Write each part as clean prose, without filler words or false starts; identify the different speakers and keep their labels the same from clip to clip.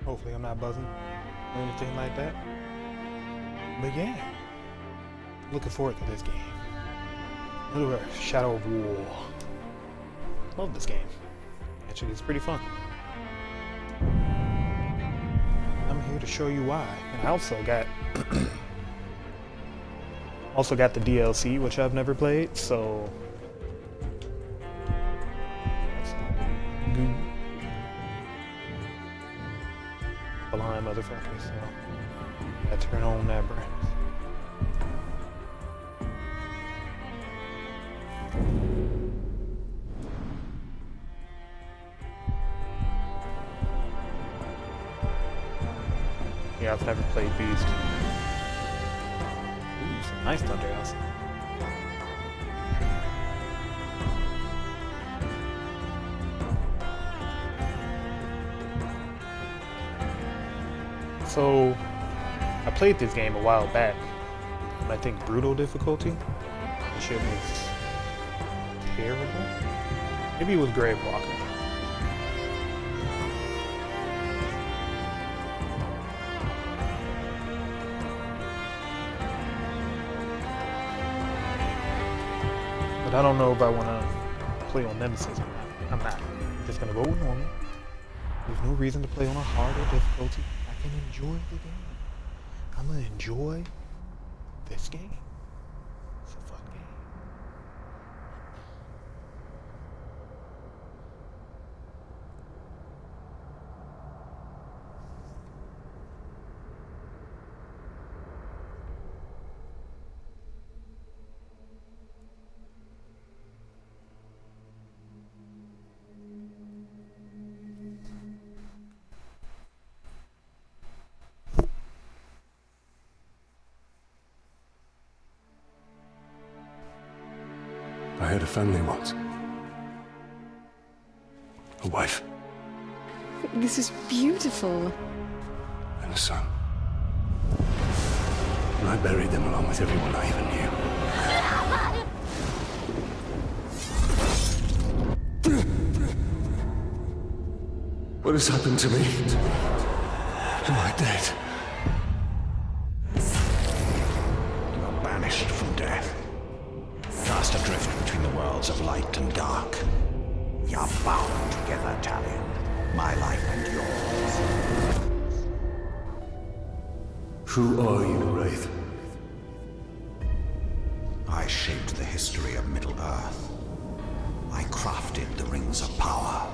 Speaker 1: Hopefully I'm not buzzing or anything like that. But yeah, looking forward to this game. Middle Earth, Shadow of War. Love this game. Actually, it's pretty fun. I'm here to show you why. And I also got the DLC, which I've never played, so that's good. Blind motherfucker, so I turn on that brand. Yeah, I've never played Beast. Ooh, some nice thunder house. So, I played this game a while back. I think brutal difficulty. The shit was terrible. Maybe it was Gravewalker. But I don't know if I want to play on Nemesis or not. I'm not. I'm just going to go with normal. There's no reason to play on a harder difficulty. I can enjoy the game. I'm going to enjoy this game. It's a fun game.
Speaker 2: I had a family once. A wife.
Speaker 3: This is beautiful.
Speaker 2: And a son. And I buried them along with everyone I even knew. What has happened to me? Am I dead?
Speaker 4: You're banished from death. Cast adrift between the worlds of light and dark. You're bound together, Talion. My life and yours.
Speaker 2: Who are you, Wraith?
Speaker 4: I shaped the history of Middle-earth. I crafted the Rings of Power.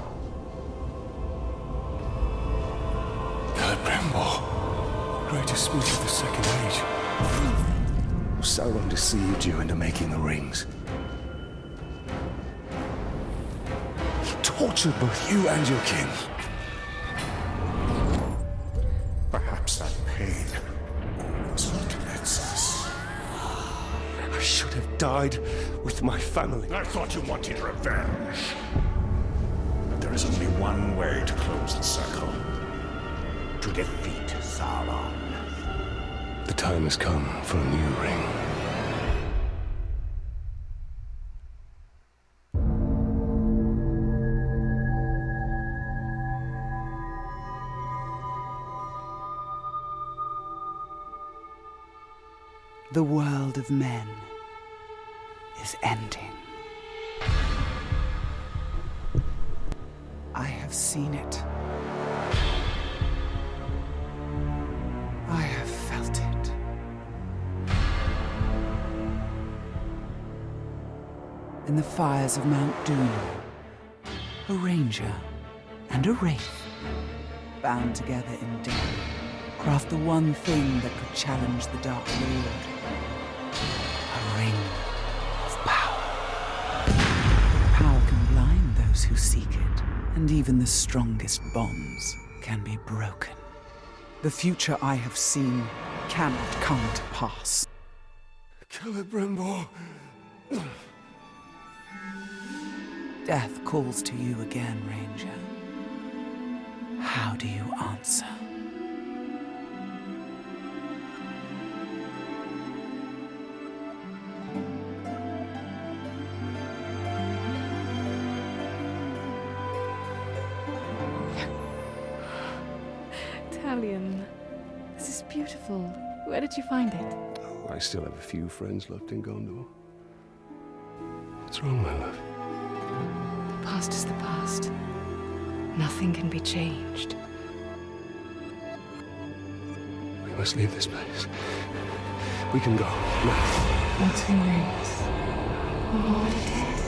Speaker 2: Celebrimbor, greatest speech of the Second Age. Sauron deceived you into making the rings. He tortured both you and your kin.
Speaker 4: Perhaps that pain was what nets us.
Speaker 2: I should have died with my family.
Speaker 4: I thought you wanted revenge. But there is only one way to close the circle. To defeat Sauron.
Speaker 2: The time has come for a new ring.
Speaker 5: The world of men is ending. I have seen it. I have felt it. In the fires of Mount Doom, a ranger and a wraith, bound together in death, craft the one thing that could challenge the Dark Lord. A ring of power. Power can blind those who seek it, and even the strongest bonds can be broken. The future I have seen cannot come to pass.
Speaker 2: Celebrimbor.
Speaker 5: Death calls to you again, Ranger. How do you answer?
Speaker 3: Talion. This is beautiful. Where did you find it?
Speaker 2: Oh, I still have a few friends left in Gondor. What's wrong, my love?
Speaker 3: The past is the past. Nothing can be changed.
Speaker 2: We must leave this place. We can go now.
Speaker 3: What's too late? What it is.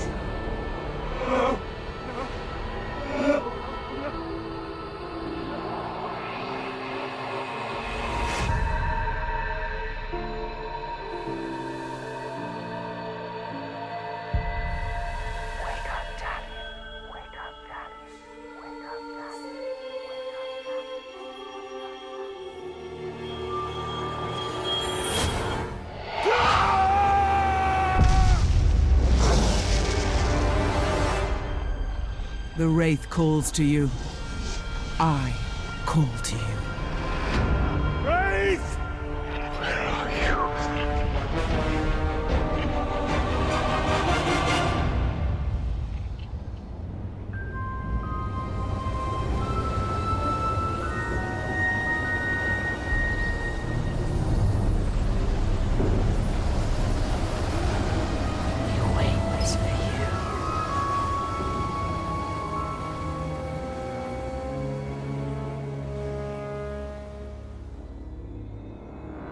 Speaker 5: The Wraith calls to you. I call to you.
Speaker 2: Wraith! Where are you?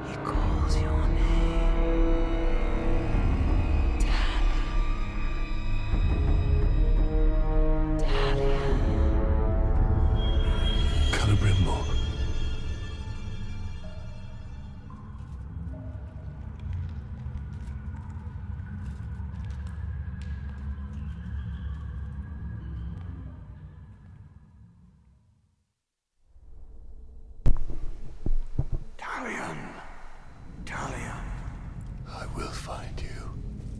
Speaker 5: He calls your name. Talion.
Speaker 2: Celebrimbo.
Speaker 4: Talion. Talion.
Speaker 2: I will find you.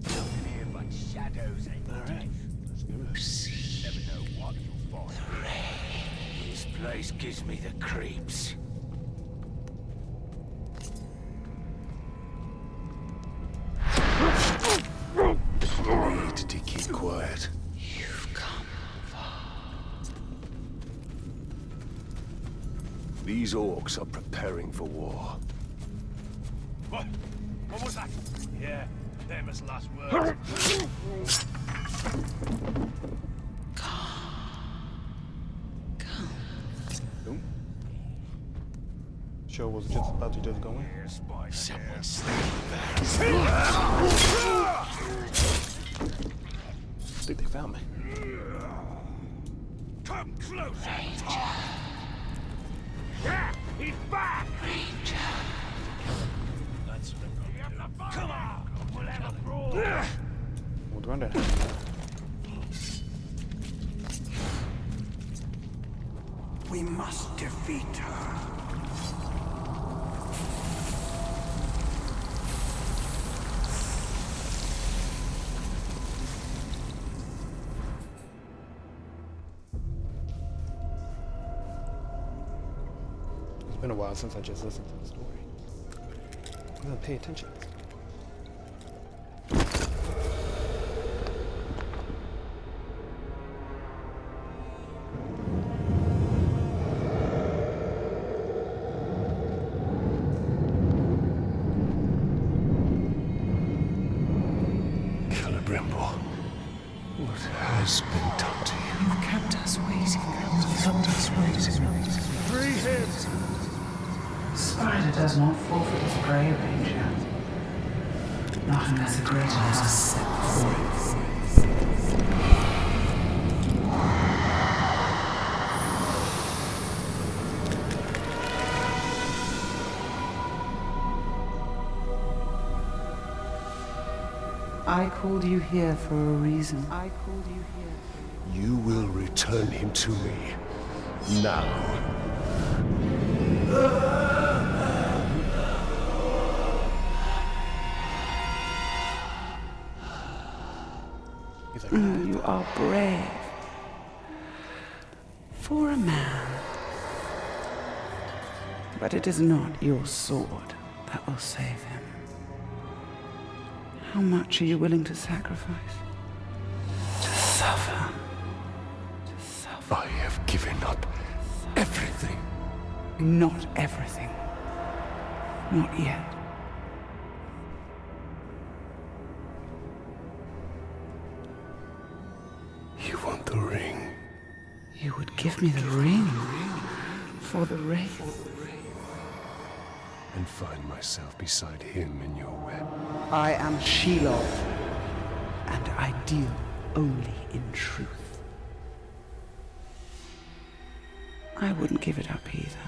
Speaker 4: Here but shadows and
Speaker 1: Alright, let's do this.
Speaker 4: never know what you'll find. This place gives me the creeps.
Speaker 2: You need to keep quiet.
Speaker 5: You've come far.
Speaker 2: These orcs are preparing for war.
Speaker 6: What? What was that? Yeah, famous last words.
Speaker 1: Show was just about to just go in.
Speaker 4: Someone
Speaker 1: I think they found me.
Speaker 6: Come closer, Tom. Yeah, he's back. That's what I'm gonna do. Come on, we'll have a brawl.
Speaker 1: What run that?
Speaker 4: We must defeat her.
Speaker 1: It's been a while since I just listened to the story. I'm gonna pay attention.
Speaker 2: Celebrimbo, what has been done to you?
Speaker 5: You've kept us waiting. Kept us waiting.
Speaker 6: Free him.
Speaker 5: Spider does not forfeit his prey, Ranger. Not unless a greater has set free. I called you here for a reason. I called you here.
Speaker 2: You will return him to me. Now.
Speaker 1: He's like,
Speaker 5: You are brave. For a man. But it is not your sword that will save him. How much are you willing to sacrifice? To suffer. To suffer.
Speaker 2: I have given up everything.
Speaker 5: Not everything. Not yet.
Speaker 2: You want the ring?
Speaker 5: You would give me the ring for the Wraith.
Speaker 2: And find myself beside him in your web.
Speaker 5: I am Shelob, and I deal only in truth. I wouldn't give it up either.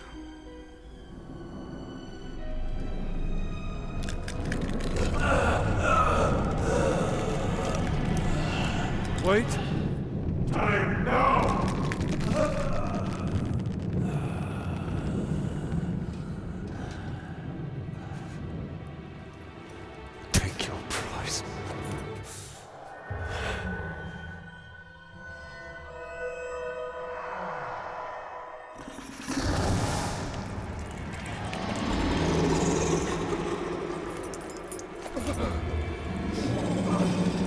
Speaker 2: Wait!
Speaker 6: Time now!
Speaker 2: Take your price.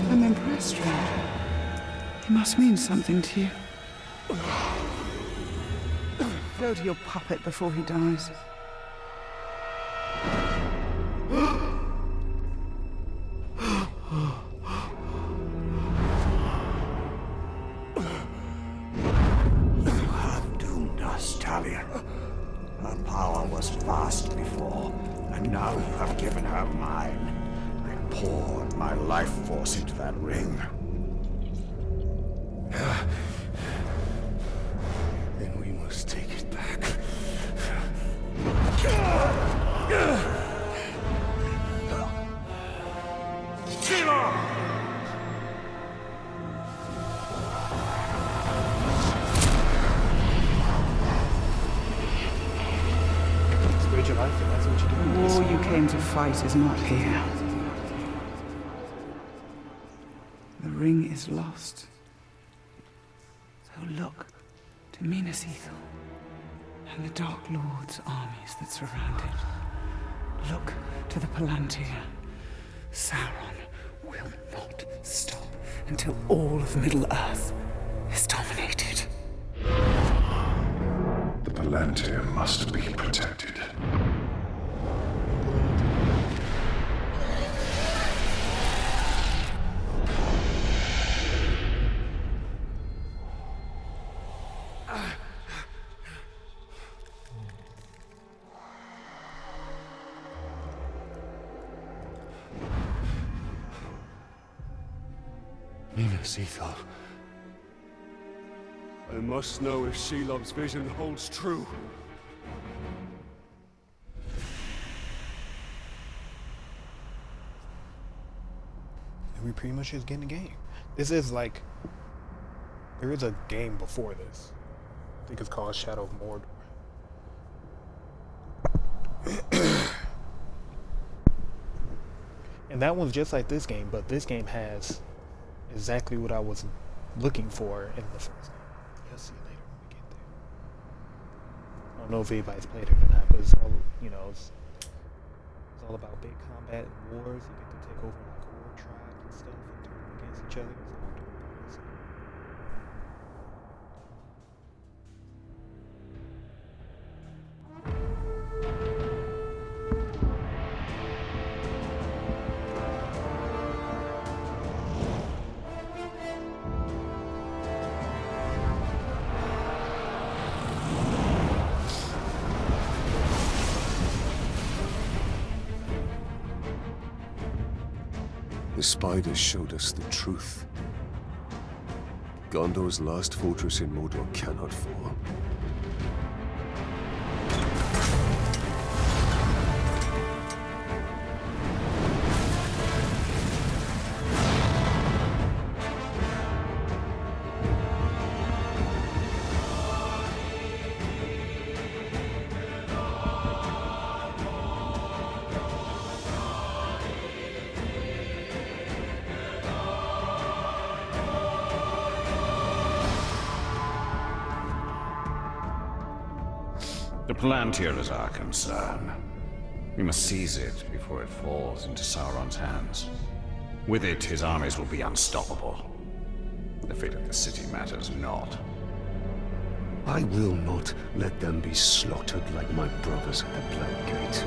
Speaker 5: I'm impressed, Ranger. He must mean something to you. Go to your puppet before he dies.
Speaker 4: You have doomed us, Talion. Her power was vast before, and now you have given her mine. I poured my life force into that ring.
Speaker 2: Then we must take it back.
Speaker 1: Spread your life, and that's what you do.
Speaker 5: The war you came to fight is not here. The ring is lost. So look to Minas Ithil and the Dark Lord's armies that surround it. Look to the Palantir. Sauron will not stop until all of Middle-earth is dominated.
Speaker 7: The Palantir must be protected.
Speaker 2: Minas Ithil. I must know if Shelob's vision holds true.
Speaker 1: And we pretty much just getting the game. This is like, there is a game before this. I think it's called Shadow of Mordor. And that one's just like this game, but this game has exactly what I was looking for in the first game. You'll see later when we get there. I don't know if anybody's played it or not, but it's all, you know, it's all about big combat and wars. You get to take over like war tribes and stuff and turn them against each other. It's all dope. So,
Speaker 2: The spiders showed us the truth. Gondor's last fortress in Mordor cannot fall.
Speaker 4: The Palantir is our concern. We must seize it before it falls into Sauron's hands. With it, his armies will be unstoppable. The fate of the city matters not.
Speaker 2: I will not let them be slaughtered like my brothers at the Black Gate.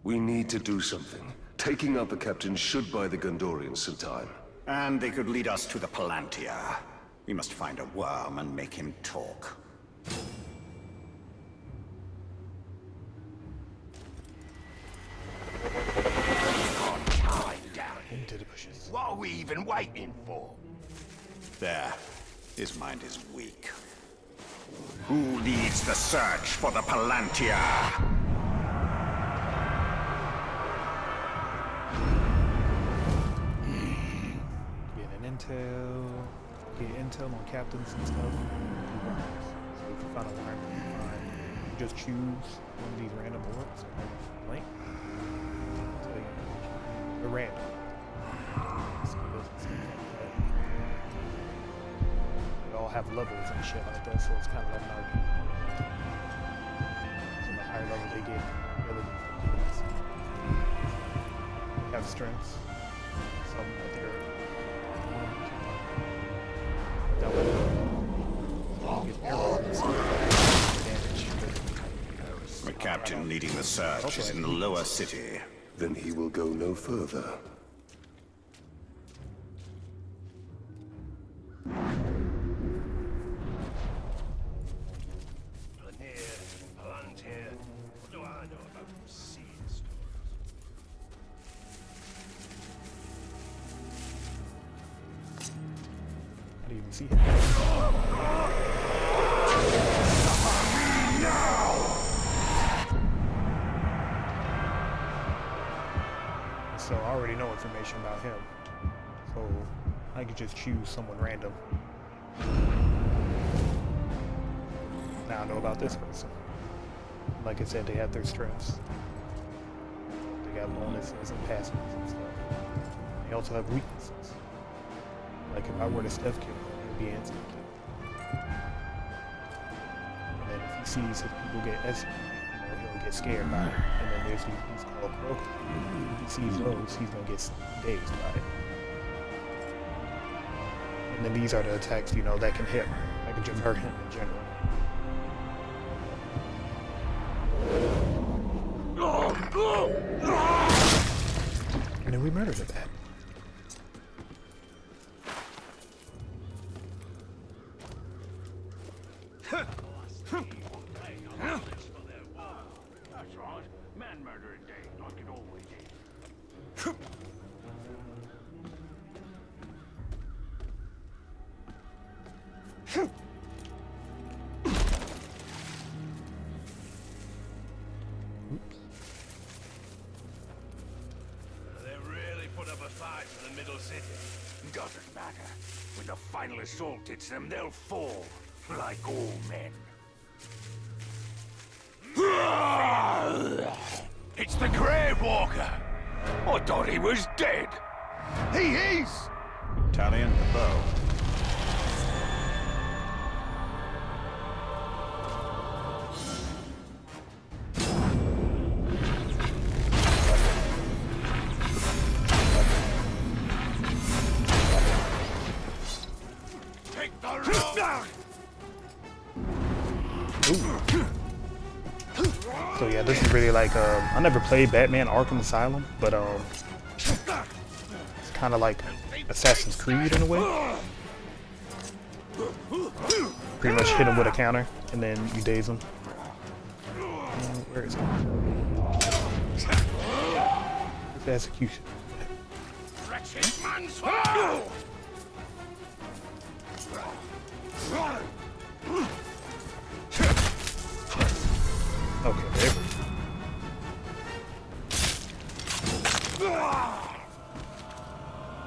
Speaker 2: We need to do something. Taking out the captain should buy the Gondorians some time.
Speaker 4: And they could lead us to the Palantir. We must find a worm and make him talk.
Speaker 1: Into the bushes.
Speaker 6: What are we even waiting for?
Speaker 4: There. His mind is weak. Who leads the search for the Palantir?
Speaker 1: Get intel on captains and stuff. So if you find a line, you just choose one of these random orbs. Blank. I'll tell you. They're random. They all have levels and shit like that, so it's kind of like an argument. So the higher level they get, the other ones they have strengths. Some that they're that way get arrows and stuff damage.
Speaker 4: The captain leading the search is in the lower city.
Speaker 2: Then he will go no further.
Speaker 6: Palantir. What do I know about sea stories?
Speaker 1: How do you even see him? So I already know information about him. So I could just choose someone random. Now I know about this person. Like I said, they have their strengths. They got bonuses and passives and stuff. They also have weaknesses. Like if I were to Steph kill him, it would be an instant kill. And then if he sees his people get S, he'll get scared by it. And then there's these called broken. If he sees those, he's gonna get dazed by it. And then these are the attacks, that can hit. That can just hurt him in general. And then we murdered the bat.
Speaker 6: That's right. Man murdering day, like it always is. They really put up a fight for the middle city. Doesn't matter. When the final assault hits them, they'll fall. Like all men. It's the Grave Walker! I thought he was dead! He is!
Speaker 4: Talion, the bow.
Speaker 6: Take the road!
Speaker 1: So yeah, this is really like I never played Batman Arkham Asylum, but it's kind of like Assassin's Creed in a way. Pretty much hit him with a counter and then you daze him. Where is he? It's the execution.
Speaker 6: Wretched man's
Speaker 1: Okay, there we go.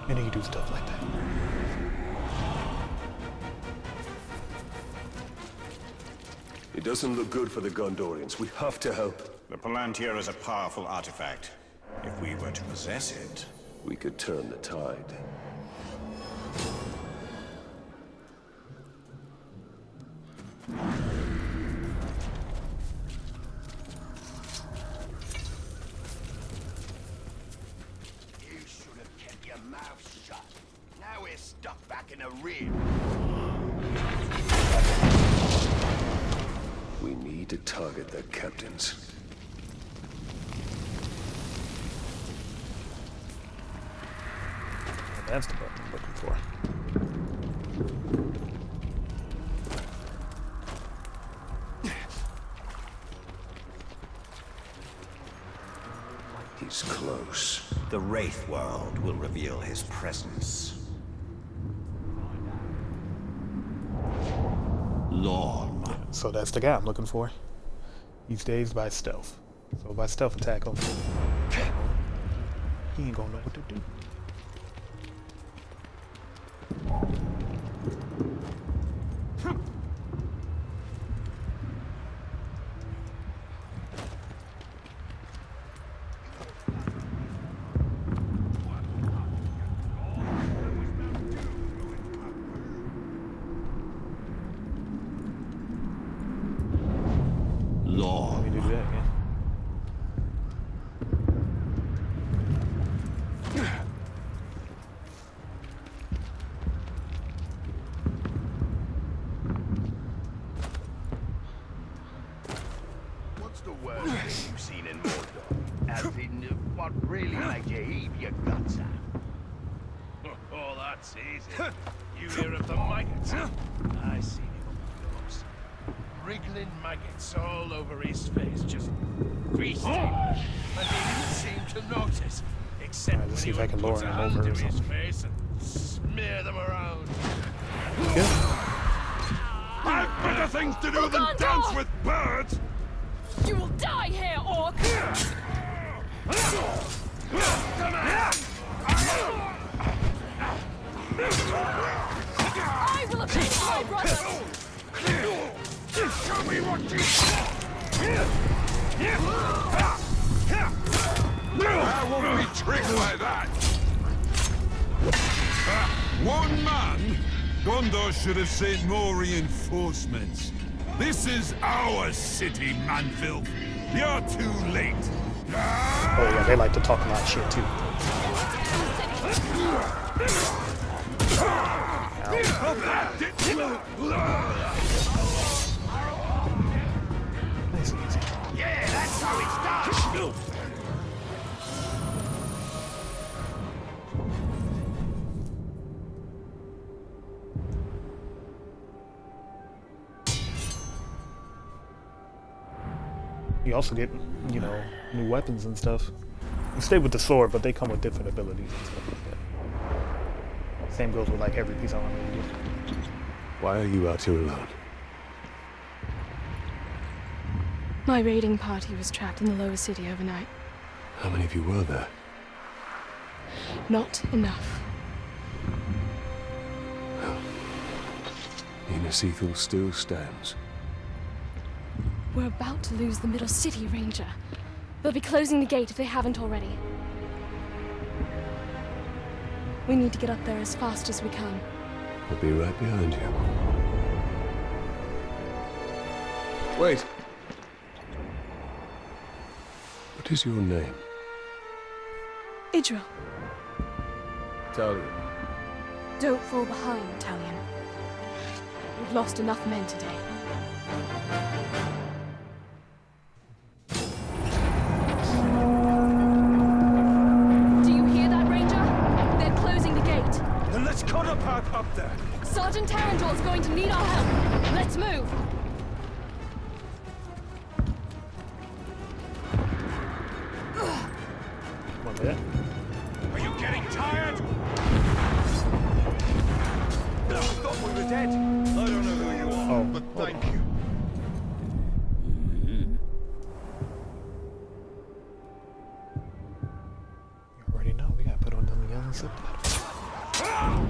Speaker 1: And then you do stuff like that.
Speaker 2: It doesn't look good for the Gondorians. We have to help.
Speaker 4: The Palantir is a powerful artifact. If we were to possess it,
Speaker 2: We could turn the tide.
Speaker 6: You should have kept your mouth shut. Now we're stuck back in a real
Speaker 2: target their captains.
Speaker 1: That's the button I'm looking for.
Speaker 2: He's close.
Speaker 4: The Wraith world will reveal his presence. Lorn.
Speaker 1: So that's the guy I'm looking for. He's dazed by stealth. So if I stealth attack him, he ain't gonna know what to do.
Speaker 4: Lorn.
Speaker 1: Let me do that again.
Speaker 6: What's the worst thing you've seen in Mordor? As in, what really made you heave your guts out? Oh, that's easy. You hear of the maggots? I seen him up close. Wriggling maggots all over his face, just greased him. And he didn't seem to notice, except
Speaker 1: Alright, let's see if I
Speaker 6: when
Speaker 1: can
Speaker 6: he would
Speaker 1: lure
Speaker 6: put a
Speaker 1: him
Speaker 6: hand
Speaker 1: over or
Speaker 6: to his
Speaker 1: something.
Speaker 6: face and smear them around.
Speaker 8: I've better things to do than dance with birds!
Speaker 3: You will die here, orc! I will avenge my brother!
Speaker 8: Show me what you... I won't be tricked by that! One man? Gondor should have sent more reinforcements. This is our city, Manfilth. You're too late.
Speaker 1: Oh yeah, they like to talk a lot of shit too. Nice and easy.
Speaker 6: Yeah, that's how it starts!
Speaker 1: You also get, you know, new weapons and stuff. You stay with the sword, but they come with different abilities and stuff like that. Same goes with like every piece of armor you get.
Speaker 2: Why are you out here alone?
Speaker 3: My raiding party was trapped in the lower city overnight.
Speaker 2: How many of you were there?
Speaker 3: Not enough.
Speaker 2: Minas Ithil still stands.
Speaker 3: We're about to lose the middle city, Ranger. They'll be closing the gate if they haven't already. We need to get up there as fast as we can.
Speaker 2: I'll be right behind you. Wait! What is your name?
Speaker 3: Idril,
Speaker 2: Talia.
Speaker 3: don't fall behind, Talion. We've lost enough men today. Do you hear that, Ranger? They're closing the gate.
Speaker 6: Then let's cut a path up there!
Speaker 3: Sergeant Tarandor's going to need our help. Let's move.
Speaker 1: Come on, there.
Speaker 6: Are you getting tired? I thought we were dead. I don't know who you are,
Speaker 1: Oh,
Speaker 6: but
Speaker 1: hold
Speaker 6: thank
Speaker 1: on.
Speaker 6: you.
Speaker 1: You already know, we gotta put on them yellow zip lines.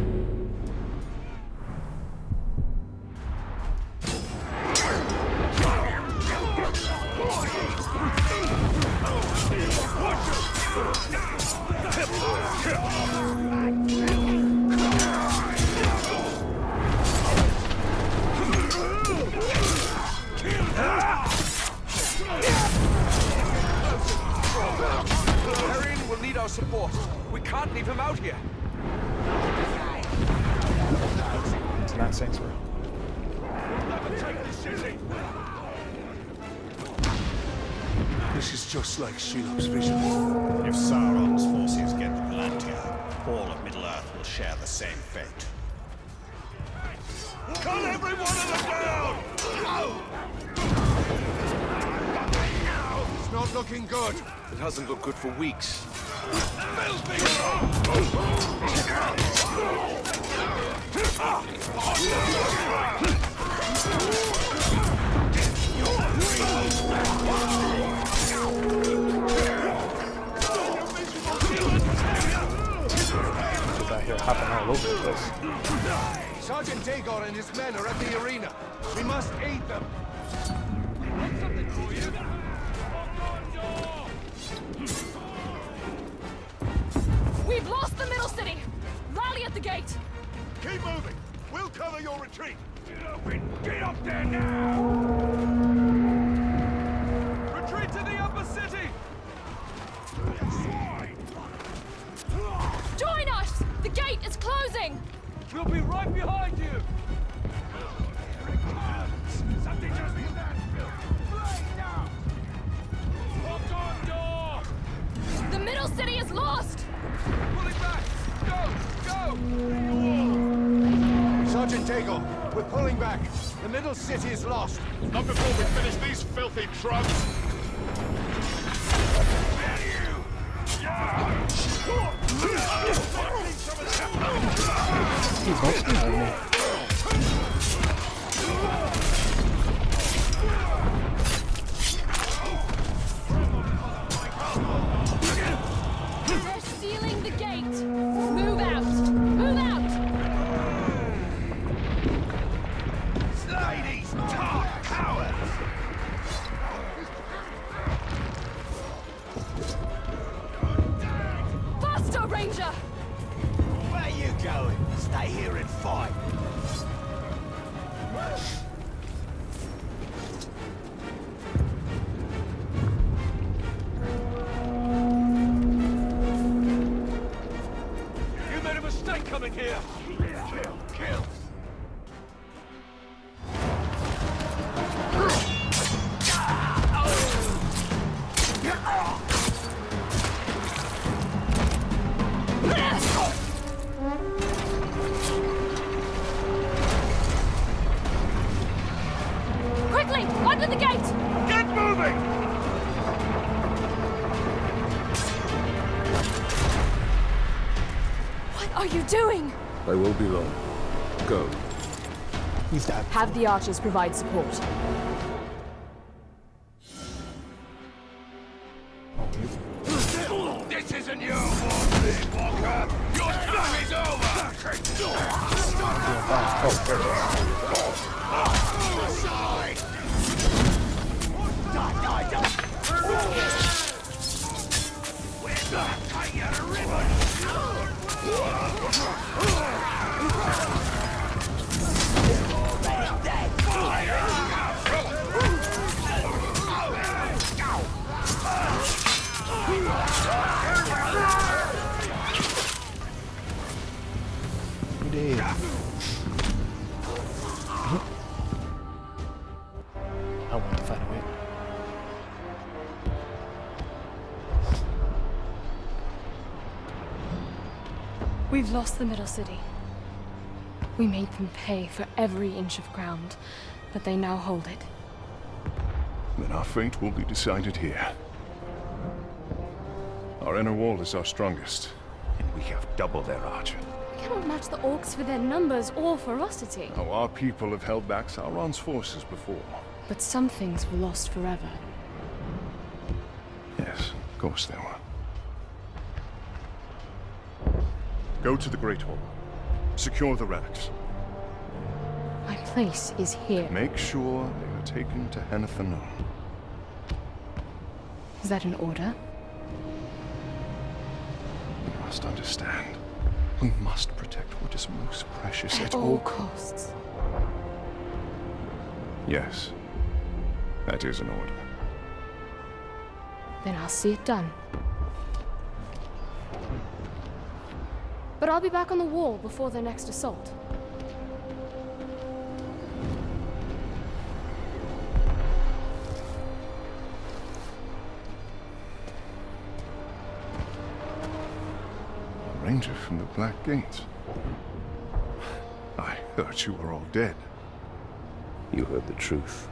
Speaker 6: Arian will need our support. We can't leave him out here.
Speaker 1: It's not Saints Row.
Speaker 6: Never take the city.
Speaker 2: This is just like Shelob's vision.
Speaker 4: If Sauron's forces get the Palantir, all of Middle-earth will share the same fate.
Speaker 6: Cut every one of them down!
Speaker 2: It's not looking good. It hasn't looked good for weeks.
Speaker 1: Just out here hopping all over the place.
Speaker 2: Sergeant Dagon and his men are at the arena. We must aid them.
Speaker 3: We've lost the middle city! Rally at the gate!
Speaker 6: Keep moving! We'll cover your retreat! Get up there now! Retreat to the upper city!
Speaker 3: Join us! The gate is closing!
Speaker 6: We'll be right behind you! Something just in that right now! Hold on, door!
Speaker 3: The middle city is lost!
Speaker 6: Pulling back! Go!
Speaker 2: Sergeant Dagon, we're pulling back. The middle city is lost.
Speaker 6: Not before we finish these filthy trucks!
Speaker 1: He's mostly on me.
Speaker 3: They're sealing the gate! Move out! Move out!
Speaker 6: Slay these dark cowards!
Speaker 3: Faster, Ranger!
Speaker 6: Where you going? Stay here and fight. You made a mistake coming here. Kill, kill.
Speaker 3: Quickly! Under the gate!
Speaker 6: Get moving!
Speaker 3: What are you doing?
Speaker 2: I will be long. Go.
Speaker 1: He's dead.
Speaker 9: Have the archers provide support.
Speaker 1: Oh, he's...
Speaker 6: This isn't your war, Big Walker! Your time is over!
Speaker 1: Oh, there it is.
Speaker 6: Side! We're not taking a ribbon!
Speaker 1: You did. I want to find a way.
Speaker 3: We've lost the middle city. We made them pay for every inch of ground, but they now hold it.
Speaker 7: Then our fate will be decided here. Our inner wall is our strongest, and we have double their archer.
Speaker 3: We cannot match the orcs for their numbers or ferocity.
Speaker 7: Now, our people have held back Sauron's forces before.
Speaker 3: But some things were lost forever.
Speaker 7: Yes, of course there were. Go to the Great Hall. Secure the relics.
Speaker 3: My place is here.
Speaker 7: Make sure they are taken to Henathanon.
Speaker 3: Is that an order?
Speaker 7: You must understand. We must protect what is most precious
Speaker 3: At
Speaker 7: at
Speaker 3: all
Speaker 7: all
Speaker 3: costs.
Speaker 7: Yes. That is an order.
Speaker 3: Then I'll see it done. But I'll be back on the wall before their next assault.
Speaker 7: ranger from the Black Gates. I thought you were all dead.
Speaker 2: You heard the truth.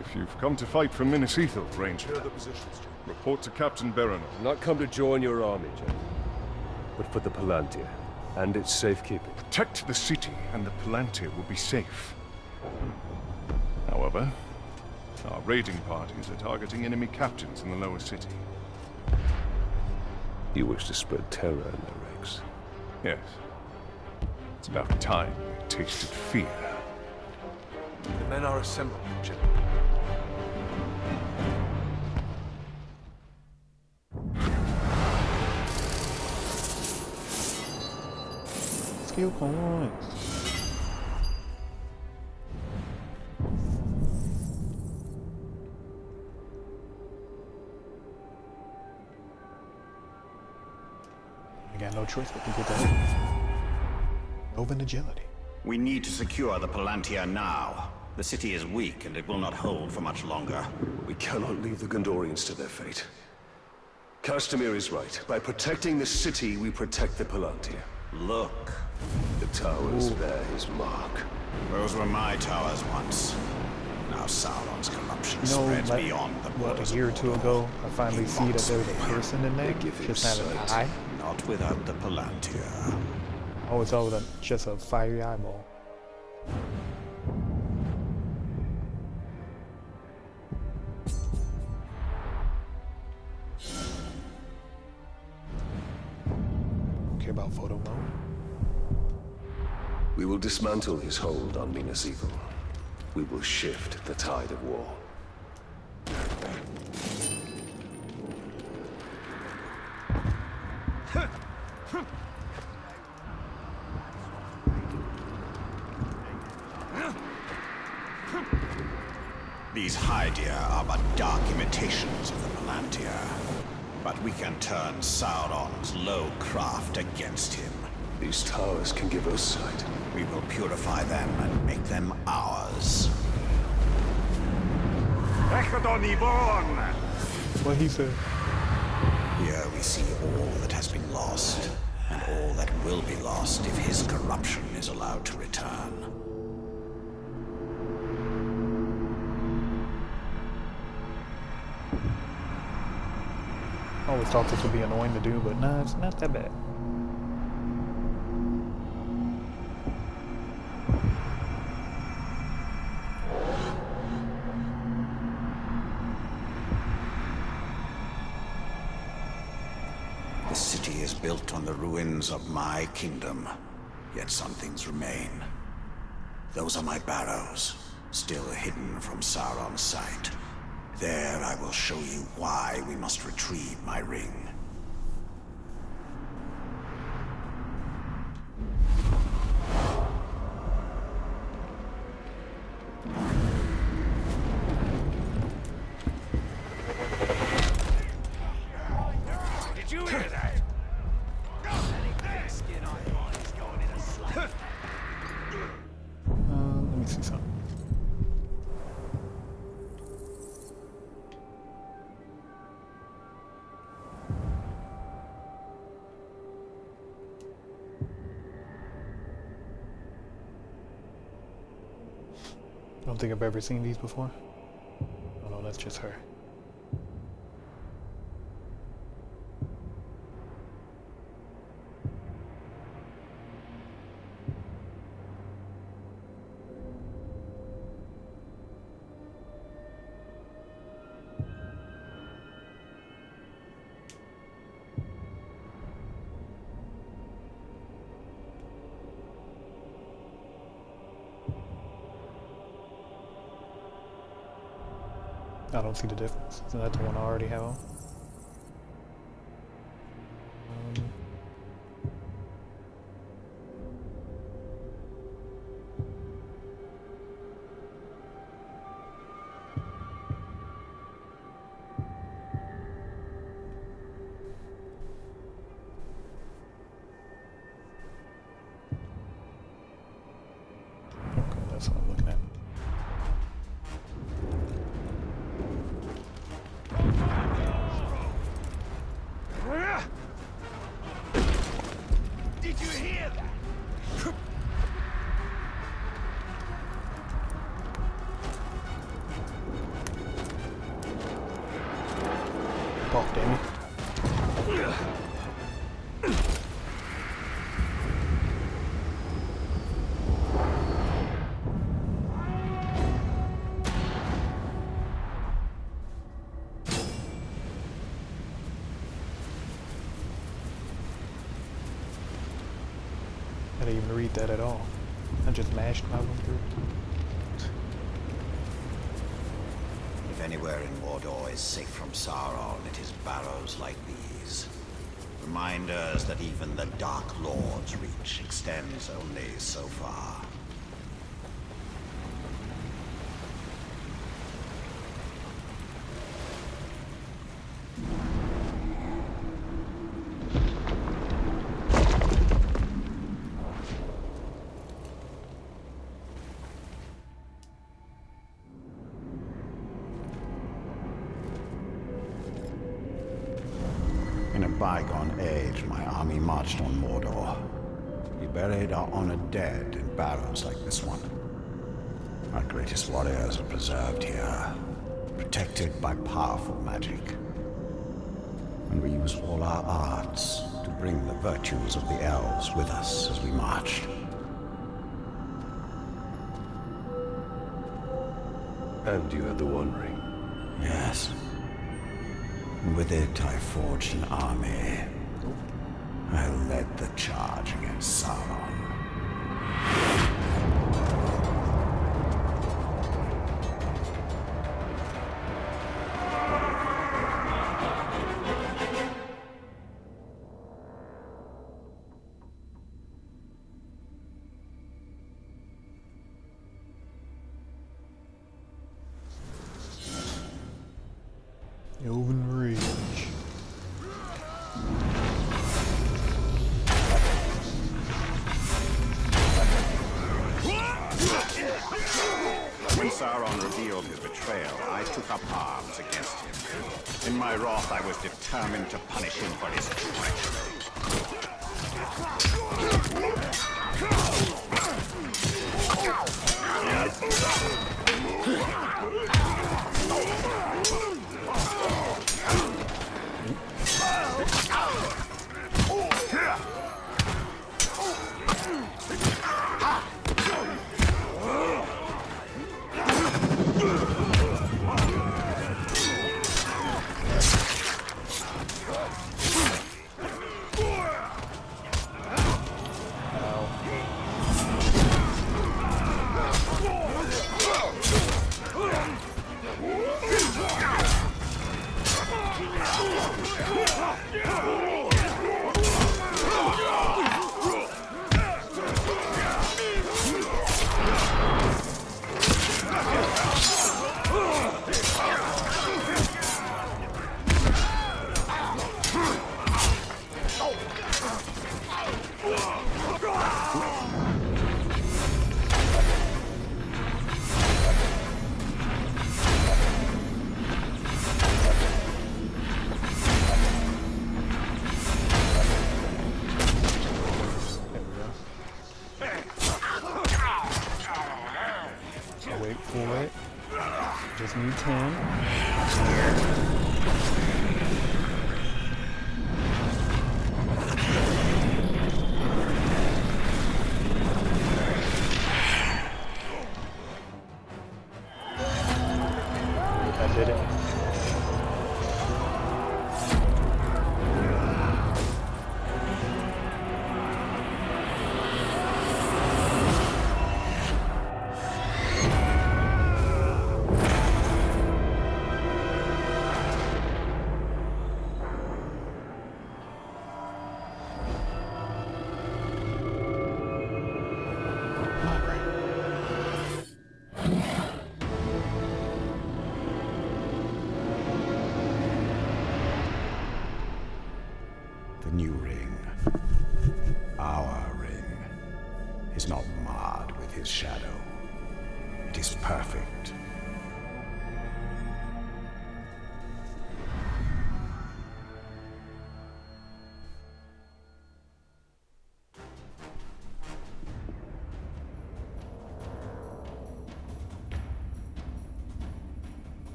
Speaker 7: If you've come to fight for Minas Ithil, Ranger,
Speaker 2: The positions, General.
Speaker 7: report to Captain Berenor.
Speaker 2: Not come to join your army, General, but for the Palantir and its safekeeping.
Speaker 7: Protect the city, and the Palantir will be safe. However, our raiding parties are targeting enemy captains in the lower city.
Speaker 2: You wish to spread terror in their ranks.
Speaker 7: Yes. It's about time we tasted fear.
Speaker 2: The men are assembled, General.
Speaker 1: Skill points. I got no choice but to get that. Open agility.
Speaker 4: We need to secure the Palantir now. The city is weak, and it will not hold for much longer.
Speaker 9: We cannot leave the Gondorians to their fate. Castamir is right. By protecting the city, we protect the Palantir.
Speaker 4: Look,
Speaker 9: The towers bear his mark.
Speaker 4: those were my towers once. Now Sauron's corruption spreads
Speaker 1: like,
Speaker 4: beyond the
Speaker 1: what,
Speaker 4: borders
Speaker 1: a year or
Speaker 4: of
Speaker 1: two
Speaker 4: Mordor.
Speaker 1: ago, I finally
Speaker 4: He
Speaker 1: see that
Speaker 4: mocks
Speaker 1: there's a
Speaker 4: fear.
Speaker 1: person in there.
Speaker 9: They give him
Speaker 1: Just not an
Speaker 9: sight.
Speaker 1: eye.
Speaker 4: Not without the Palantir.
Speaker 1: I always thought it was just a fiery eyeball. Don't care about photo mode.
Speaker 9: We will dismantle his hold on Minas Ithil. We will shift the tide of war.
Speaker 4: These Hydia are but dark imitations of the Palantir. But we can turn Sauron's low craft against him.
Speaker 9: These towers can give us sight.
Speaker 4: We will purify them and make them ours.
Speaker 1: What he said.
Speaker 4: Here we see all that has been lost, and all that will be lost if his corruption is allowed to return.
Speaker 1: I always thought this would be annoying to do, but nah, it's not that bad.
Speaker 4: The city is built on the ruins of my kingdom, yet some things remain. Those are my barrows, still hidden from Sauron's sight. There I will show you why we must retrieve my ring.
Speaker 6: Did you hear that?
Speaker 1: Let me see something. I don't think I've ever seen these before. Oh no, that's just her. I don't see the difference. Isn't that the one I already have on? Okay, that's what I'm looking at. Jump off, damn it. I didn't even read that at all. I just mashed my way through.
Speaker 4: If anywhere in Mordor is safe from Sauron, it is barrows like these. Reminders that even the Dark Lord's reach extends only so far. In a bygone age, my army marched on Mordor. We buried our honored dead in barrows like this one. Our greatest warriors are preserved here, protected by powerful magic. And we used all our arts to bring the virtues of the elves with us as we marched.
Speaker 9: And you had the One Ring.
Speaker 4: Yes. And with it, I forged an army. I led the charge against Sauron.
Speaker 1: Elven Reach.
Speaker 4: When Sauron revealed his betrayal, I took up arms against him. In my wrath, I was determined to punish him for his treachery.
Speaker 1: Wait for it. Just need 10. I did it.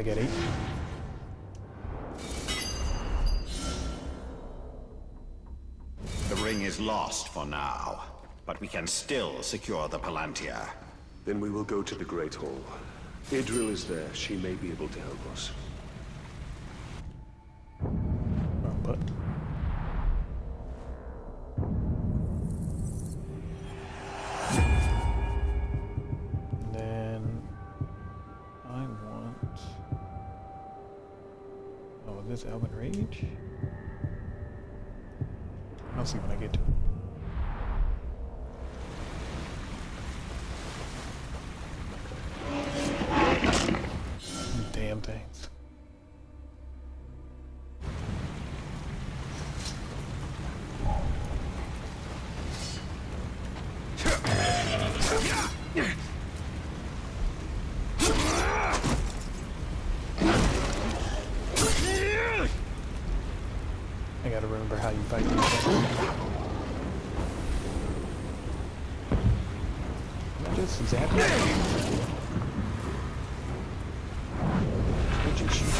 Speaker 1: get 8.
Speaker 4: The ring is lost for now, but we can still secure the Palantir.
Speaker 9: Then we will go to the Great Hall. Idril is there. She may be able to help us.
Speaker 1: Wrong button. And then I want. Oh, is this Elven Rage? I'll see when I get to it. Damn things. I gotta remember how you fight these things. Just exactly. Would you shoot?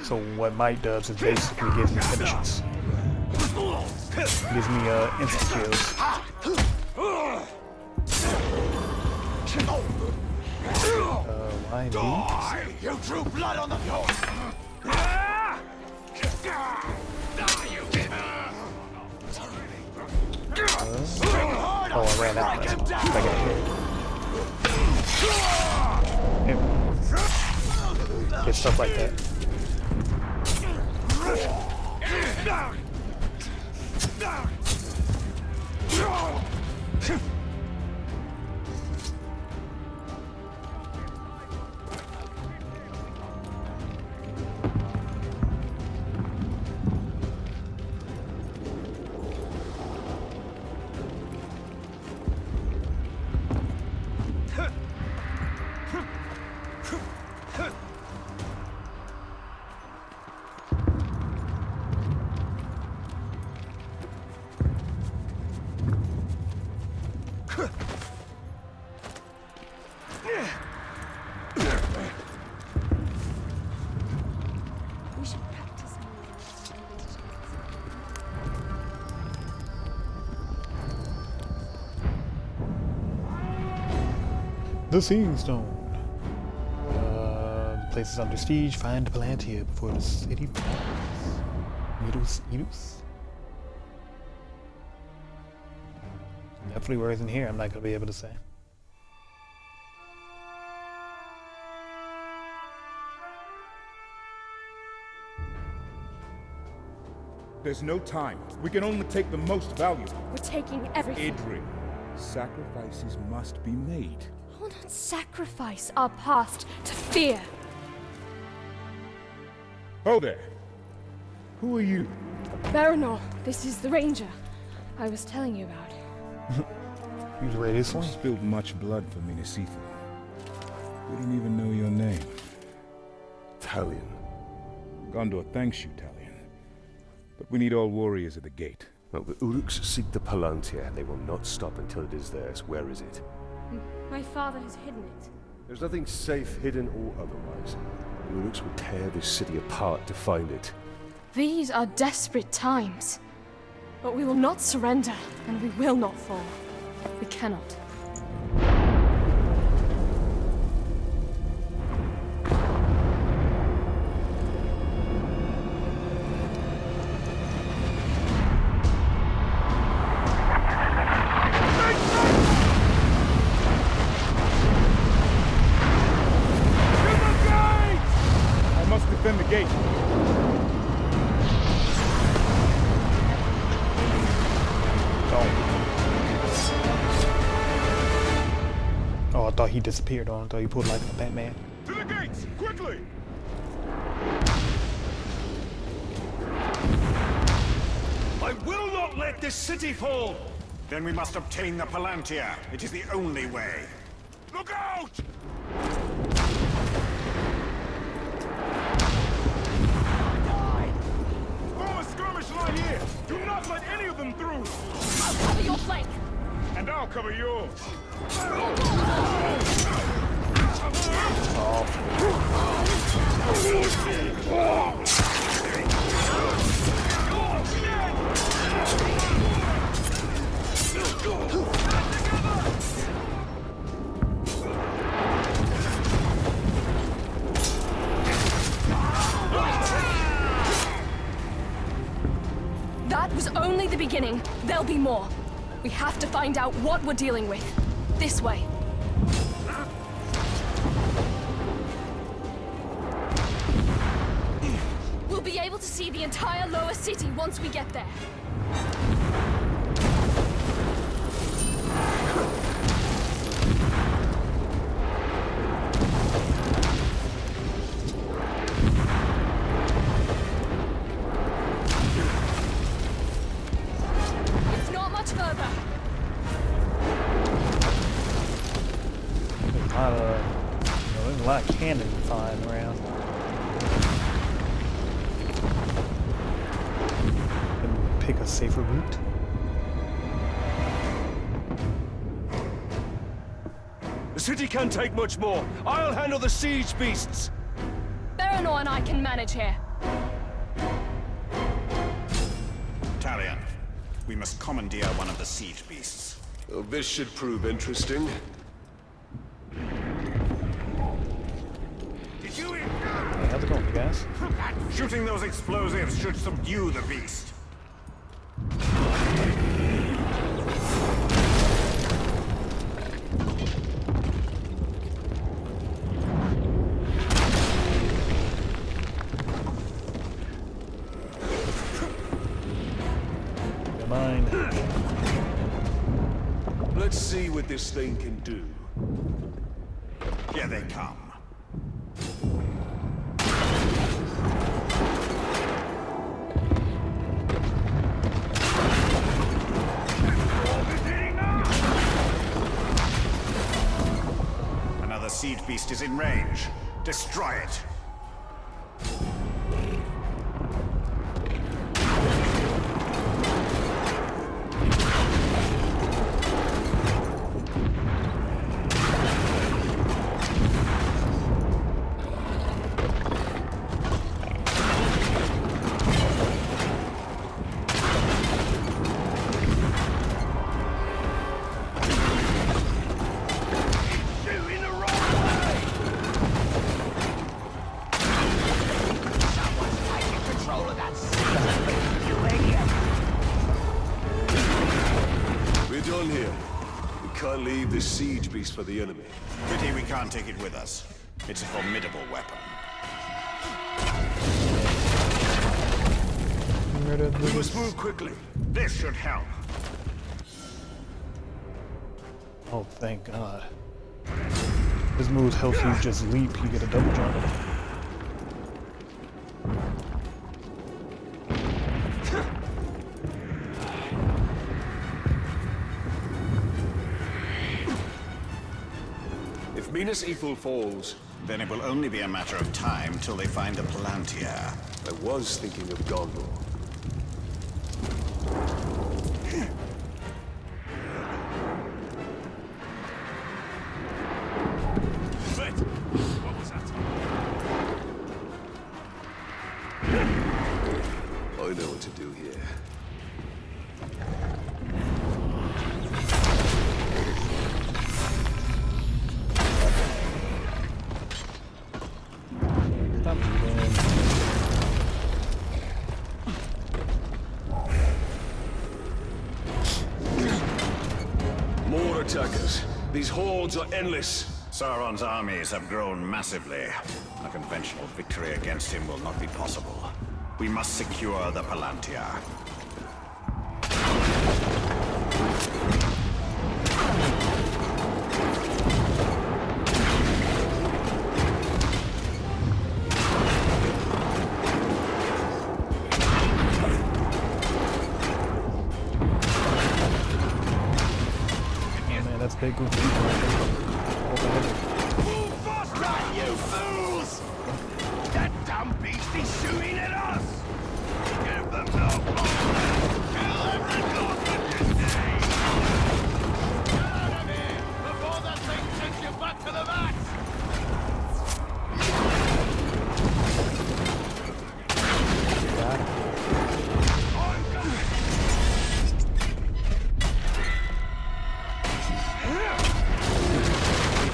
Speaker 1: So what Might does is basically gives me finishes. Gives me instant kills. Why these?
Speaker 6: You drew blood on the floor.
Speaker 1: Oh, I ran out. I got hit. Yeah. Get stuff like that. The Seeing Stone. The place is under siege. Find Palantir before the city falls. Idus. Definitely where isn't here. I'm not gonna be able to say.
Speaker 10: There's no time. We can only take the most valuable.
Speaker 3: We're taking everything.
Speaker 10: Idri. Sacrifices must be made.
Speaker 3: I will not sacrifice our past to fear.
Speaker 10: Oh there. Who are you?
Speaker 3: Baranor, this is the ranger I was telling you about.
Speaker 1: He's ready to
Speaker 10: You
Speaker 1: swing.
Speaker 10: spilled much blood for me to see through. We don't even know your name.
Speaker 9: Talion.
Speaker 10: Gondor thanks you, Talion. But we need all warriors at the gate.
Speaker 9: Well, the Uruks seek the Palantir. They will not stop until it is theirs. Where is it?
Speaker 3: My father has hidden it.
Speaker 9: There's nothing safe, hidden or otherwise. The Uruks will tear this city apart to find it.
Speaker 3: These are desperate times. But we will not surrender, and we will not fall. We cannot.
Speaker 10: defend the gate.
Speaker 1: Oh, I thought he disappeared on. I thought he pulled like a Batman.
Speaker 8: To the gates, quickly!
Speaker 4: I will not let this city fall!
Speaker 11: Then we must obtain the Palantir. It is the only way.
Speaker 8: Look out!
Speaker 11: Form a skirmish line here! Do not let any of them through!
Speaker 3: I'll cover your flank.
Speaker 11: And I'll cover yours!
Speaker 3: That was only the beginning. There'll be more. We have to find out what we're dealing with. This way. We'll be able to see the entire lower city once we get there. It's not much further.
Speaker 1: There's a lot of cannon flying around. And pick a safer route.
Speaker 9: The city can't take much more. I'll handle the siege beasts.
Speaker 3: Baranor and I can manage here.
Speaker 11: Talion, we must commandeer one of the siege beasts.
Speaker 9: Well, this should prove interesting.
Speaker 11: Did you...
Speaker 1: Hey, how's it going, you guys?
Speaker 11: Shooting those explosives should subdue the beast.
Speaker 1: Mind.
Speaker 9: Let's see what this thing can do.
Speaker 11: Here they come. Another siege beast is in range. Destroy it.
Speaker 9: Can't leave this siege beast for the enemy.
Speaker 11: Pity we can't take it with us. It's a formidable weapon. We must move quickly. This should help.
Speaker 1: Oh, thank God. This move helps you just leap, you get a double jump.
Speaker 9: If Minas Ithil falls,
Speaker 11: then it will only be a matter of time till they find the Palantir.
Speaker 9: I was thinking of Gondor.
Speaker 8: Wait! What was that?
Speaker 9: I know what to do here. More attackers. These hordes are endless.
Speaker 11: Sauron's armies have grown massively. A conventional victory against him will not be possible. We must secure the Palantir.
Speaker 1: That's big group of people right there.
Speaker 6: Move faster, you fools! That dumb beast is shooting at us! Give them no hope! Kill every Northman today! Get out of here before that thing sends you back to the vat!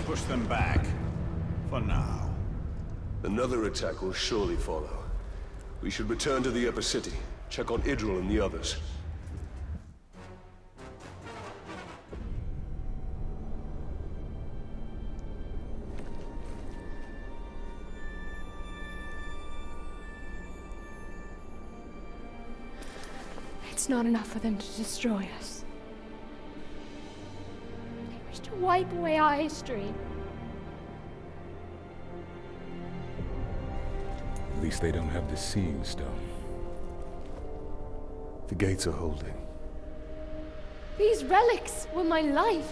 Speaker 11: Push them back. For now.
Speaker 9: Another attack will surely follow. We should return to the upper city, check on Idril and the others.
Speaker 3: It's not enough for them to destroy us. They wish to wipe away our history.
Speaker 10: At least they don't have the Seeing Stone.
Speaker 9: The gates are holding.
Speaker 3: These relics were my life.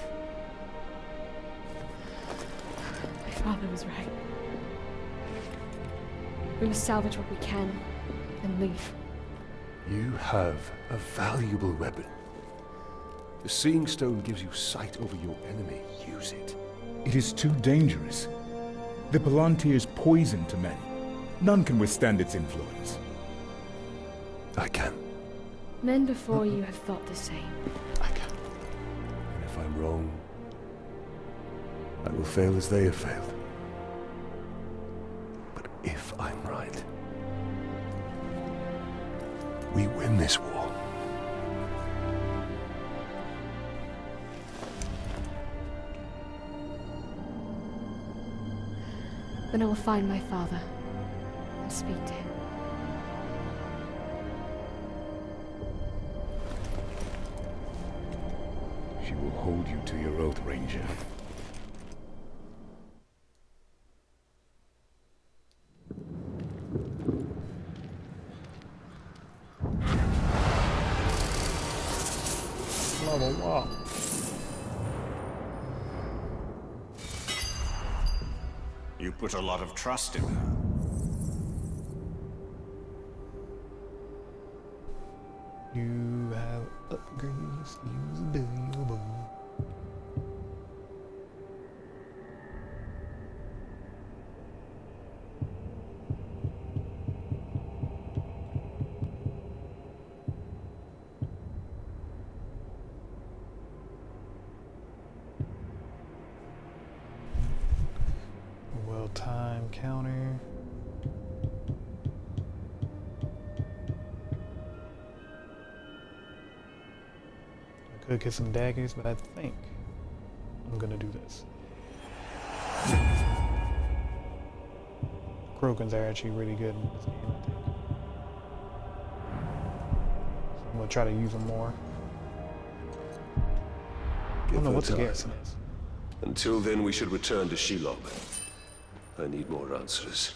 Speaker 3: My father was right. We must salvage what we can and leave.
Speaker 9: You have a valuable weapon. The Seeing Stone gives you sight over your enemy. Use it.
Speaker 10: It is too dangerous. The Palantir is poison to men. None can withstand its influence.
Speaker 9: I can.
Speaker 3: Men before you have thought the same.
Speaker 9: I can. And if I'm wrong, I will fail as they have failed. But if I'm right, we win this war.
Speaker 3: Then I will find my father and speak to him.
Speaker 10: She will hold you to your oath, Ranger.
Speaker 1: Level up.
Speaker 11: You put a lot of trust in her.
Speaker 1: You have upgrades, use available. Well-timed counter. Could get some daggers, but I think I'm gonna do this. Krogans are actually really good in this game, I think. So I'm gonna try to use them more. I don't know what the garrison is.
Speaker 9: Until then, we should return to Shelob. I need more answers.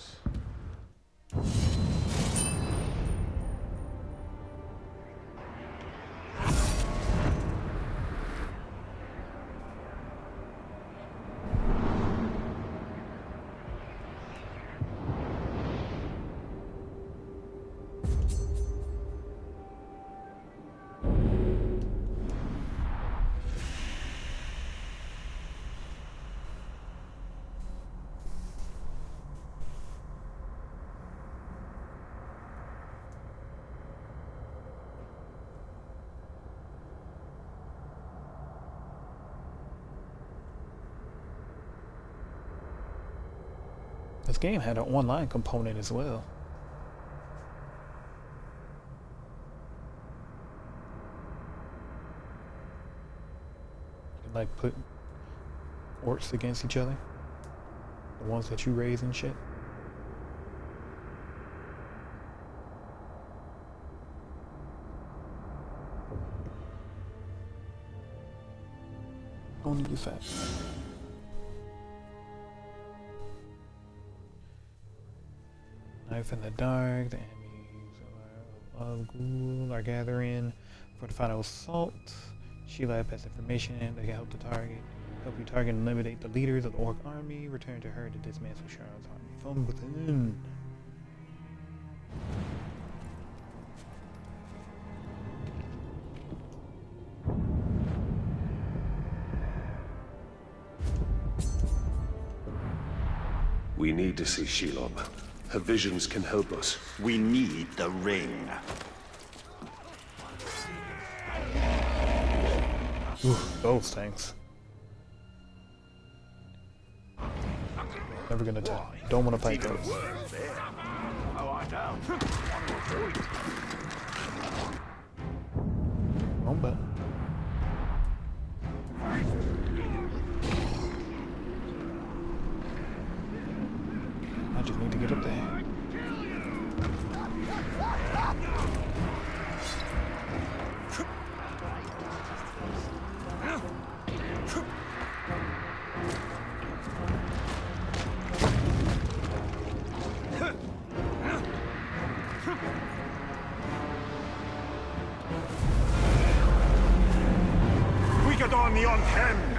Speaker 1: This game had an online component as well. You can like put orcs against each other. The ones that you raise and shit. Only you fat. Knife in the dark. The enemies of Ghoul are gathering for the final assault. Sheila has information that can help you target and eliminate the leaders of the Orc army. Return to her to dismantle Sharon's army from within.
Speaker 9: We need to see Shelob. Her visions can help us.
Speaker 11: We need the ring.
Speaker 1: Ooh, those things. Never gonna tell. Don't want to fight those. Wrong button. I just need to get up there.
Speaker 11: We get on the on-10!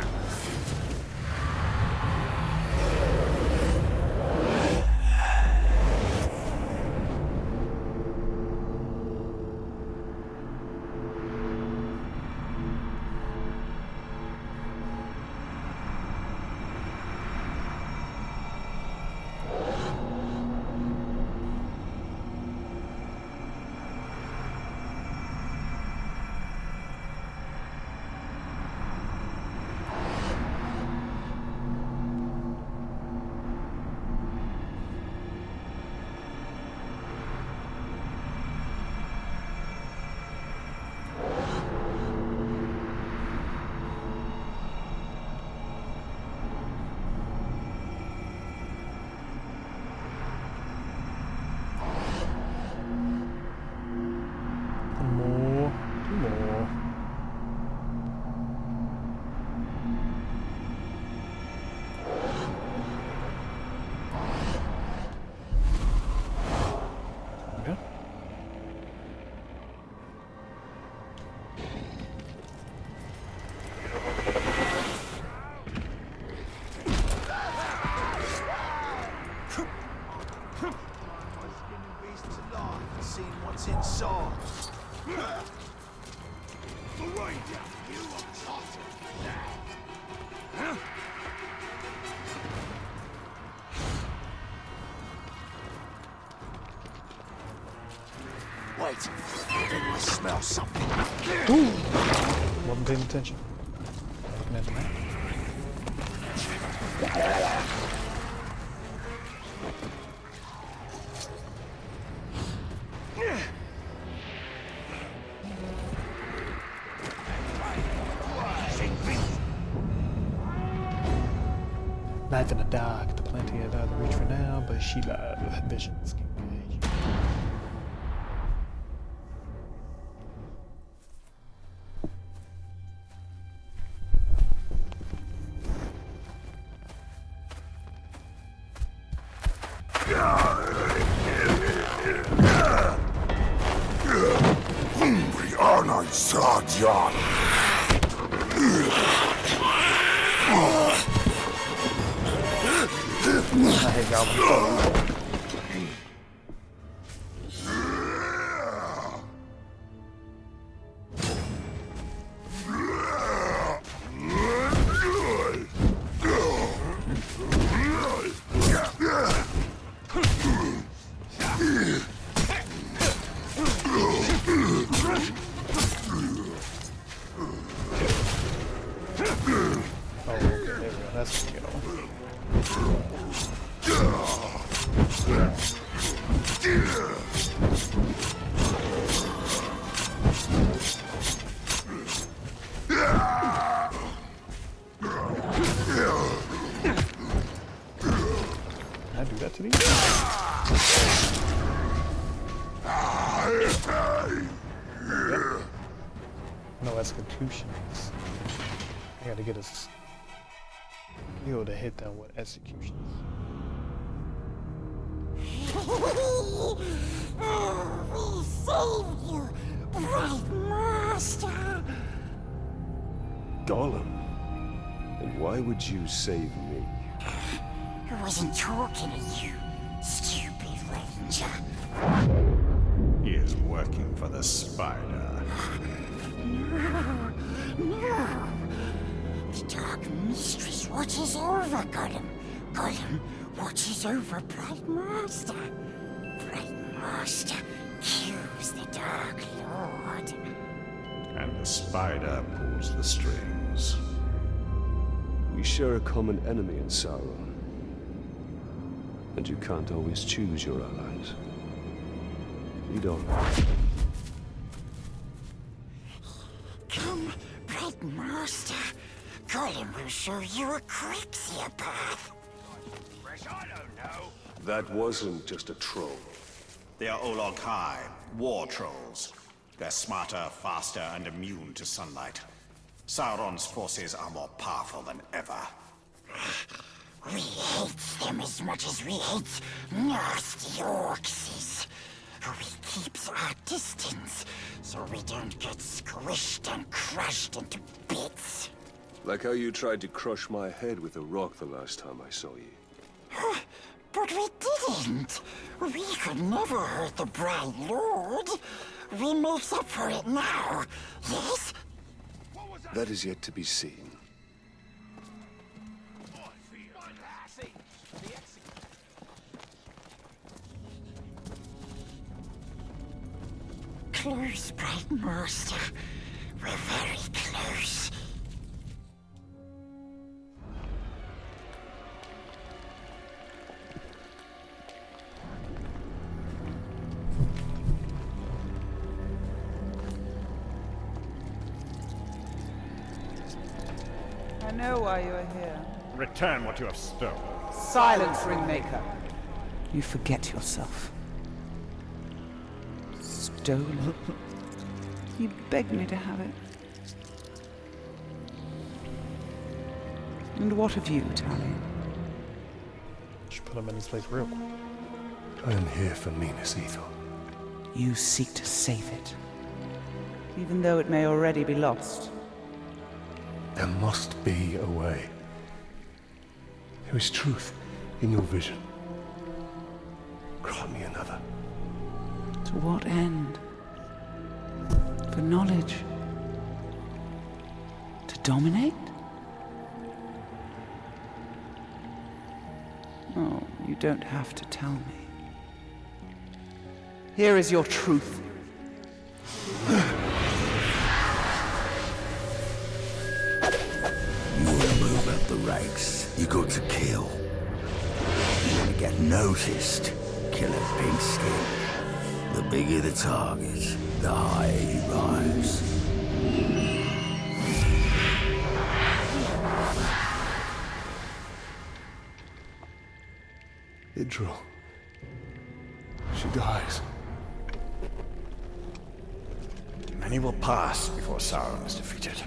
Speaker 6: Wait, I smell something.
Speaker 1: Ooh. Wasn't paying attention. Looking at the map. Knife in the dark. The plenty is out of reach for now, but Sheila visions can guide you. I hate goblins. That's good. No executions. I gotta get a skill to hit them with executions.
Speaker 12: We saved you, Bright Master!
Speaker 9: Gollum? And why would you save me?
Speaker 12: I wasn't talking to you, stupid ranger.
Speaker 11: He is working for the spider.
Speaker 12: No. The Dark Mistress watches over Gollum. Gollum watches over Bright Master. Bright Master kills the Dark Lord.
Speaker 11: And the spider pulls the strings.
Speaker 9: We share a common enemy in Sauron. And you can't always choose your allies. Lead on.
Speaker 12: Come, Bright Master. Gollum will show you a quicksilver path.
Speaker 6: I don't know.
Speaker 9: That wasn't just a troll.
Speaker 11: They are Olog High, war trolls. They're smarter, faster, and immune to sunlight. Sauron's forces are more powerful than ever.
Speaker 12: We hate them as much as we hate nasty orcs. We keeps our distance, so we don't get squished and crushed into bits.
Speaker 9: Like how you tried to crush my head with a rock the last time I saw you.
Speaker 12: But we didn't. We could never hurt the Bright Lord. We makes up for it now, yes?
Speaker 9: That is yet to be seen.
Speaker 12: Close, Bright Master. We're very close.
Speaker 5: I know why you are here.
Speaker 11: Return what you have stolen.
Speaker 5: Silence, Ringmaker. You forget yourself. Stolen? You begged me to have it. And what of you, Talion?
Speaker 1: Should put him in his place real quick.
Speaker 9: I am here for Minas Ithil.
Speaker 5: You seek to save it, even though it may already be lost.
Speaker 9: There must be a way. There is truth in your vision. Grant me another.
Speaker 5: To what end? For knowledge? To dominate? Oh, you don't have to tell me. Here is your truth.
Speaker 13: You want to move up the ranks, you got to kill. You want to get noticed, kill a pink skin. The bigger the target, the higher you rise.
Speaker 9: Idril. She dies.
Speaker 11: Many will pass before Sauron is defeated.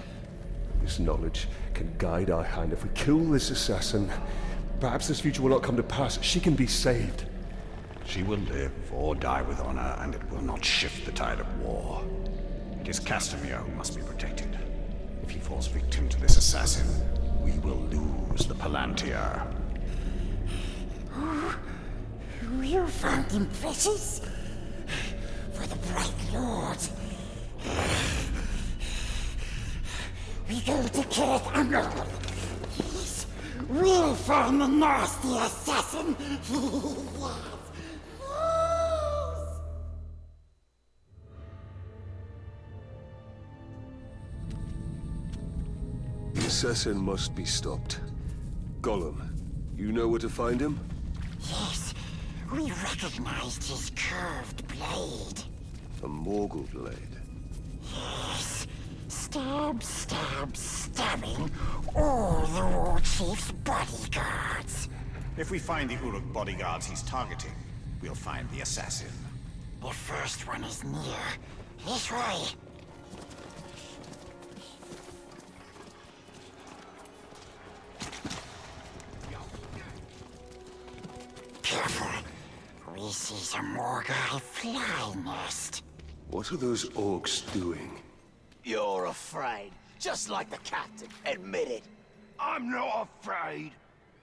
Speaker 9: This knowledge can guide our hand. If we kill this assassin, perhaps this future will not come to pass. She can be saved.
Speaker 11: She will live or die with honor, and it will not shift the tide of war. It is Castamere who must be protected. If he falls victim to this assassin, we will lose the Palantir.
Speaker 12: You found him precious? For the Bright Lord. We go to Kirith Angol. Yes, we'll find the nasty assassin. Yes.
Speaker 9: The assassin must be stopped. Gollum, you know where to find him?
Speaker 12: Yes, we recognized his curved blade.
Speaker 9: A Morgul blade.
Speaker 12: Yes, stab, stab, stabbing all the war chief's bodyguards.
Speaker 11: If we find the Uruk bodyguards he's targeting,
Speaker 4: we'll find the assassin.
Speaker 12: The first one is near. This way. Careful. We see some more guy fly nest.
Speaker 9: What are those orcs doing?
Speaker 6: You're afraid, just like the captain. Admit it. I'm not afraid.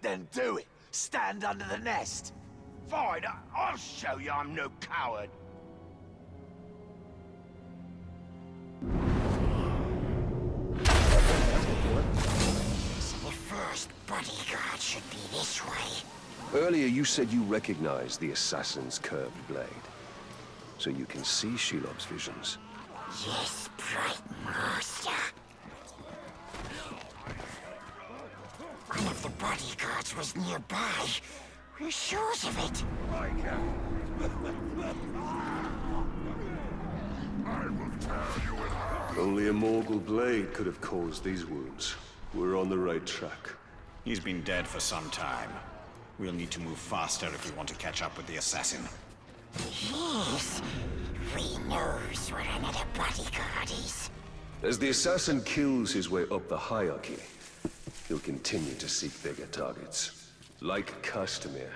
Speaker 6: Then do it. Stand under the nest. Fine, I'll show you I'm no coward.
Speaker 12: So the first bodyguard should be this way.
Speaker 9: Earlier you said you recognized the assassin's curved blade. So you can see Shelob's visions.
Speaker 12: Yes, bright master. One of the bodyguards was nearby. We're sure of it.
Speaker 9: Only a Morgul blade could have caused these wounds. We're on the right track.
Speaker 4: He's been dead for some time. We'll need to move faster if we want to catch up with the assassin.
Speaker 12: Yes, we knows where another bodyguard is.
Speaker 9: As the assassin kills his way up the hierarchy, he'll continue to seek bigger targets. Like Castamere.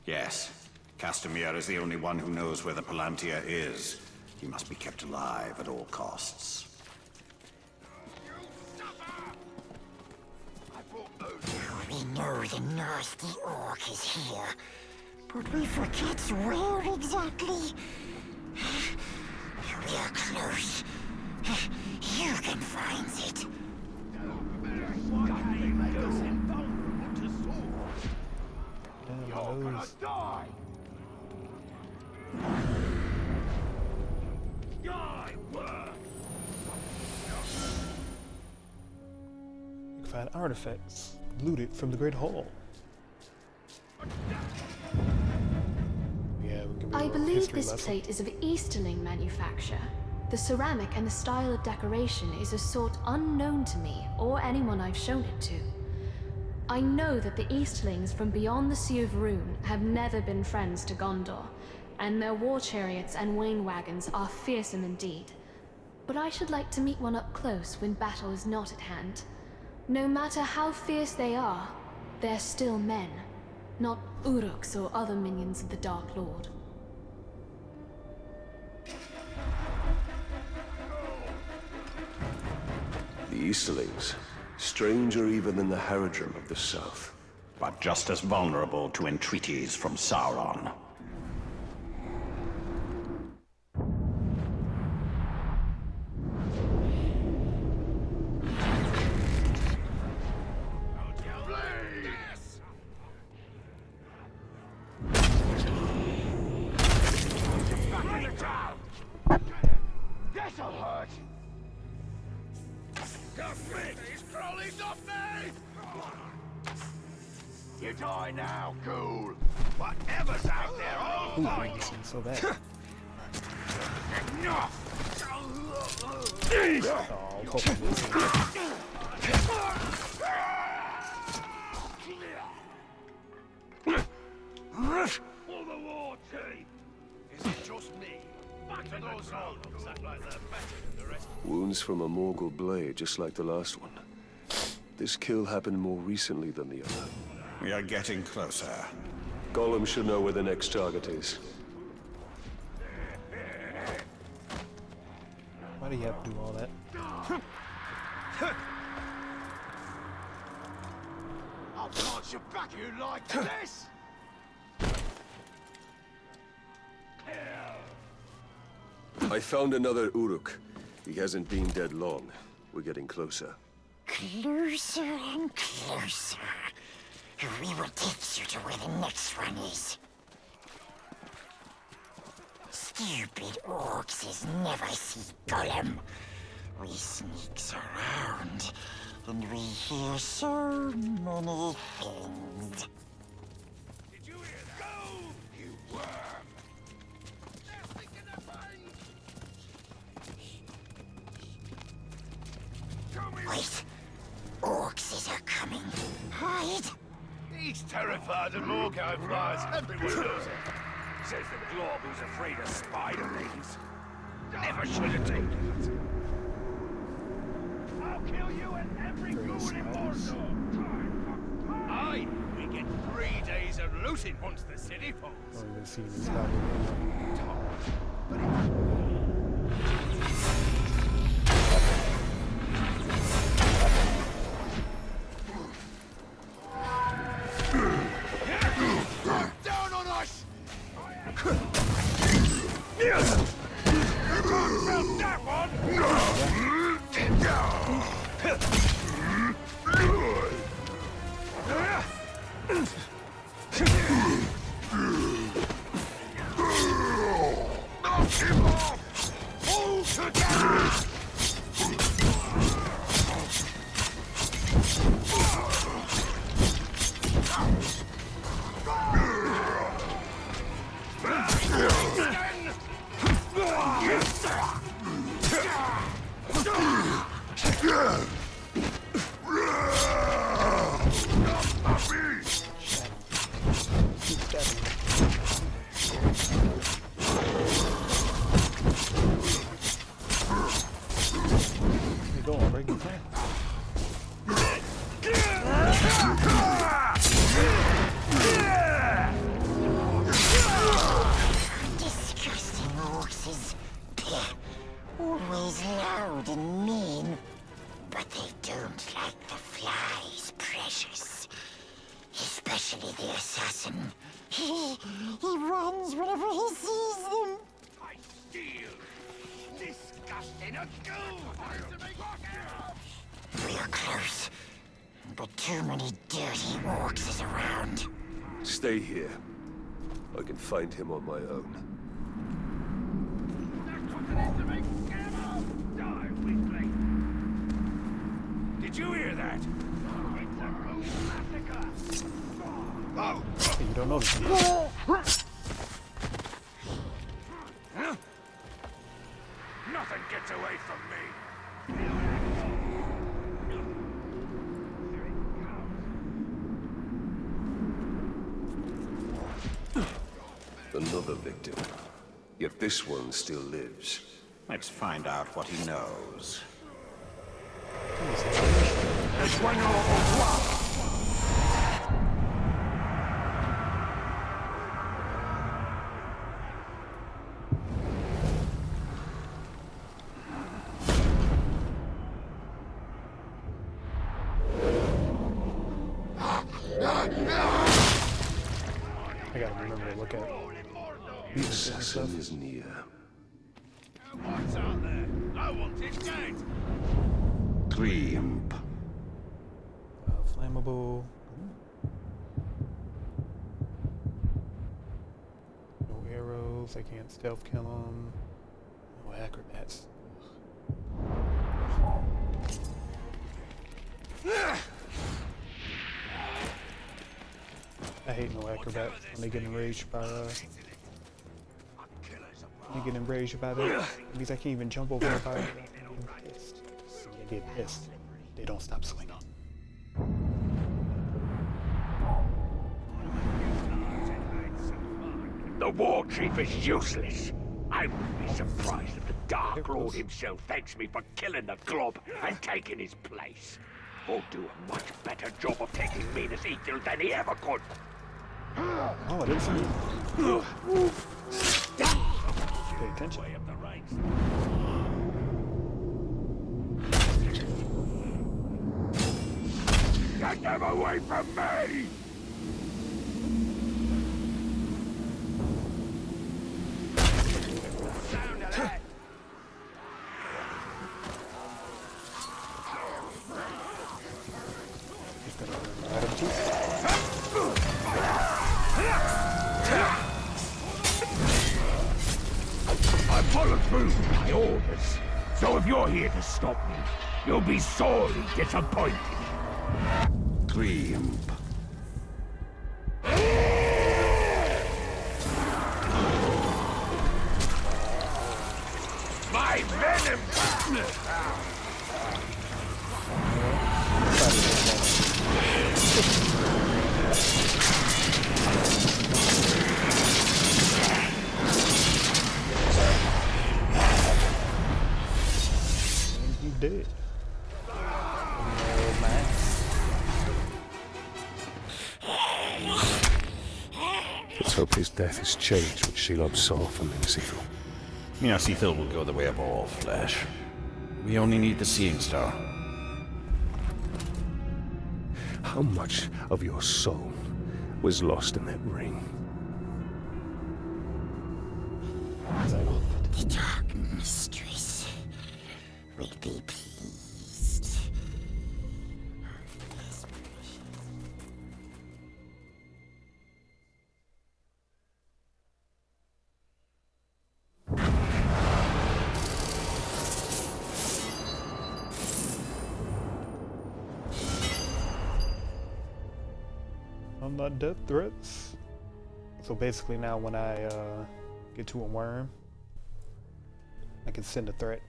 Speaker 4: Yes. Castamere is the only one who knows where the Palantir is. He must be kept alive at all costs.
Speaker 12: We know the nasty orc is here, but we forget where exactly. We are close. You can find it.
Speaker 1: You're gonna
Speaker 6: die!
Speaker 1: You can find artifacts looted from the Great Hall. Yeah, we can read
Speaker 3: I
Speaker 1: a
Speaker 3: believe
Speaker 1: history
Speaker 3: this
Speaker 1: lesson.
Speaker 3: plate is of Easterling manufacture. The ceramic and the style of decoration is a sort unknown to me or anyone I've shown it to. I know that the Easterlings from beyond the Sea of Rune have never been friends to Gondor, and their war chariots and wain wagons are fearsome indeed. But I should like to meet one up close when battle is not at hand. No matter how fierce they are, they're still men, not Uruks or other minions of the Dark Lord.
Speaker 9: The Easterlings, stranger even than the Haradrim of the South.
Speaker 4: But just as vulnerable to entreaties from Sauron.
Speaker 6: This'll hurt. Gamin, these trolleys off me! You die now, ghoul. Whatever's out there, I'll
Speaker 1: Ooh,
Speaker 6: find
Speaker 1: this
Speaker 6: you.
Speaker 1: is so bad.
Speaker 6: Enough!
Speaker 1: Oh, hopefully this
Speaker 6: For the war, chief! Is it just me? Back to those holdouts act like they're better than the rest.
Speaker 9: Wounds from a Morgul blade, just like the last one. This kill happened more recently than the other.
Speaker 4: We are getting closer.
Speaker 9: Gollum should know where the next target is.
Speaker 1: Why do you have to do all that?
Speaker 6: I'll punch you back, you like this!
Speaker 9: I found another Uruk. He hasn't been dead long. We're getting closer.
Speaker 12: Closer and closer. We will take you to where the next one is. Stupid orcs is never see Gollum. We sneaks around, and we hear so many things.
Speaker 6: Did you hear that? Go, you worm! They're thinking of me!
Speaker 12: Wait, orcs are coming. Hide.
Speaker 6: He's terrified of Morgul flies. Everyone knows it. See, glob who's afraid of spiderlings. Never should have taken it. I'll kill you and every goon in Mordor. Aye, we get 3 days of looting once the city falls.
Speaker 1: I don't even see this guy.
Speaker 6: Down on us! That one! Knock him off! All together!
Speaker 12: Disgusting horses. Always loud and mean. But they don't like the flies, precious. Especially the assassin. He runs whenever he sees them.
Speaker 6: I steal! Disgusting! A goon!
Speaker 12: We're close. But too many dirty orcs is around.
Speaker 9: Stay here. I can find him on my own.
Speaker 6: Die, weakling! Did you hear that? It's a goon massacre! Oh!
Speaker 1: Hey, you don't know this.
Speaker 6: Nothing gets away from me!
Speaker 9: Another victim. Yet this one still lives.
Speaker 11: Let's find out what he knows.
Speaker 1: I gotta remember to look at
Speaker 9: The assassin is near.
Speaker 6: What's out there? I want it dead!
Speaker 11: Grimp.
Speaker 1: Flammable. No arrows. I can't stealth kill them. No acrobats. I hate no acrobats when they get enraged by when they get enraged by that. It means I can't even jump over by it. I'm pissed. See, I get pissed. They don't stop swinging.
Speaker 6: The war chief is useless. I wouldn't be surprised if the Dark Lord himself thanks me for killing the glob and taking his place. He'll do a much better job of taking Minas Ithil than he ever could.
Speaker 1: Oh, I didn't see you. Pay attention.
Speaker 6: Way up the ranks. Get them away from me! Sound of that!
Speaker 1: Just gonna ride him too.
Speaker 6: I followed through with my orders. So if you're here to stop me, you'll be sorely disappointed.
Speaker 11: Grimp.
Speaker 6: My venom!
Speaker 1: dead. Oh, man.
Speaker 9: Let's hope his death has changed what Shelob saw from Minas Ithil.
Speaker 11: Minas Ithil will go the way of all flesh. We only need the Seeing Star.
Speaker 9: How much of your soul was lost in that ring?
Speaker 12: The Dark Mistress will be pleased.
Speaker 1: I'm not death threats. So basically now when I get to a worm, I can send a threat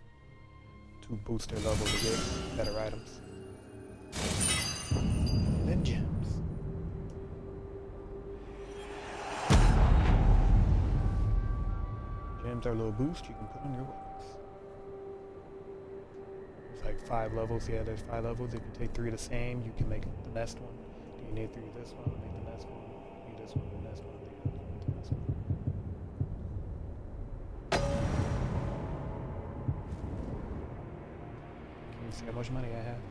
Speaker 1: to boost their level to get better items. And then gems. Gems are a little boost you can put on your weapons. It's like 5 levels. Yeah, there's 5 levels. If you take 3 the same, you can make the next one. Do you need 3 of this one? Make the next one. Need this one, the next one, the next one. Can you see how much money I have?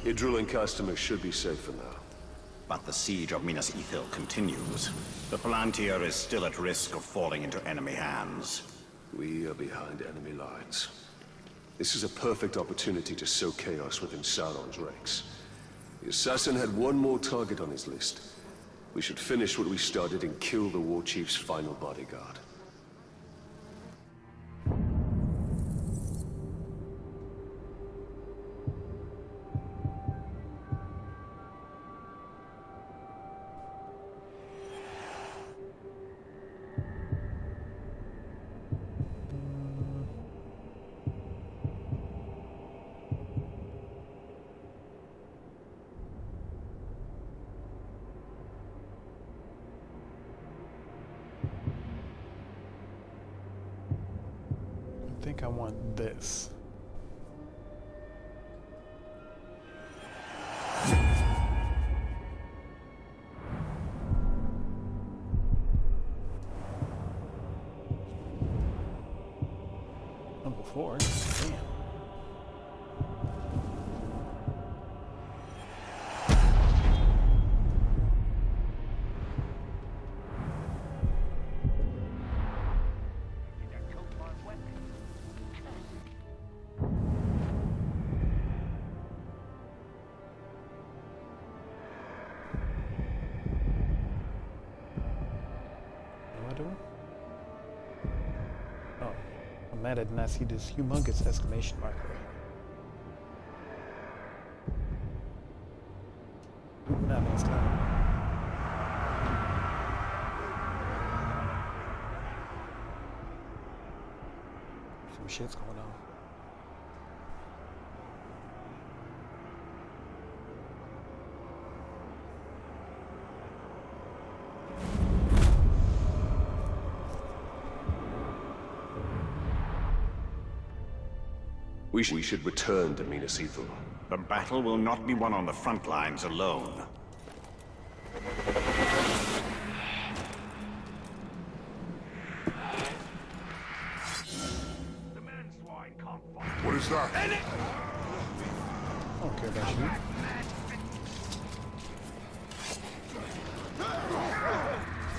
Speaker 9: Your drilling customer should be safe for now.
Speaker 11: But the siege of Minas Ithil continues. The Palantir is still at risk of falling into enemy hands.
Speaker 9: We are behind enemy lines. This is a perfect opportunity to sow chaos within Sauron's ranks. The assassin had one more target on his list. We should finish what we started and kill the war chief's final bodyguard.
Speaker 1: I think I want this. Number 4. Damn. Oh, I'm mad I did not see this humongous exclamation mark right here. Ooh, that makes time. Some shit's going on.
Speaker 9: We should return to Minas Ithil.
Speaker 11: The battle will not be won on the front lines alone.
Speaker 8: What is that?
Speaker 1: I don't care about you.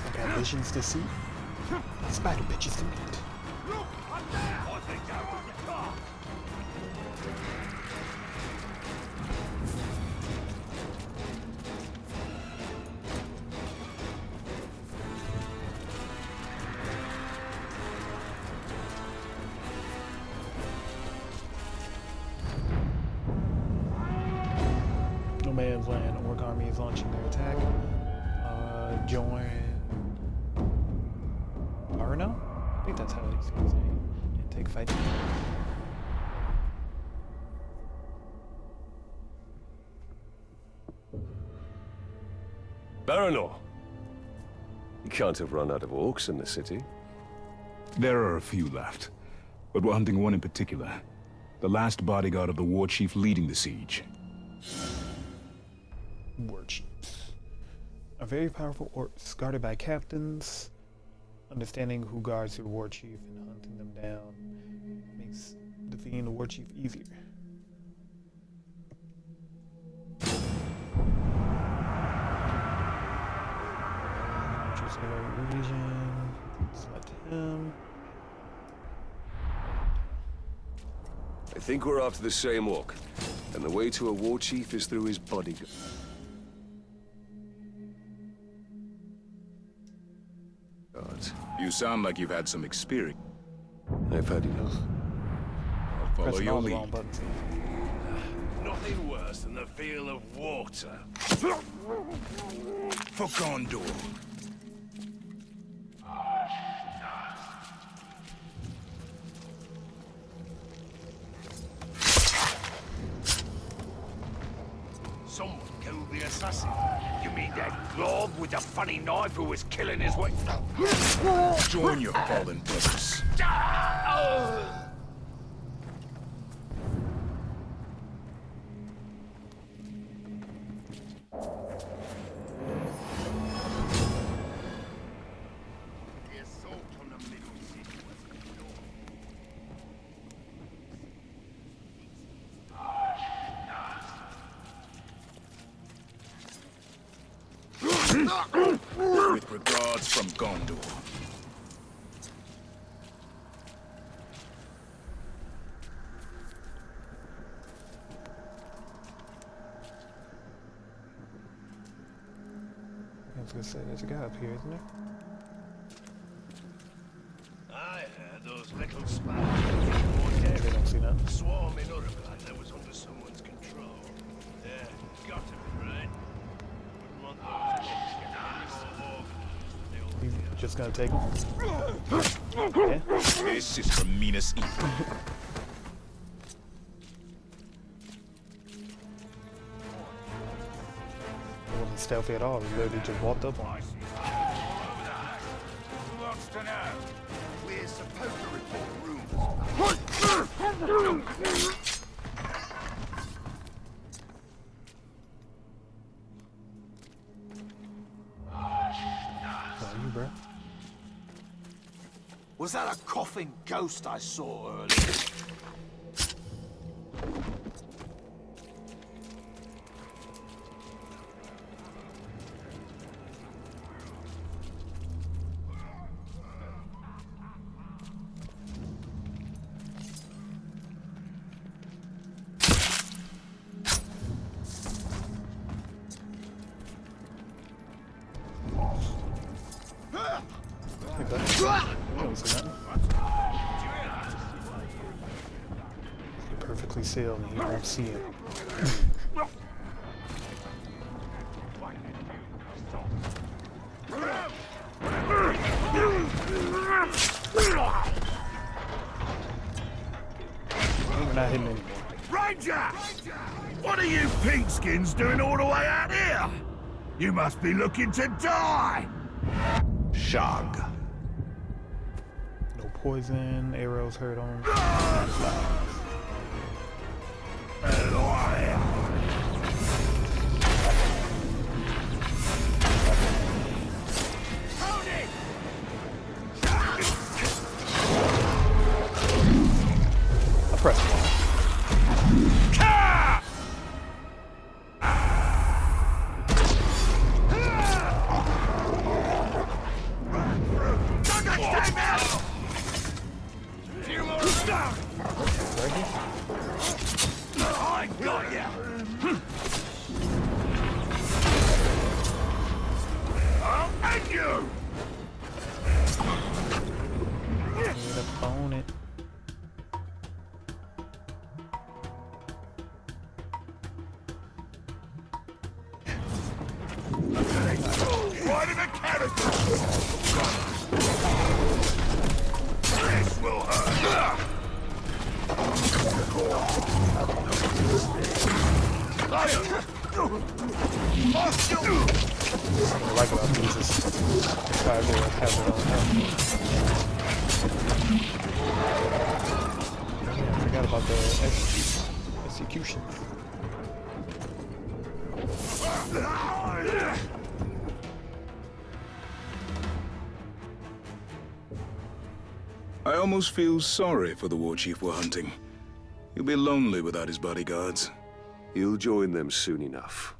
Speaker 1: I got visions to see. Spider bitches to meet. No Man's Land, Orc Army is launching their attack. Join Arno? I think that's how it is his name. And take fighting.
Speaker 9: Baranor! You can't have run out of orcs in the city.
Speaker 10: There are a few left, but we're hunting one in particular. The last bodyguard of the war chief leading the siege.
Speaker 1: War chiefs are very powerful orcs guarded by captains. Understanding who guards the war chief and hunting them down makes defeating the war chief easier. Choose a region. Select him.
Speaker 9: I think we're after the same orc, and the way to a war chief is through his bodyguard.
Speaker 10: You sound like you've had some experience.
Speaker 9: I've had enough.
Speaker 10: I'll follow
Speaker 1: Pressing
Speaker 10: your
Speaker 1: all the
Speaker 10: lead.
Speaker 1: wrong buttons.
Speaker 6: Nothing worse than the feel of water.
Speaker 11: For Gondor.
Speaker 6: Someone killed the assassin. You mean that glob with the funny knife who was killing his way?
Speaker 11: Join your fallen brothers.
Speaker 6: The assault on the middle city was ignored.
Speaker 11: With regards from Gondor.
Speaker 1: I was gonna say, there's a guy up here, isn't there?
Speaker 6: I heard those little spiders
Speaker 1: They don't see nothing.
Speaker 6: swarming up like they was under someone's control. Yeah, got to be right. Wouldn't want those things getting any more organized.
Speaker 1: You just gonna take him? Yeah.
Speaker 11: This is from Minas Ithil.
Speaker 1: It wasn't stealthy at all. He literally just walked up on him.
Speaker 6: Who wants to know? We're supposed to report rumors.
Speaker 1: Oh, you, bro.
Speaker 6: Was that a coughing ghost I saw earlier?
Speaker 1: Hey, bud. You don't see nothing. You're perfectly sealed and you won't see it. We're not hitting anymore.
Speaker 6: Ranger! What are you pinkskins doing all the way out here? You must be looking to die!
Speaker 11: Shag.
Speaker 1: No poison, arrows hurt on. I pressed one.
Speaker 6: I got ya! I'll end you!
Speaker 1: Need a opponent.
Speaker 6: What a mechanical! This will hurt!
Speaker 1: Something I like about these is how everyone has their own health. Oh, yeah, I forgot about the executions.
Speaker 10: I almost feel sorry for the war chief we're hunting. He'll be lonely without his bodyguards.
Speaker 9: He'll join them soon enough.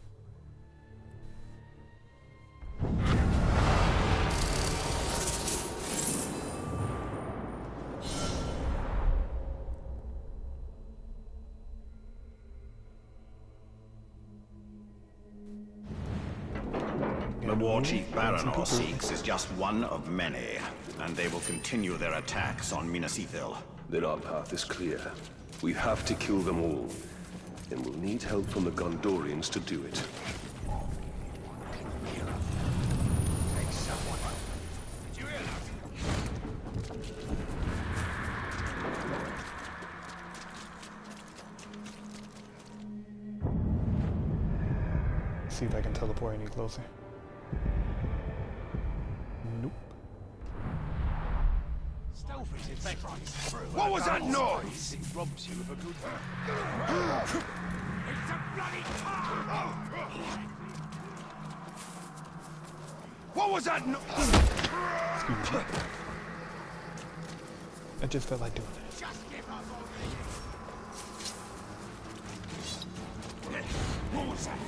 Speaker 11: The war chief Baranor seeks is just one of many, and they will continue their attacks on Minas Ithil.
Speaker 9: Then our path is clear. We have to kill them all, and we'll need help from the Gondorians to do it.
Speaker 1: See if I can teleport any closer. Nope.
Speaker 8: What was that noise?
Speaker 6: It robs you of a good
Speaker 8: It's a bloody car! What was that noise?
Speaker 1: Excuse me. I just felt like doing it.
Speaker 8: Just give up already! What was that?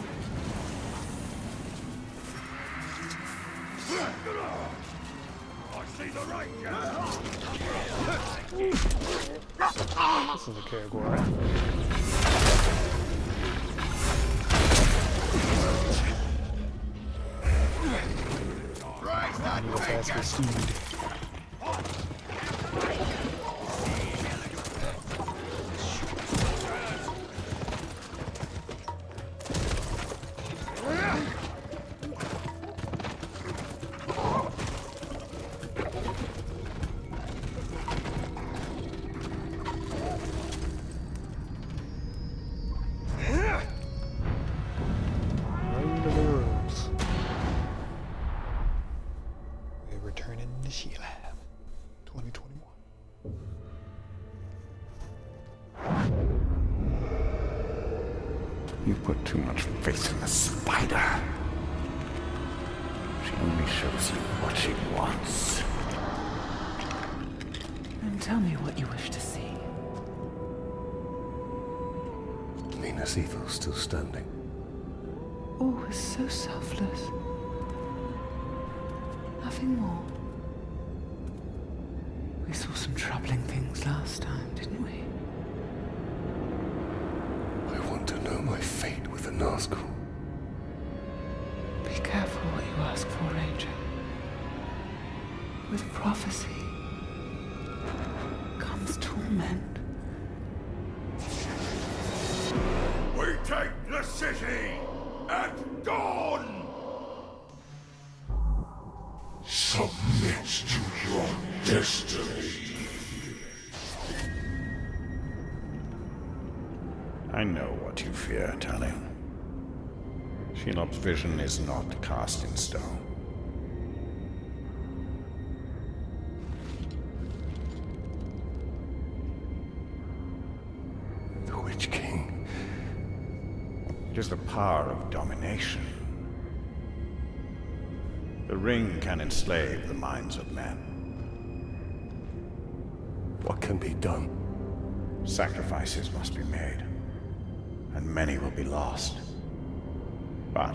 Speaker 8: I see the ranger!
Speaker 1: This is a Caragor, right? I need a faster speed.
Speaker 11: You put too much faith in the spider. She only shows you what she wants.
Speaker 5: And tell me what you wish to see.
Speaker 9: Minas Ithil still standing.
Speaker 5: Always so selfless. Nothing more. We saw some troubling things last time, didn't we?
Speaker 9: I want to know my fate with the Nazgul.
Speaker 5: Be careful what you ask for, Ranger. With prophecy comes torment.
Speaker 8: We take the city at dawn! Submit to your destiny.
Speaker 11: I know what you fear, Talion. Shelob's vision is not cast in stone.
Speaker 9: The Witch King.
Speaker 11: It is the power of domination. The ring can enslave the minds of men.
Speaker 9: What can be done?
Speaker 11: Sacrifices must be made, and many will be lost. But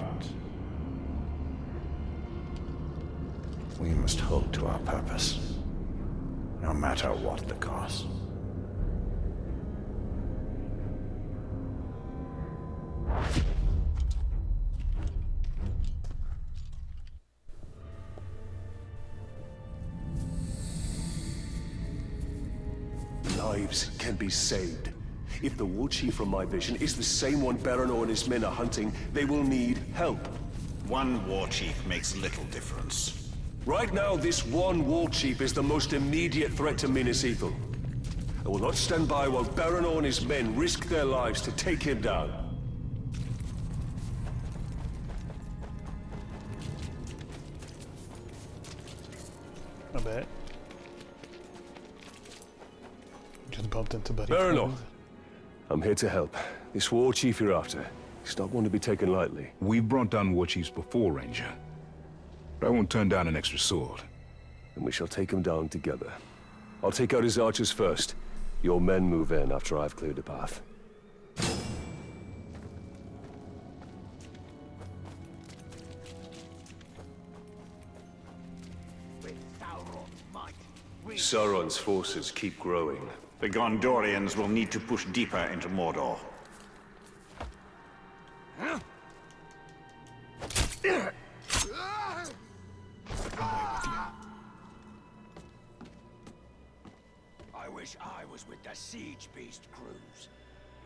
Speaker 11: we must hold to our purpose, no matter what the cost.
Speaker 9: Lives can be saved. If the war chief from my vision is the same one Baranor and his men are hunting, they will need help.
Speaker 11: One war chief makes little difference.
Speaker 9: Right now, this one war chief is the most immediate threat to Minas Ithil. I will not stand by while Baranor and his men risk their lives to take him down.
Speaker 1: Not bad. Just bumped into Buddy.
Speaker 9: Baranor, I'm here to help. This war chief you're after, he's not one to be taken lightly.
Speaker 10: We've brought down war chiefs before, Ranger. But I won't turn down an extra sword.
Speaker 9: And we shall take him down together. I'll take out his archers first. Your men move in after I've cleared the path. Sauron's forces keep growing.
Speaker 11: The Gondorians will need to push deeper into Mordor.
Speaker 6: I wish I was with the siege beast crews.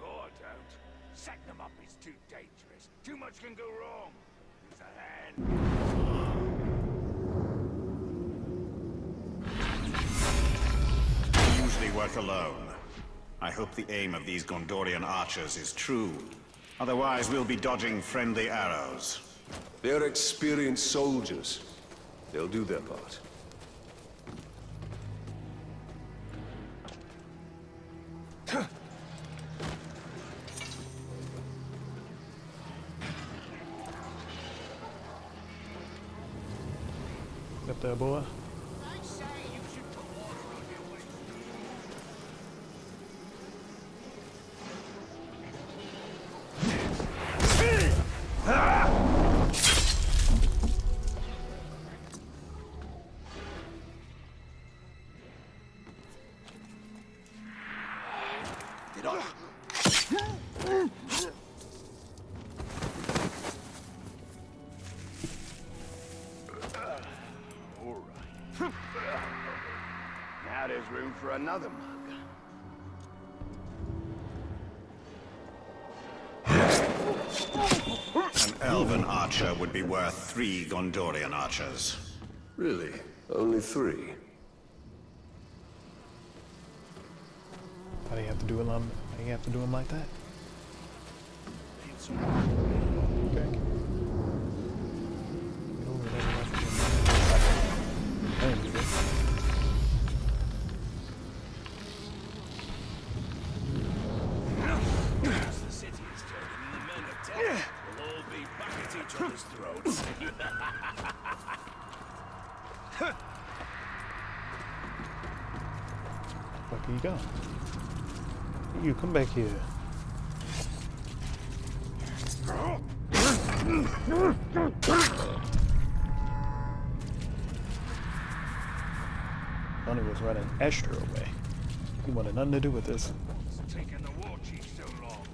Speaker 6: Or don't. Setting them up is too dangerous. Too much can go wrong. Who's a hand?
Speaker 11: We usually work alone. I hope the aim of these Gondorian archers is true. Otherwise, we'll be dodging friendly arrows.
Speaker 9: They're experienced soldiers. They'll do their part.
Speaker 1: Up there, boy.
Speaker 6: Now there's room for another mug.
Speaker 11: An elven archer would be worth 3 Gondorian archers.
Speaker 9: Really? Only 3?
Speaker 1: Why do you have to do it? Why do you have to do them like that? Okay. Get over there. I didn't do this.
Speaker 6: As the city is turning, the men of death will all be back at each other's throats.
Speaker 1: Fuck you go. You come back here. Sonny was running extra away. He wanted nothing to do with this.
Speaker 6: It's taken the war chief so long.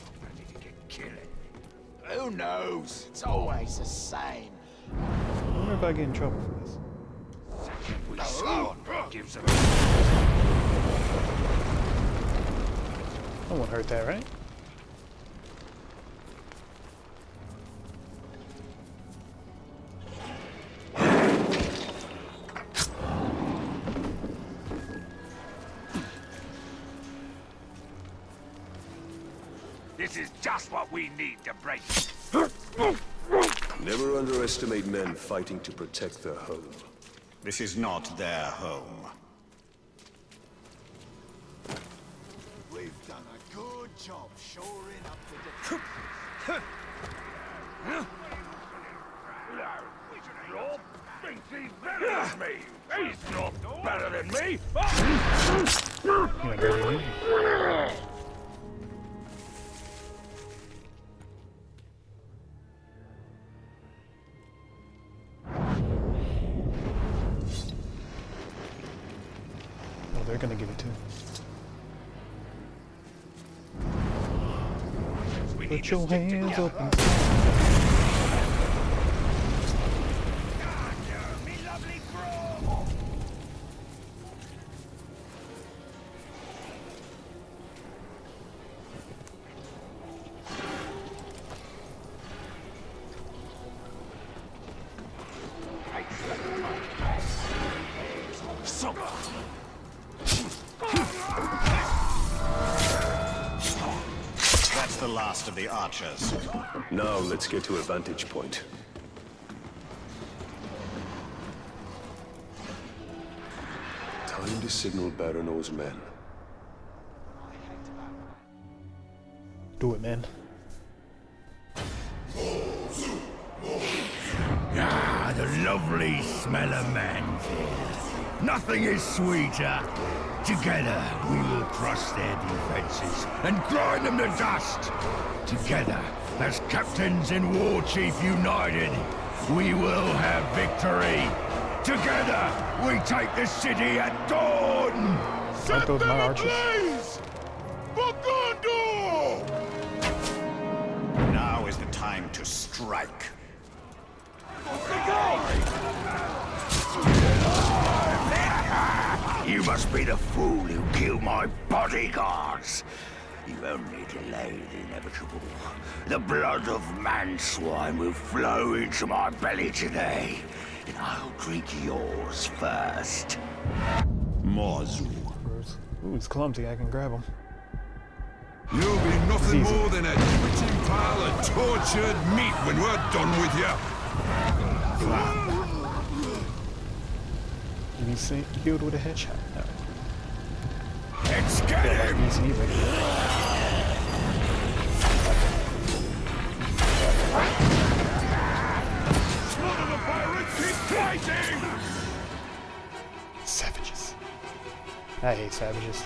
Speaker 6: I'm ready to get killing. Who knows? It's always the same.
Speaker 1: I wonder if I get in trouble for this.
Speaker 6: We saw it gives them.
Speaker 1: I won't hurt that, right?
Speaker 6: This is just what we need to break.
Speaker 9: Never underestimate men fighting to protect their home.
Speaker 11: This is not their home.
Speaker 6: We've done a good job shoring up the Rob thinks he's better than me. He's not better than me.
Speaker 1: You're not better than me. Oh, they're gonna give it to him. Put your hands up and
Speaker 11: That's the last of the archers.
Speaker 9: Now let's get to a vantage point. Find a signal Baranow's men.
Speaker 1: Do it, man.
Speaker 14: Ah, the lovely smell of manfield. Nothing is sweeter. Together, we will crush their defenses and grind them to dust. Together, as captains and war chief united, we will have victory. Together, we take the city at dawn.
Speaker 1: Set them
Speaker 14: ablaze! For Gondor!
Speaker 11: Now is the time to strike.
Speaker 14: You must be the fool who killed my bodyguards. You only delay the inevitable. The blood of man-swine will flow into my belly today, and I'll drink yours first.
Speaker 11: Morzu.
Speaker 1: Ooh, he's clumsy. I can grab him.
Speaker 8: You'll be nothing more than a twitching pile of tortured meat when we're done with you.
Speaker 1: You be killed with a headshot. No.
Speaker 14: Let's get him!
Speaker 1: Easy right here.
Speaker 14: One of the pirates keep fighting!
Speaker 1: Savages. I hate savages.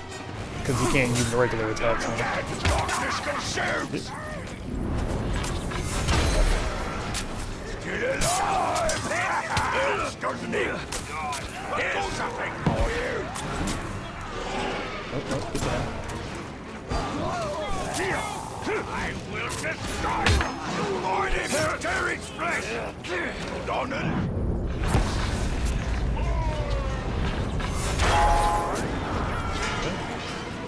Speaker 1: Because you can't use the regular attacks on them.
Speaker 14: Darkness consumes! Get alive! This doesn't need. Here's something for you!
Speaker 1: Oh, get down.
Speaker 14: I will destroy you! Avoid him! Tear its flesh! Donald!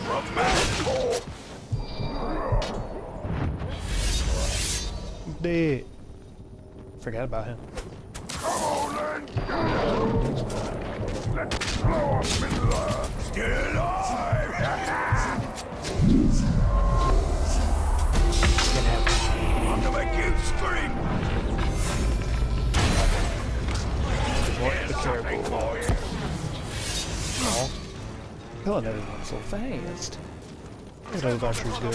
Speaker 14: From Mancore!
Speaker 1: He's dead. Forgot about him.
Speaker 14: Come on, then! Let's blow up Middle Still alive! I'm gonna make you scream!
Speaker 1: What the careful. Oh. Killing everyone so fast. What those archers do?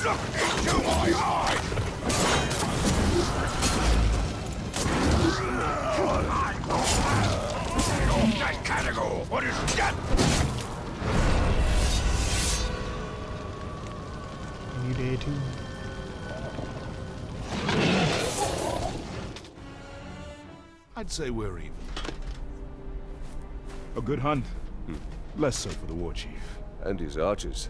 Speaker 14: Look into my eyes! That category, what is that?
Speaker 1: You did too.
Speaker 10: I'd say we're even. A good hunt. Less so for the war chief.
Speaker 9: And his archers.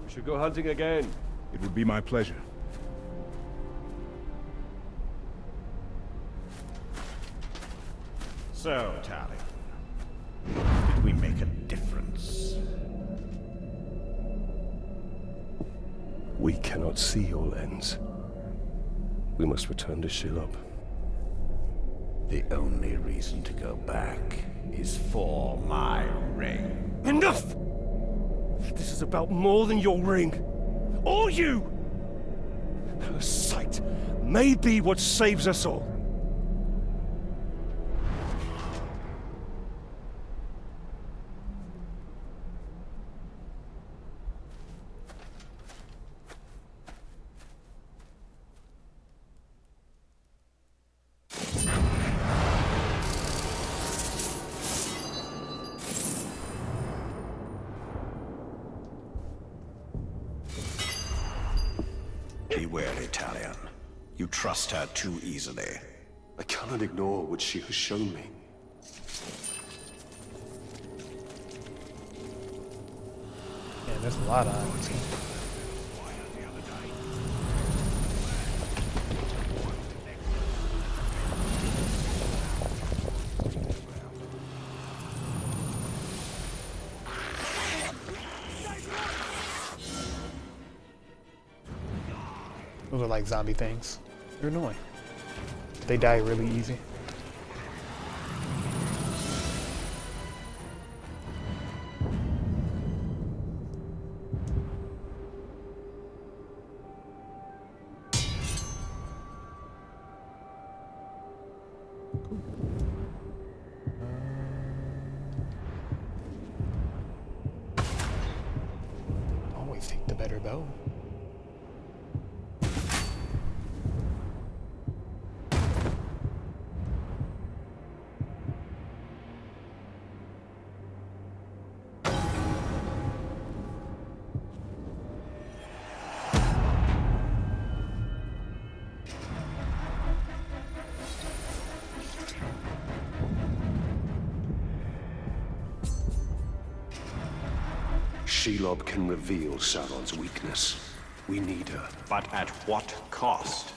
Speaker 9: We should go hunting again.
Speaker 10: It would be my pleasure.
Speaker 11: So, Talion, did we make a difference?
Speaker 9: We cannot see your lens. We must return to Chillin.
Speaker 11: The only reason to go back is for my ring.
Speaker 15: Enough! This is about more than your ring. Or you! Her sight may be what saves us all.
Speaker 11: Be wary, Talion. You trust her too easily.
Speaker 9: I cannot ignore what she has shown me.
Speaker 1: Man, there's a lot of islands. Those are like zombie things. They're annoying. They die really easy. Always take the better bow.
Speaker 9: Shelob can reveal Sauron's weakness. We need her.
Speaker 11: But at what cost?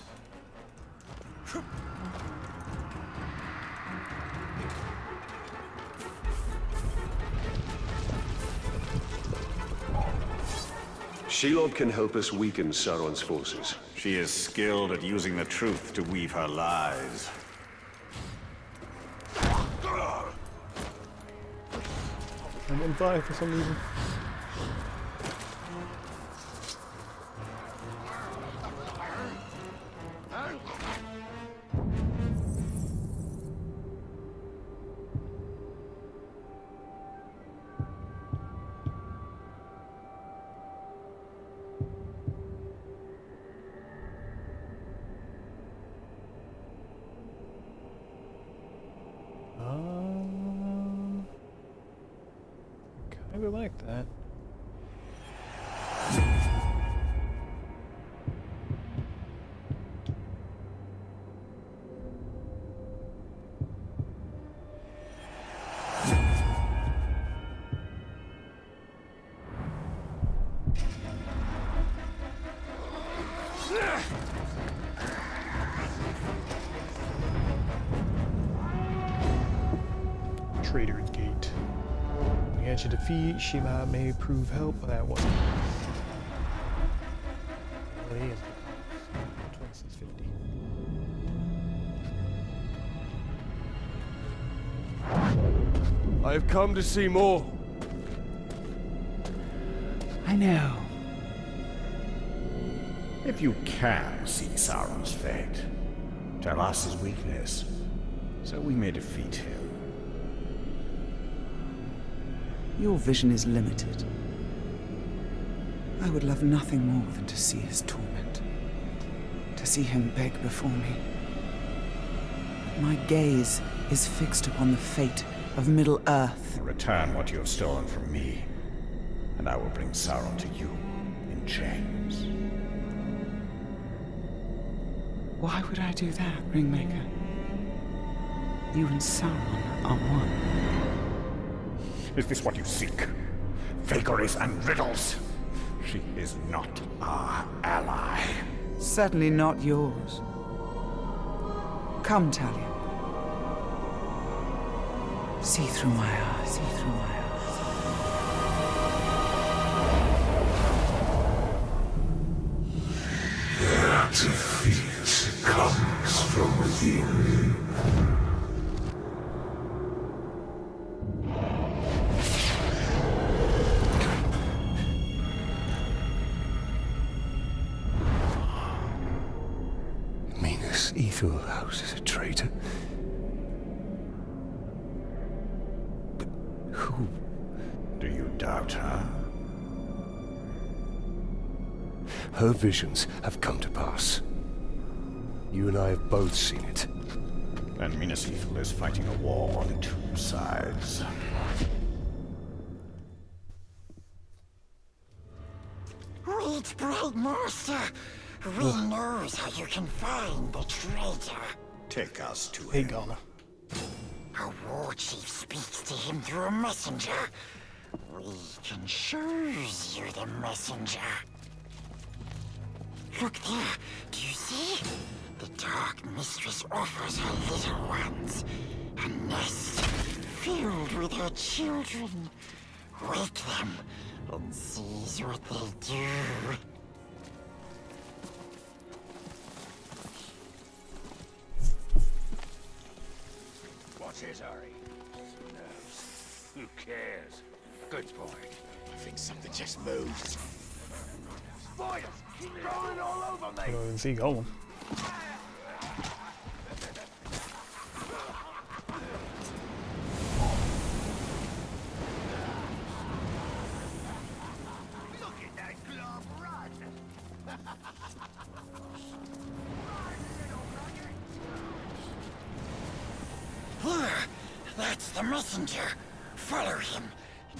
Speaker 9: Shelob can help us weaken Sauron's forces.
Speaker 11: She is skilled at using the truth to weave her lies.
Speaker 1: I'm on fire for some reason. Kinda like that. Traitor's Gate. Against your defeat, Shema may prove help, but that wasn't. What is the cost? 2650.
Speaker 15: I have come to see more.
Speaker 5: I know.
Speaker 11: If you can see Sauron's fate, tell us his weakness, so we may defeat him.
Speaker 5: Your vision is limited. I would love nothing more than to see his torment. To see him beg before me. But my gaze is fixed upon the fate of Middle-earth.
Speaker 11: Return what you have stolen from me, and I will bring Sauron to you in chains.
Speaker 5: Why would I do that, Ringmaker? You and Sauron are one.
Speaker 11: Is this what you seek? Vagaries and riddles? She is not our ally.
Speaker 5: Certainly not yours. Come, Talia. See through my eyes, see through my eyes.
Speaker 13: Their defeat comes from within. House is a traitor. But who?
Speaker 11: Do you doubt her?
Speaker 9: Her visions have come to pass. You and I have both seen it.
Speaker 11: And Minas Ithil is fighting a war on two sides.
Speaker 12: Wait, Bright Master. We knows how you can find the traitor.
Speaker 11: Take us to
Speaker 1: Hey,
Speaker 11: him.
Speaker 1: Ghana.
Speaker 12: Our war chief speaks to him through a messenger. We can choose you the messenger. Look there. Do you see? The Dark Mistress offers her little ones a nest filled with her children. Wake them and seize what they do.
Speaker 14: is, Harry? No. Who cares? Good boy. I think something just moved. Spiders! Keep crawling all over
Speaker 1: I
Speaker 14: me!
Speaker 1: don't even see Golem.
Speaker 14: Look at that glove run!
Speaker 12: That's the messenger. Follow him.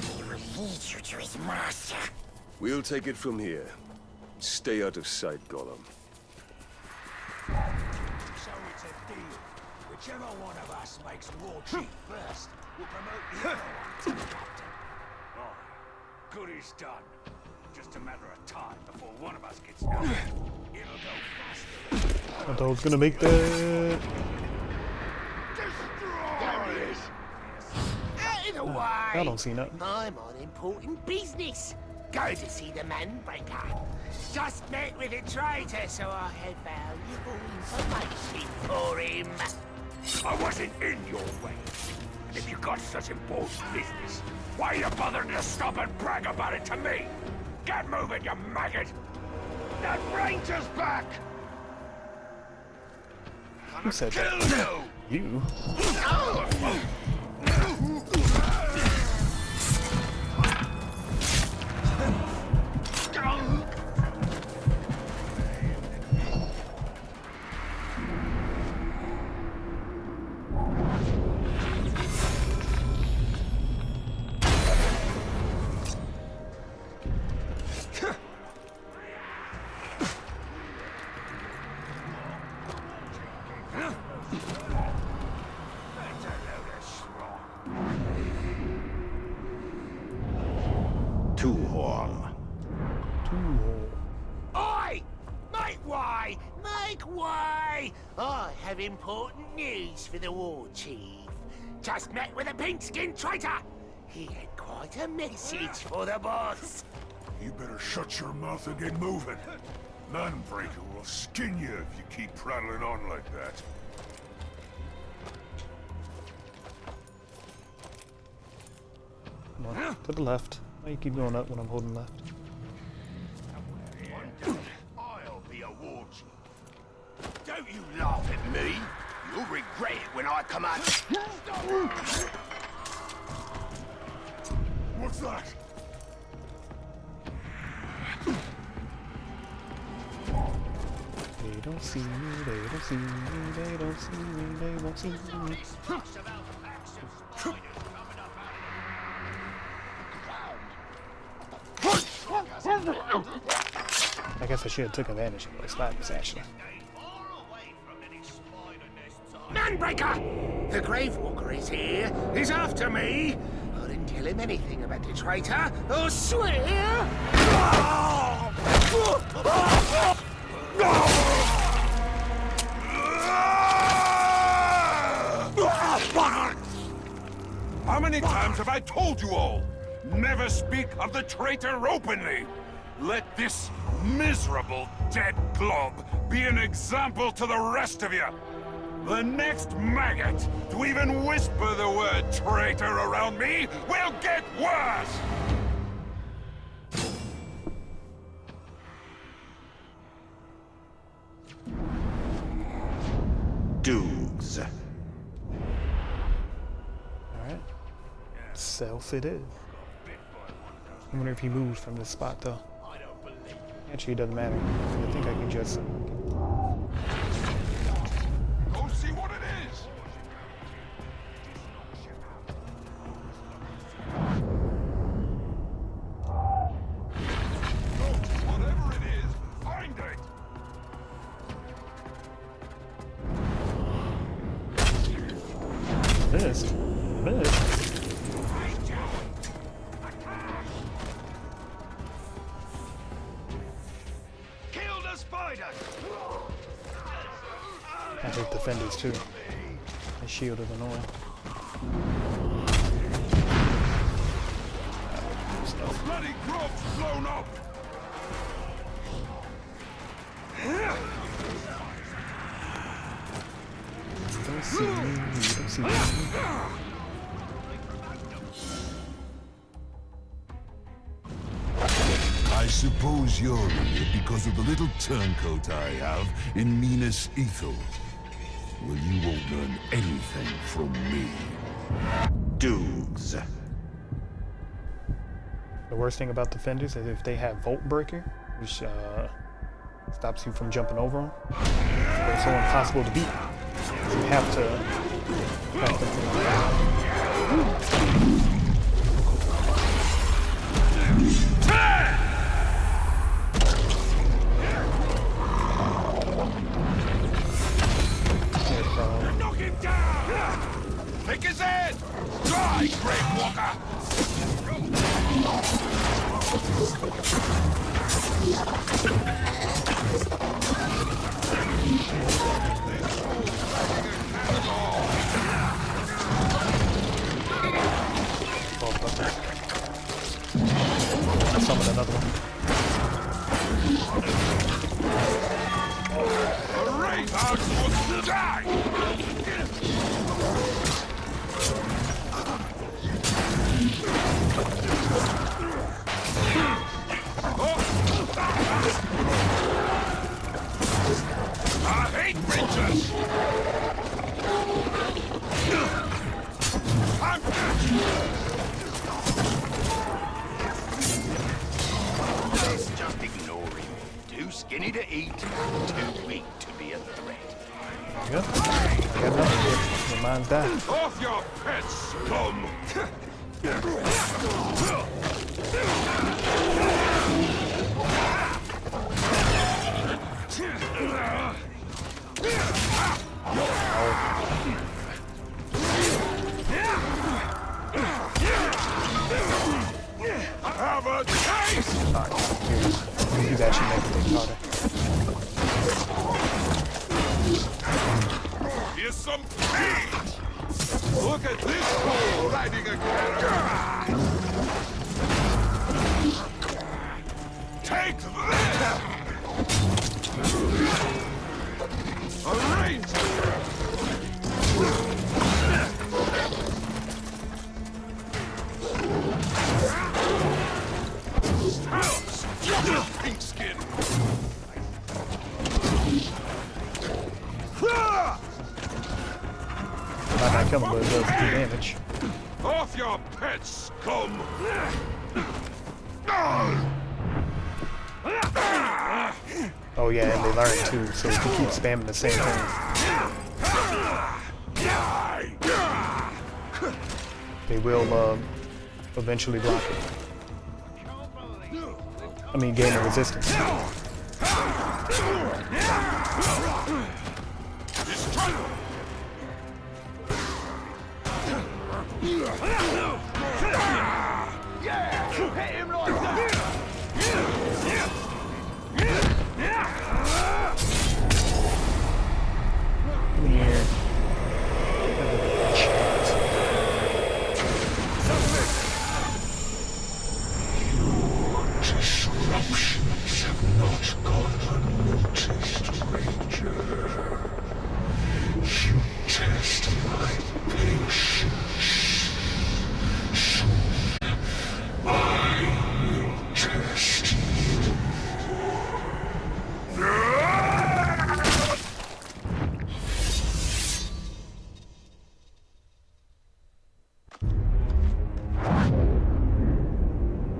Speaker 12: He will lead you to his master.
Speaker 9: We'll take it from here. Stay out of sight, Gollum.
Speaker 14: So it's a deal. Whichever one of us makes war chief first will promote the other one to captain. Oh, good is done. Just a matter of time before one of us gets knocked. It'll go faster.
Speaker 1: I thought I was gonna make that.
Speaker 14: There he is.
Speaker 12: Out of the way!
Speaker 1: I don't see nothing.
Speaker 12: I'm on important business. Go to see the Manbreaker. Just met with a traitor, so I had valuable information for him.
Speaker 14: I wasn't in your way. If you got such important business, why you bothering to stop and brag about it to me? Get moving, you maggot! That ranger's back!
Speaker 1: Who said that? You.
Speaker 12: Oi! Make way! Make way! I have important news for the war chief. Just met with a pink-skinned traitor. He had quite a message for the boss.
Speaker 8: You better shut your mouth and get moving. Manbreaker will skin you if you keep prattling on like that.
Speaker 1: Come on, to the left. Why you keep going up when I'm holding left?
Speaker 14: I'll be a war chief. Don't you laugh at me. You'll regret it when I come out.
Speaker 8: What's that?
Speaker 1: They don't see me, they don't see me, they don't see me, they won't see me. I guess I should have took advantage of those spiders, actually.
Speaker 12: Manbreaker! The Gravewalker is here. He's after me. I didn't tell him anything about the traitor. I swear!
Speaker 8: How many times have I told you all? Never speak of the traitor openly. Let this miserable dead glob be an example to the rest of you. The next maggot to even whisper the word traitor around me will get worse!
Speaker 4: Dukes.
Speaker 1: Alright. Self it is. I wonder if he moves from this spot, though. Actually, it doesn't matter. I think I can just...
Speaker 8: Go see what it is! Whatever it is, find it!
Speaker 1: Missed. Missed.
Speaker 14: Kill the spider!
Speaker 1: I hate defenders too. My shield is annoying.
Speaker 8: The bloody grob's blown up!
Speaker 1: Still see you. We don't see you.
Speaker 14: I suppose you're here because of the little turncoat I have in Minas Ethel. Well, you won't learn anything from me.
Speaker 4: Dukes.
Speaker 1: The worst thing about defenders is if they have Volt Breaker, which stops you from jumping over them. They're so impossible to beat. So you have to
Speaker 8: Knock him down! Take his head! Die, Grave Walker!
Speaker 1: I summoned another one.
Speaker 8: Brave house will die! I hate Rangers!
Speaker 6: Just ignore him. Too skinny to eat, too weak to be a threat.
Speaker 1: Yep. I got nothing. Your mind's died.
Speaker 8: Off your pets, scum! Have a taste!
Speaker 1: Alright, he's actually making things harder.
Speaker 8: Here's some pain! Look at this fool riding a carrot! Take this! A ranger! Pink skin!
Speaker 1: Might not kill him, but it does do damage.
Speaker 8: Off your pets, scum!
Speaker 1: Oh yeah, and they learn too, so if you keep spamming the same thing, they will eventually block it. I mean, gain the resistance.
Speaker 6: Yeah! Hit him like that!
Speaker 1: Here.
Speaker 14: Disruptions have not gone unnoticed, Ranger. You test my patience. Soon, I will test you.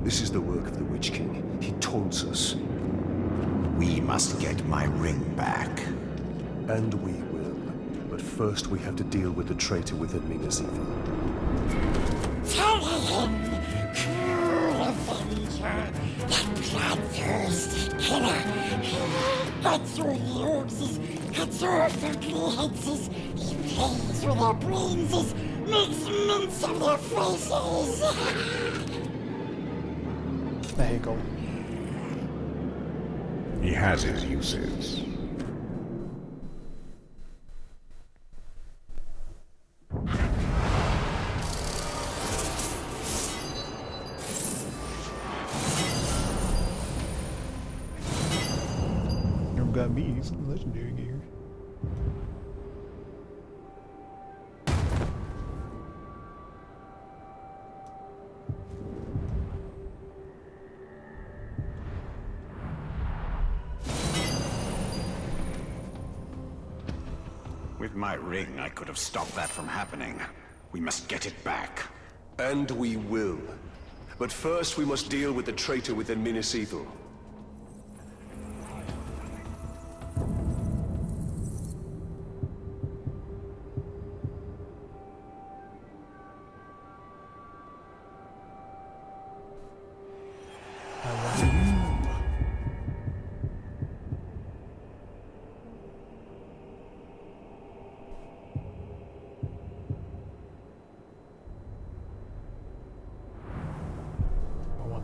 Speaker 9: This is the work of the Witch King. He taunts us.
Speaker 4: We must get my ring back.
Speaker 9: And we will. But first we have to deal with the traitor within Minas Ethel.
Speaker 12: Tell him, cruel avenger, that bloodthirsty killer. Cuts through the orcs, cuts off their clear heads, he plays with their brains, makes mince of their faces.
Speaker 1: There you go.
Speaker 11: He has his uses.
Speaker 1: You got me some legendary gear.
Speaker 11: With my ring, I could have stopped that from happening. We must get it back.
Speaker 9: And we will. But first we must deal with the traitor within Minas Ithil.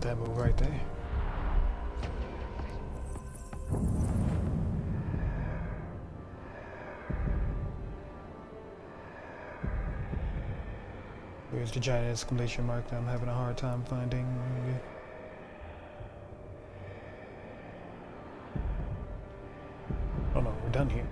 Speaker 1: That move right there. Where's the giant exclamation mark that I'm having a hard time finding? Oh no, we're done here.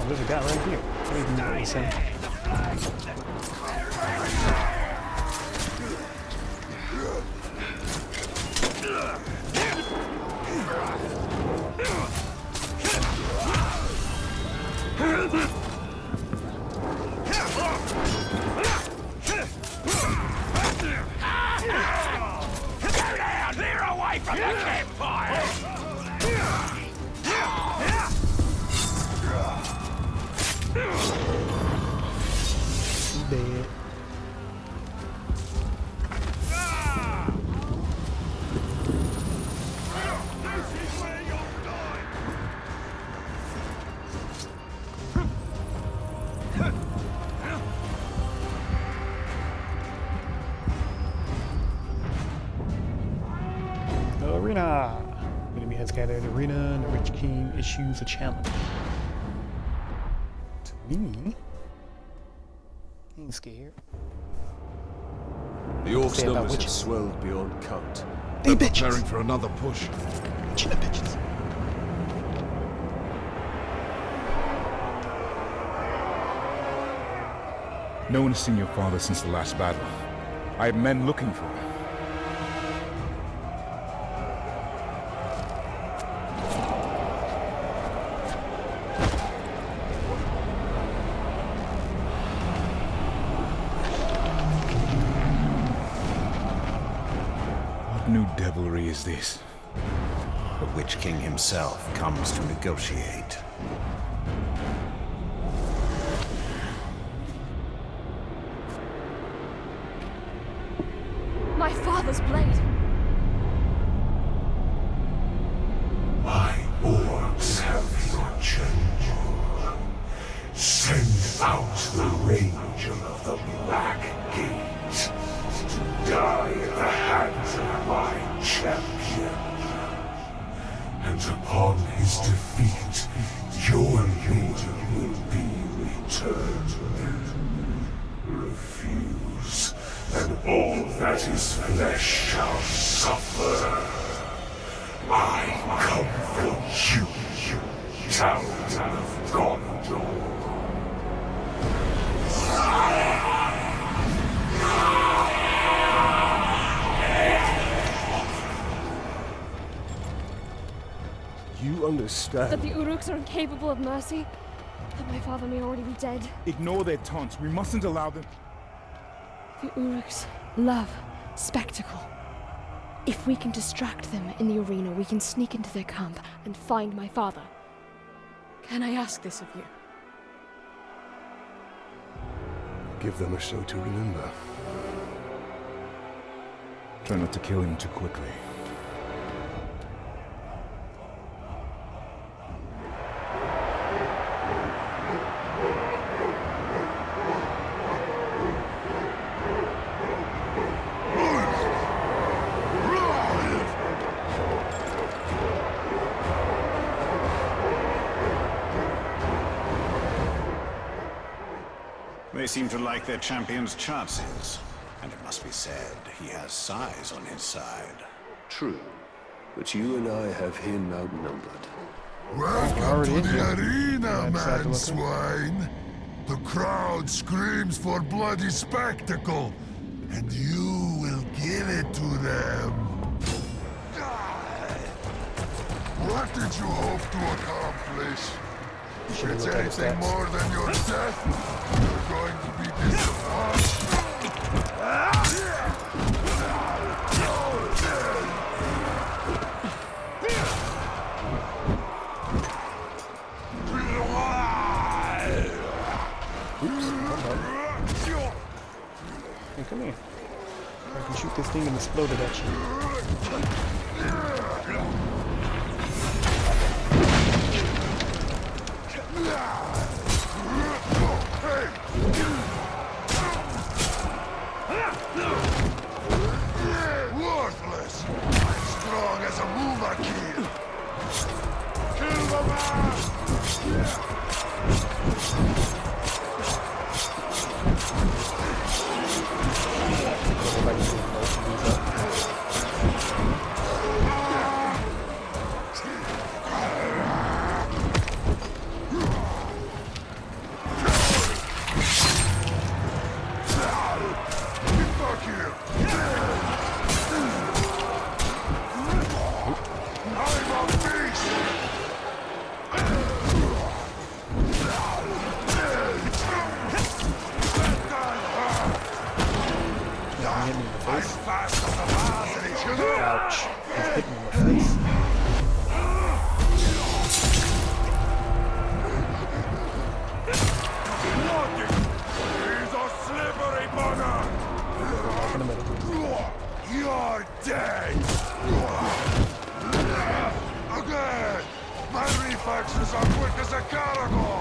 Speaker 1: There's a guy right here. I don't even know what he's saying.
Speaker 6: Get out! Clear away from the campfire!
Speaker 1: Dead. Arena. Enemy has gathered arena, and the Rich King issues a challenge. To me, I ain't scared.
Speaker 9: The Orcs' numbers have swelled beyond count.
Speaker 7: They're preparing for another push.
Speaker 1: Bitches. Bitches.
Speaker 10: No one has seen your father since the last battle. I have men looking for him. What new devilry is this?
Speaker 4: Witch King himself comes to negotiate.
Speaker 3: My father's blade.
Speaker 16: My orcs have your general. Send out the Ranger of the Black Gate to die at the hands of my champion. And upon his defeat, your leader will be returned. Refuse, and all that is flesh shall suffer. I come for you, Town of Gondor.
Speaker 15: You understand?
Speaker 17: That the Uruks are incapable of mercy? That my father may already be dead?
Speaker 10: Ignore their taunts. We mustn't allow them.
Speaker 17: The Uruks love spectacle. If we can distract them in the arena, we can sneak into their camp and find my father. Can I ask this of you?
Speaker 15: Give them a show to remember.
Speaker 10: Try not to kill him too quickly.
Speaker 11: They seem to like their champion's chances. And it must be said, he has size on his side.
Speaker 9: True, but you and I have him outnumbered.
Speaker 16: Welcome to the arena, man swine! The crowd screams for bloody spectacle, and you will give it to them. What did you hope to accomplish? If it's anything more than your death, you're going to be disappointed.
Speaker 1: Hey, come here. I can shoot this thing and explode it at you.
Speaker 16: Worthless! I'm strong as a mover kid! Kill the man!
Speaker 1: Ouch. He's hit me in the face.
Speaker 16: He's a slippery bugger! You're dead! Again! My reflexes are quick as a caragor!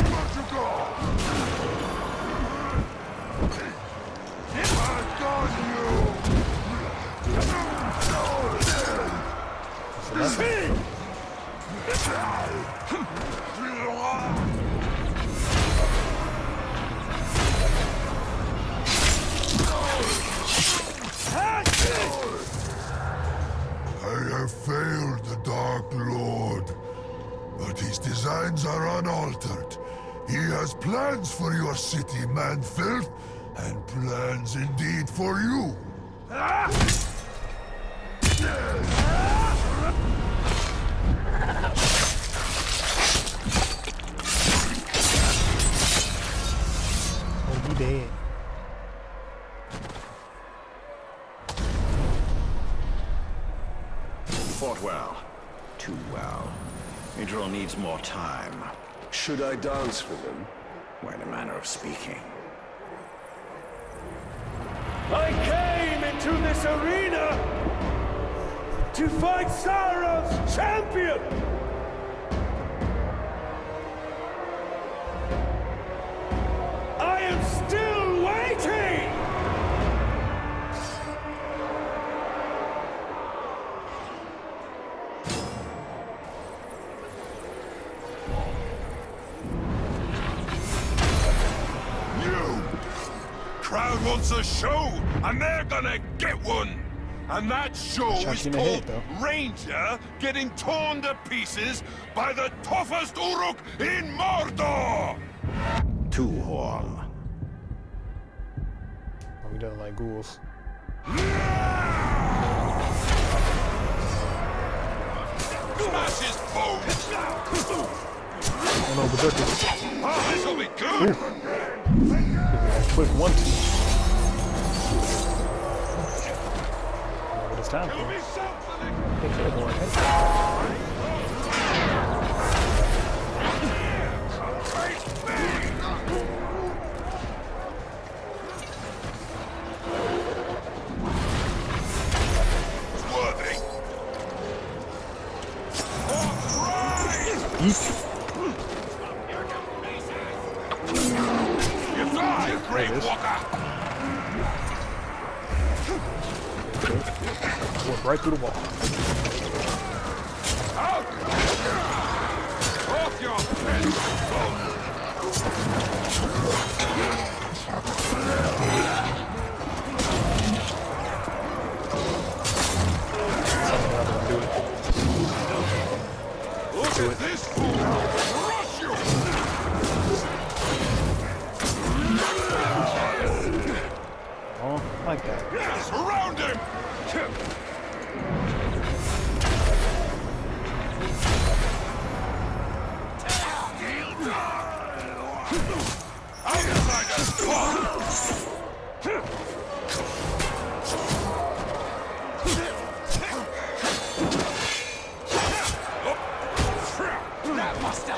Speaker 16: Where'd you go? I've got you! I have failed the Dark Lord, but his designs are unaltered. He has plans for your city, man-filth, and plans indeed for you.
Speaker 1: dead.
Speaker 11: Fought well. Too well. Idril needs more time.
Speaker 9: Should I dance for them?
Speaker 11: Were in a manner of speaking.
Speaker 15: I came into this arena to fight Sauron's champion! I am still waiting!
Speaker 8: Crowd wants a show, and they're gonna get one. And that show is called Ranger getting torn to pieces by the toughest Uruk in Mordor!
Speaker 11: Two horn.
Speaker 1: Oh, we don't like ghouls.
Speaker 8: Smash his bones!
Speaker 1: Oh no, Berserkers.
Speaker 8: Oh, this'll be good!
Speaker 1: Quick 1-2. What it's time for? Take that one,
Speaker 8: Great Walker!
Speaker 1: Walk right through the wall.
Speaker 8: Out! Off your Look at this fool! Rush you!
Speaker 1: Oh, like that.
Speaker 8: Surround him! Outsiders,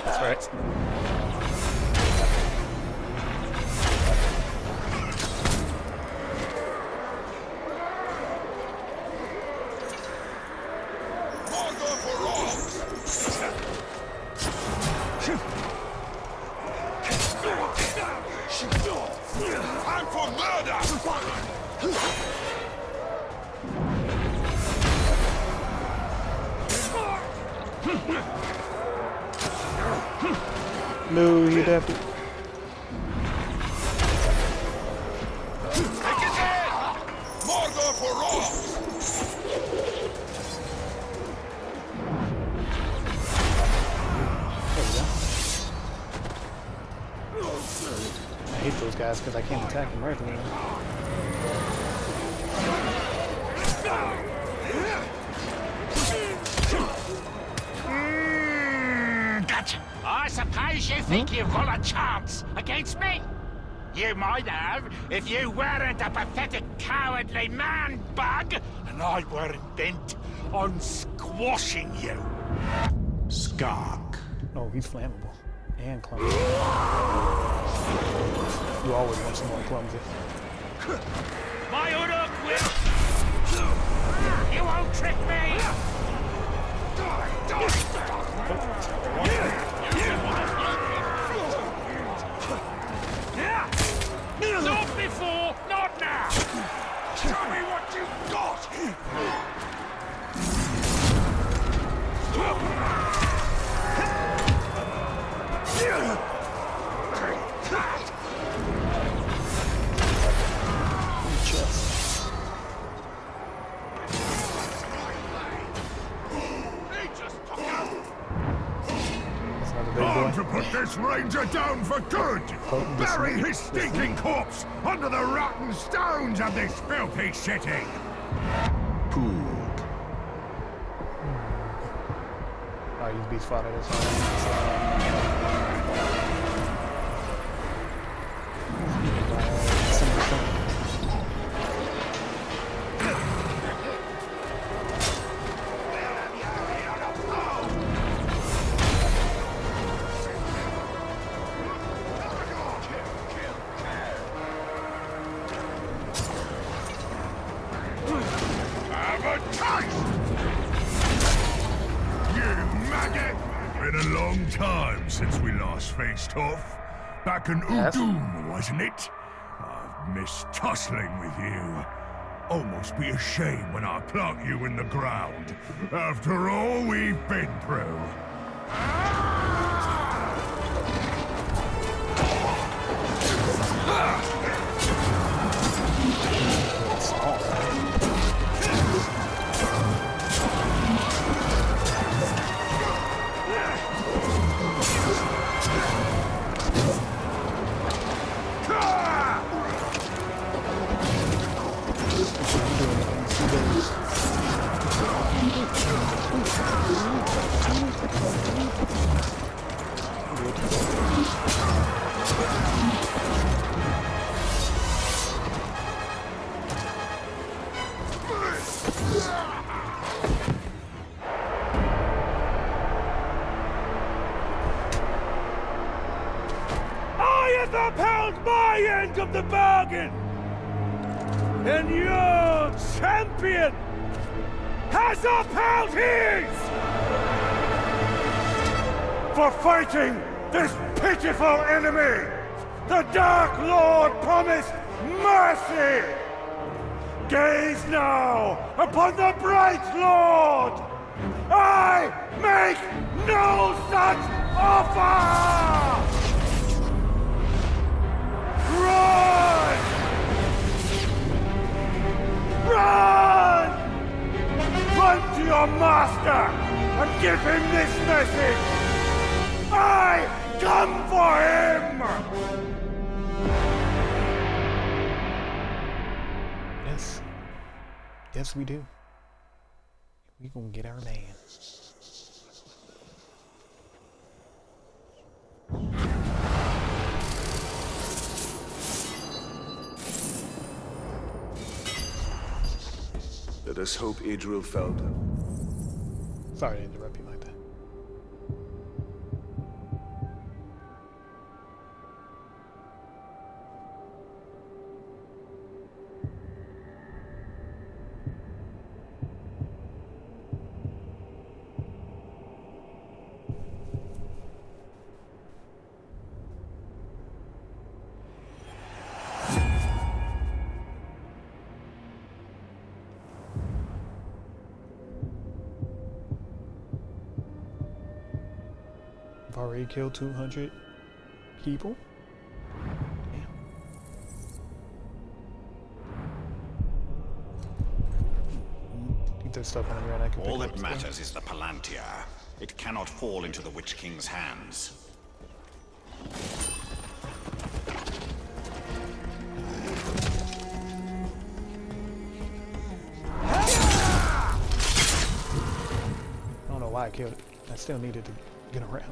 Speaker 1: That's right.
Speaker 8: Time for murder!
Speaker 1: No, you'd have to.
Speaker 8: Take his head! Mordor for all!
Speaker 1: I hate those guys because I can't attack them right now.
Speaker 18: Gotcha. I suppose you think you've got a chance against me? You might have if you weren't a pathetic, cowardly man-bug, and I weren't bent on squashing you.
Speaker 11: Skark.
Speaker 1: Oh, he's flammable. And clumsy. You always want some more clumsy.
Speaker 18: My Uruk will... You won't trick me! Not before, not now! Show me what you've got!
Speaker 14: Time to put this ranger down for good! Bury his stinking corpse under the rotten stones of this filthy city!
Speaker 11: Poog.
Speaker 1: Oh, you beast fodder this one.
Speaker 14: have a taste! You maggot! Been a long time since we last faced off. Back in Udum, wasn't it? I've missed tussling with you. Almost be a shame when I plant you in the ground. After all we've been through.
Speaker 15: I have upheld my end of the bargain! And your champion has upheld his! For fighting this pitiful enemy, the Dark Lord promised mercy! Gaze now upon the Bright Lord! I make no such offer! Run! Run! Run to your master and give him this message! I come for him!
Speaker 1: Yes. Yes, we do. We gonna get our man.
Speaker 9: Let us hope Idril found him.
Speaker 1: Sorry to interrupt you like that. I've already killed 200 people. Damn. Think there's stuff on here and I can
Speaker 11: All
Speaker 1: pick
Speaker 11: that
Speaker 1: up
Speaker 11: matters is the Palantir. It cannot fall into the Witch King's hands.
Speaker 1: I don't know why I killed it. I still needed to get around.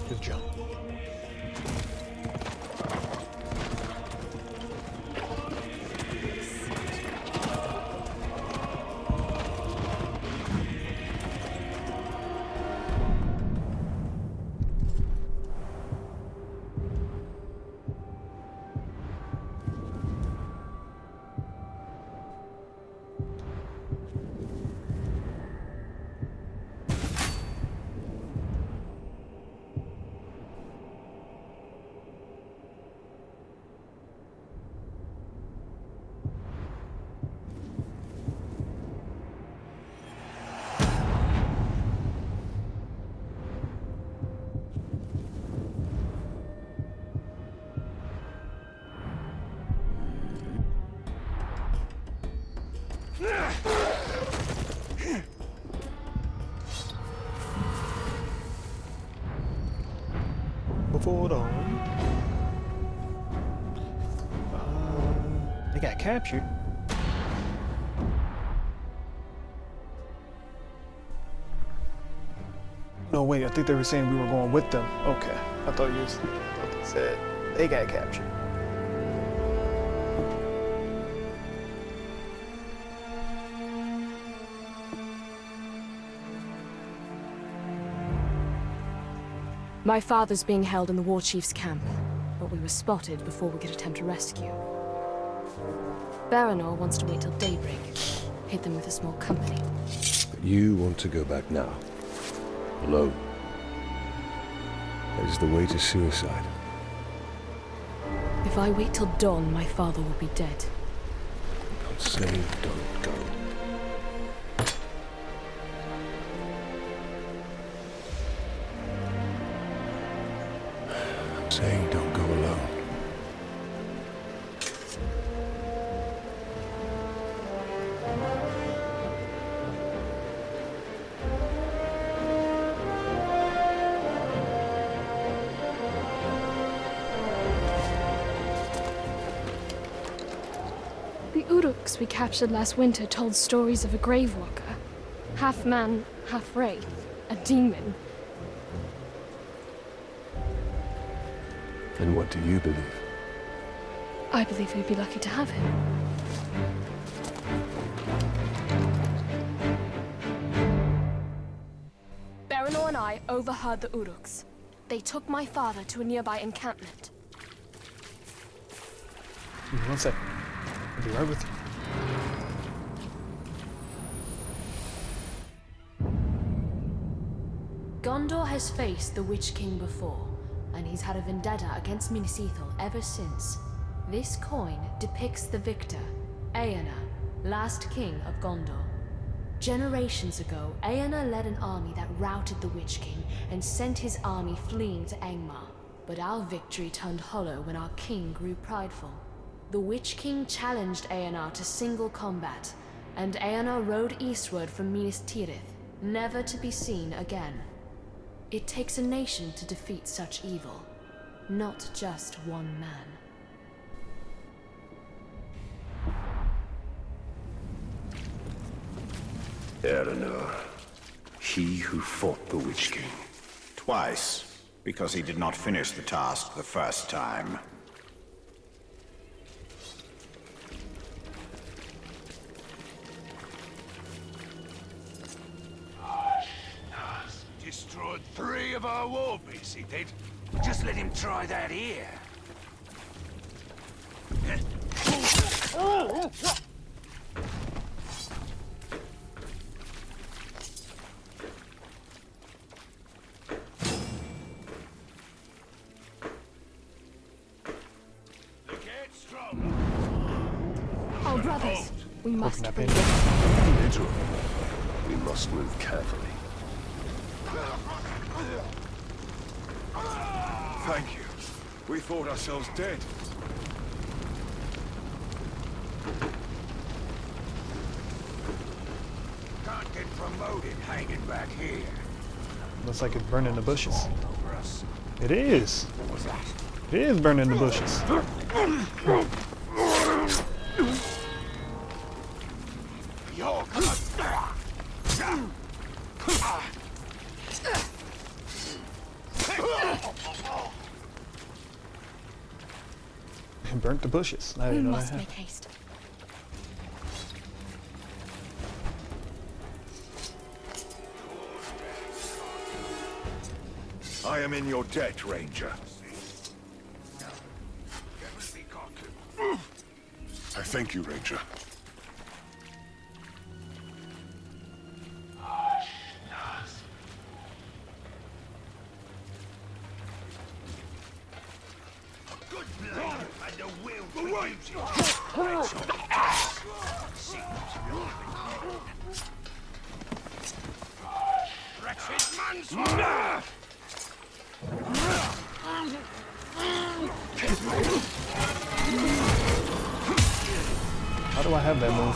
Speaker 1: Good jump. Before dawn. They got captured. No, wait, I think they were saying we were going with them. Okay. I thought they said they got captured.
Speaker 17: My father's being held in the war chief's camp, but we were spotted before we could attempt a rescue. Baranor wants to wait till daybreak, hit them with a small company.
Speaker 9: But you want to go back now. Alone. That is the way to suicide.
Speaker 17: If I wait till dawn, my father will be dead.
Speaker 9: I'm saying don't go. I'm saying don't go alone.
Speaker 17: The Uruks we captured last winter told stories of a grave walker. Half man, half wraith. A demon.
Speaker 9: And what do you believe?
Speaker 17: I believe we'd be lucky to have him. Baranor and I overheard the Uruks. They took my father to a nearby encampment.
Speaker 1: Give me 1 second. I'll be right with you.
Speaker 3: Gondor has faced the Witch King before, and he's had a vendetta against Minas Ithil ever since. This coin depicts the victor, Eomer, last king of Gondor. Generations ago, Eomer led an army that routed the Witch King and sent his army fleeing to Angmar. But our victory turned hollow when our king grew prideful. The Witch King challenged Eomer to single combat, and Eomer rode eastward from Minas Tirith, never to be seen again. It takes a nation to defeat such evil, not just one man.
Speaker 11: Eomer, he who fought the Witch King.
Speaker 4: Twice, because he did not finish the task the first time.
Speaker 6: Destroyed 3 of our war beasts, he did. Just let him try that here.
Speaker 17: Our brothers, we must bring
Speaker 9: Literally, we must move carefully.
Speaker 8: Thank you. We thought ourselves dead.
Speaker 6: Can't get promoted hanging back here.
Speaker 1: Looks like it's burning the bushes.
Speaker 6: Over us.
Speaker 1: It is.
Speaker 6: What was that?
Speaker 1: It is burning the bushes.
Speaker 6: You're gonna...
Speaker 1: It burnt the bushes. I
Speaker 17: We
Speaker 1: didn't know
Speaker 17: must
Speaker 1: that.
Speaker 17: make haste.
Speaker 8: I am in your debt, Ranger. I thank you, Ranger.
Speaker 6: Good blade and a will to use it. Wretched manslaughter!
Speaker 1: How do I have that move?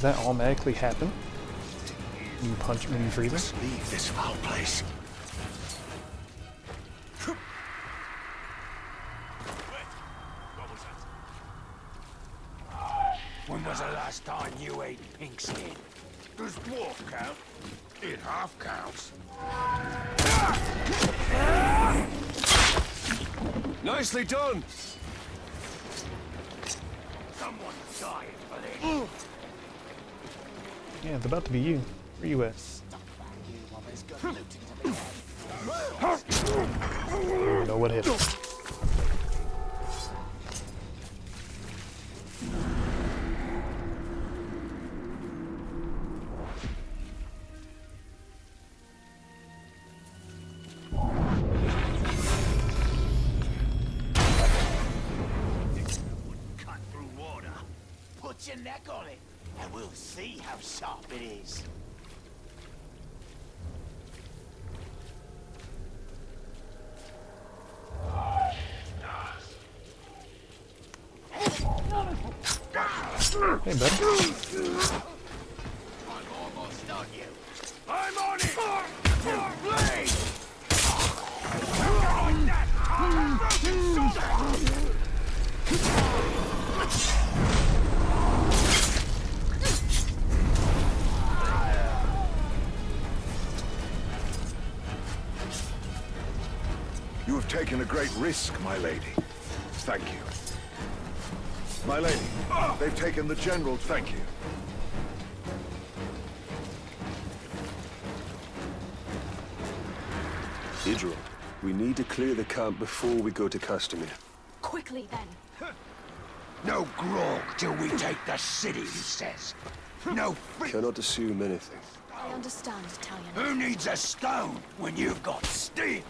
Speaker 1: that automatically happen? When you punch when you freeze them?
Speaker 11: Let's leave this foul place.
Speaker 18: When was the last time you ate pink skin?
Speaker 6: Does dwarf count? It half counts.
Speaker 9: Nicely done!
Speaker 18: Someone died for this.
Speaker 1: Yeah, it's about to be you. Where you at? I don't even know what hit him.
Speaker 18: Cut through water. Put your neck on it, and we'll see how sharp it is.
Speaker 1: Hey, bud.
Speaker 18: I'm almost on you. I'm on it! Blade! On that!
Speaker 2: You have taken a great risk, my lady. Thank you. My lady, they've taken the general, thank you.
Speaker 9: Idril, we need to clear the camp before we go to Castamere.
Speaker 3: Quickly, then.
Speaker 18: No grog till we take the city, he says. No
Speaker 9: Cannot assume anything.
Speaker 3: I understand, Italian.
Speaker 18: Who needs a stone when you've got steel?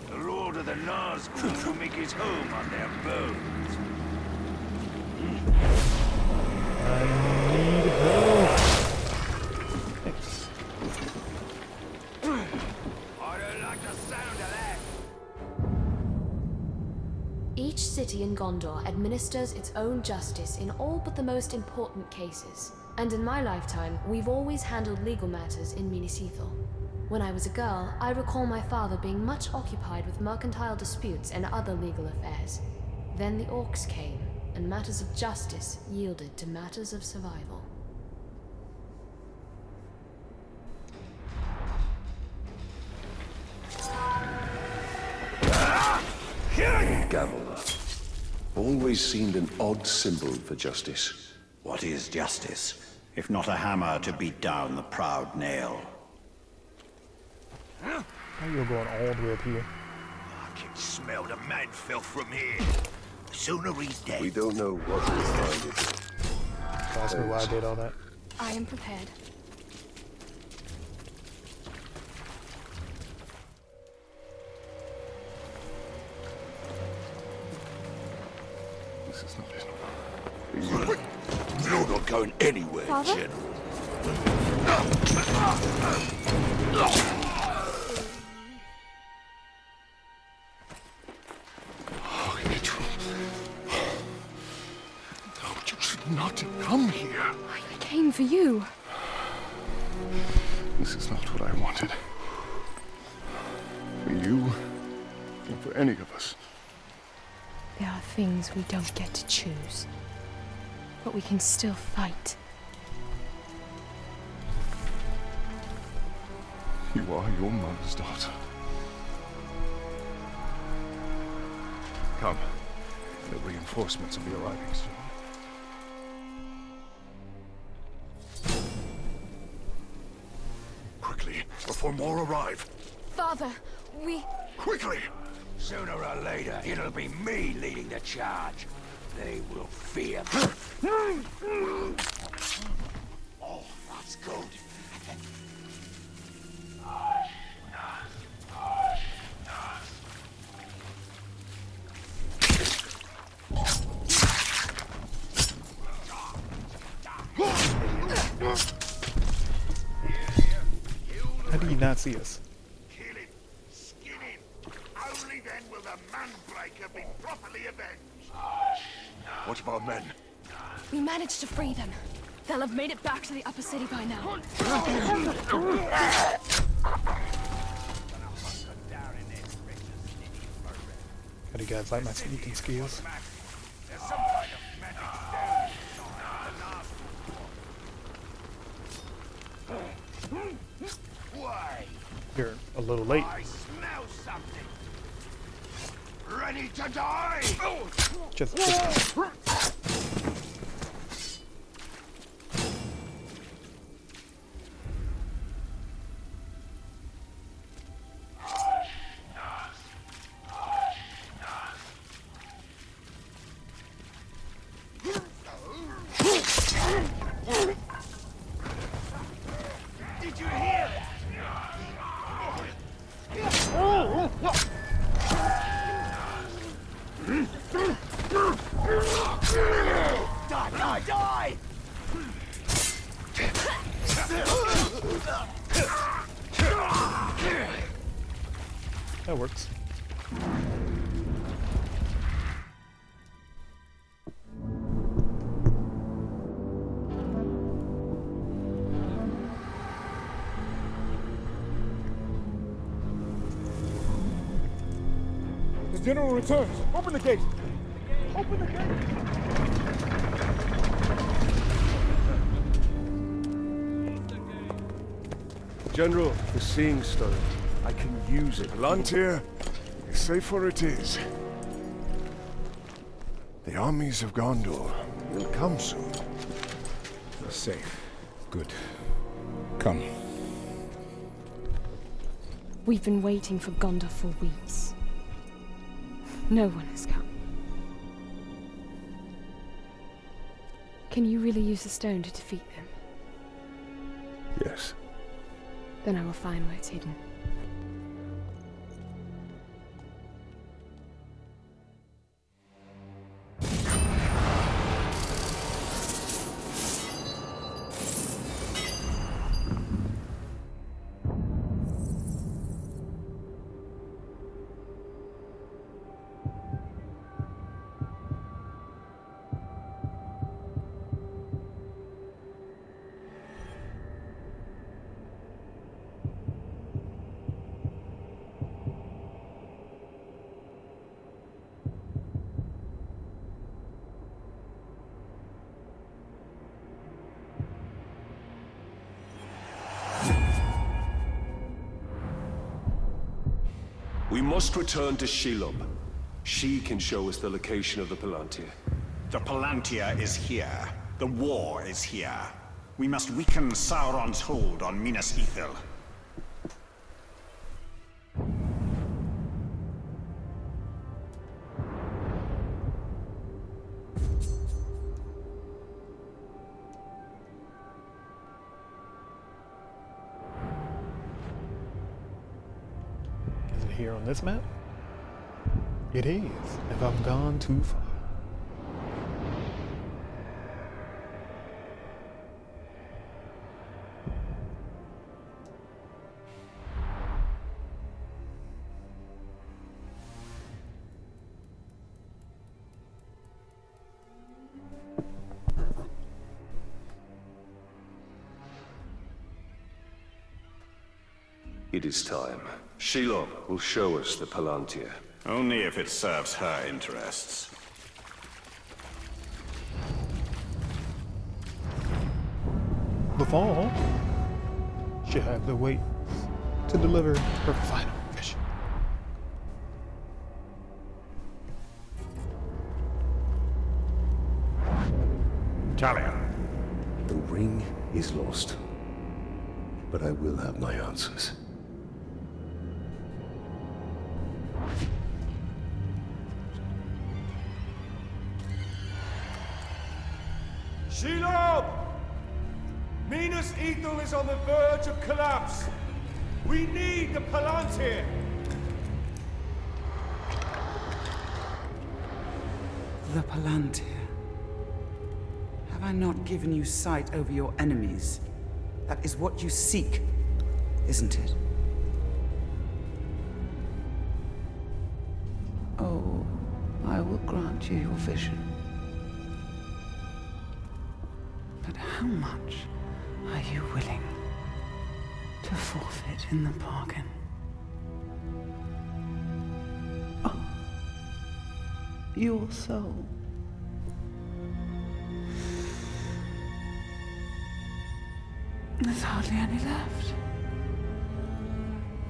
Speaker 18: The Lord of the Nazgûl will make his home on their bones.
Speaker 1: I need help. Thanks.
Speaker 18: I don't like the sound of that.
Speaker 3: Each city in Gondor administers its own justice in all but the most important cases. And in my lifetime, we've always handled legal matters in Minas Ithil. When I was a girl, I recall my father being much occupied with mercantile disputes and other legal affairs. Then the orcs came, and matters of justice yielded to matters of survival.
Speaker 9: Gavel always seemed an odd symbol for justice.
Speaker 11: What is justice, if not a hammer to beat down the proud nail?
Speaker 1: How you going all the way up here?
Speaker 18: I can smell the man filth from here. The sooner he's dead.
Speaker 9: We don't know what will find it.
Speaker 1: Ask me why I did all that.
Speaker 3: I am prepared.
Speaker 7: This is not it.
Speaker 18: You're not going anywhere,
Speaker 3: Father?
Speaker 18: General.
Speaker 7: Oh, Idril. No, you should not come here.
Speaker 17: I came for you.
Speaker 7: This is not what I wanted. For you, or for any of us.
Speaker 17: There are things we don't get to choose. But we can still fight.
Speaker 7: You are your mother's daughter. Come. The reinforcements will be arriving soon.
Speaker 18: Quickly, before more arrive.
Speaker 17: Father, we...
Speaker 18: Quickly! Sooner or later, it'll be me leading the charge. They will fear me. Oh, that's good.
Speaker 1: see us.
Speaker 6: Kill him. Skin him. Only then will the Manbreaker be properly avenged.
Speaker 2: What of our men?
Speaker 17: We managed to free them. They'll have made it back to the upper city by now.
Speaker 1: How do you guys like my sneaking skills? You're a little late.
Speaker 6: I smell something. Ready to die?
Speaker 1: Just
Speaker 6: Did you hear that? Die, die, die!
Speaker 1: that works.
Speaker 15: The general returns. Open the gate. Open the gate.
Speaker 8: General, the Seeing Stone. I can use it. Palantir, safer it is. The armies of Gondor will come soon.
Speaker 10: Safe. Good. Come.
Speaker 17: We've been waiting for Gondor for weeks. No one has come. Can you really use the stone to defeat them?
Speaker 8: Yes.
Speaker 17: Then I will find where it's hidden.
Speaker 9: We must return to Shelob. She can show us the location of the Palantir.
Speaker 11: The Palantir is here. The war is here. We must weaken Sauron's hold on Minas Ithil.
Speaker 1: Is it here on this map? It is, if I've gone too far.
Speaker 9: It is time. Shelob will show us the Palantir.
Speaker 11: Only if it serves her interests.
Speaker 1: The fall she have the weight to deliver her final mission.
Speaker 11: Talia.
Speaker 9: The ring is lost, but I will have my answers.
Speaker 15: Shelob! Minas Ithil is on the verge of collapse. We need the Palantir.
Speaker 5: The Palantir. Have I not given you sight over your enemies? That is what you seek, isn't it? soul, I will grant you your vision. But how much are you willing to forfeit in the bargain? Oh, your soul. There's hardly any left.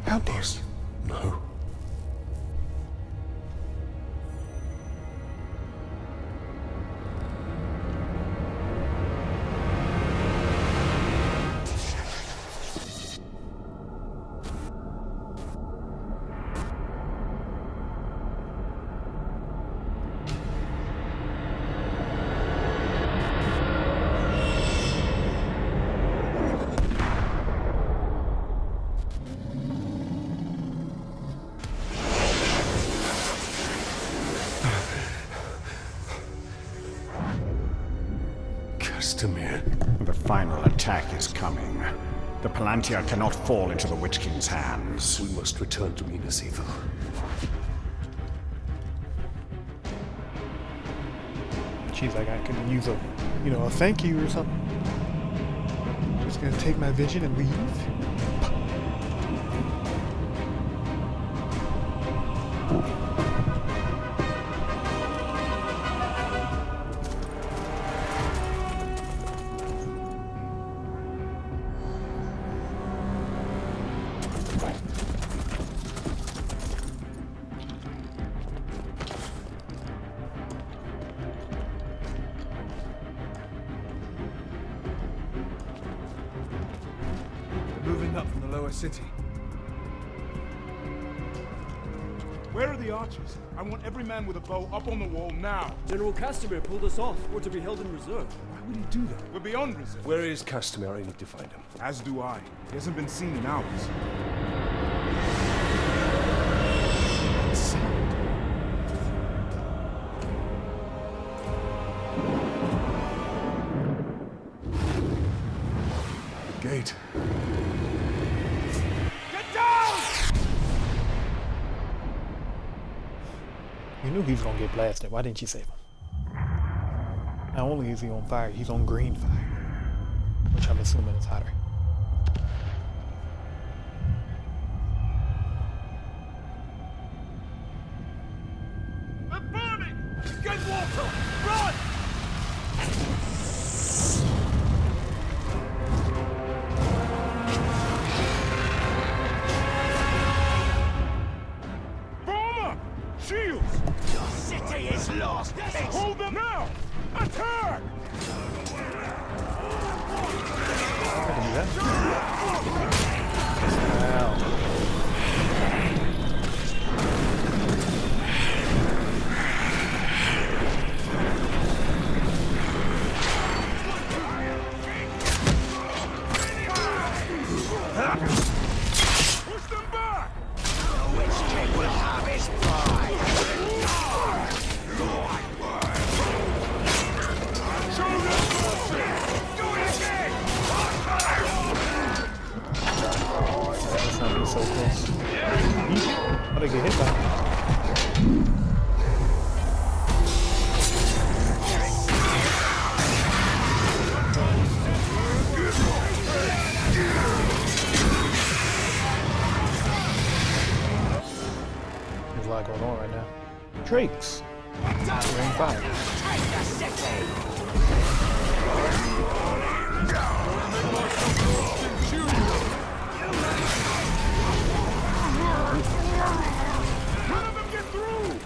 Speaker 9: Help us. No.
Speaker 11: The final attack is coming. The Palantir cannot fall into the Witch King's hands.
Speaker 9: We must return to Minas Ithil.
Speaker 1: She's like, I could use a, a thank you or something. Just gonna take my vision and leave.
Speaker 10: Moving up from the lower city. Where are the archers? I want every man with a bow up on the wall now.
Speaker 19: General Castamere pulled us off. We're to be held in reserve.
Speaker 10: Why would he do that? We're beyond reserve.
Speaker 9: Where is Castamere? I need to find him.
Speaker 10: As do I. He hasn't been seen in hours.
Speaker 9: Gate.
Speaker 10: Get down!
Speaker 1: You knew he was gonna get blasted. Why didn't you save him? Not only is he on fire, he's on green fire. Which I'm assuming is hotter.
Speaker 8: They're burning! Get water! Run! Shields!
Speaker 18: Your city is lost!
Speaker 8: Hold them now! Attack! Push them back!
Speaker 18: The Witch King will have his pride!
Speaker 1: That's not be so close. How they get hit by? There's a lot going on right now. Drakes. We're in fire.
Speaker 18: Take the city!
Speaker 8: None of them get through!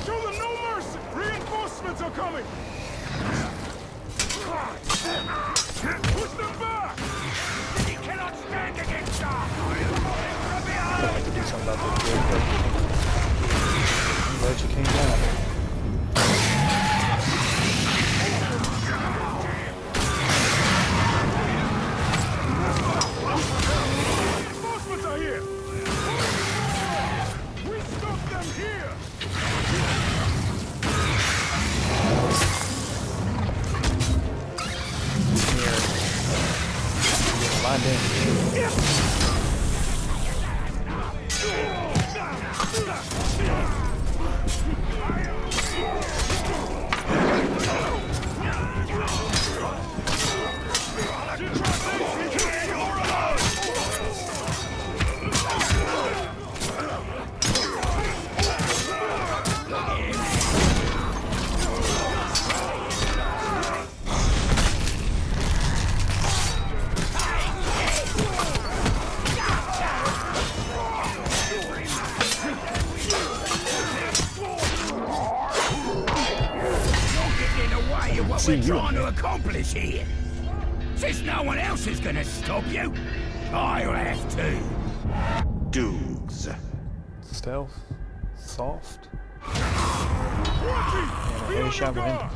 Speaker 8: Show them no mercy! Reinforcements are coming! Push them back! He cannot stand against us!
Speaker 1: I have to do something about this real quick. I'm glad you came down.
Speaker 8: Reinforcements are here! We stop them here!
Speaker 1: Line in.
Speaker 14: What we're trying to accomplish here. Since no one else is gonna stop you, I'll have to.
Speaker 11: Dukes.
Speaker 1: Stealth, soft, and an A shot behind.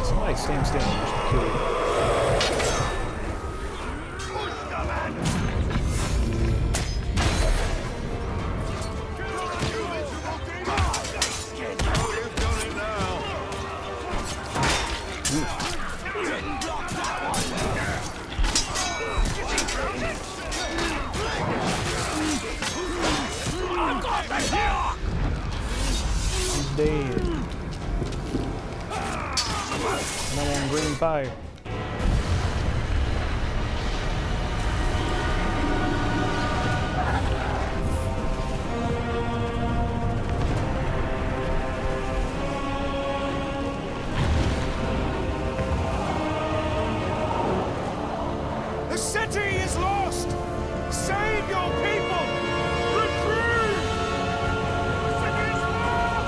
Speaker 1: Somebody stand still and just kill you. He's dead. No one green fire.
Speaker 8: The city is lost! Save your people! Retreat! The city is lost!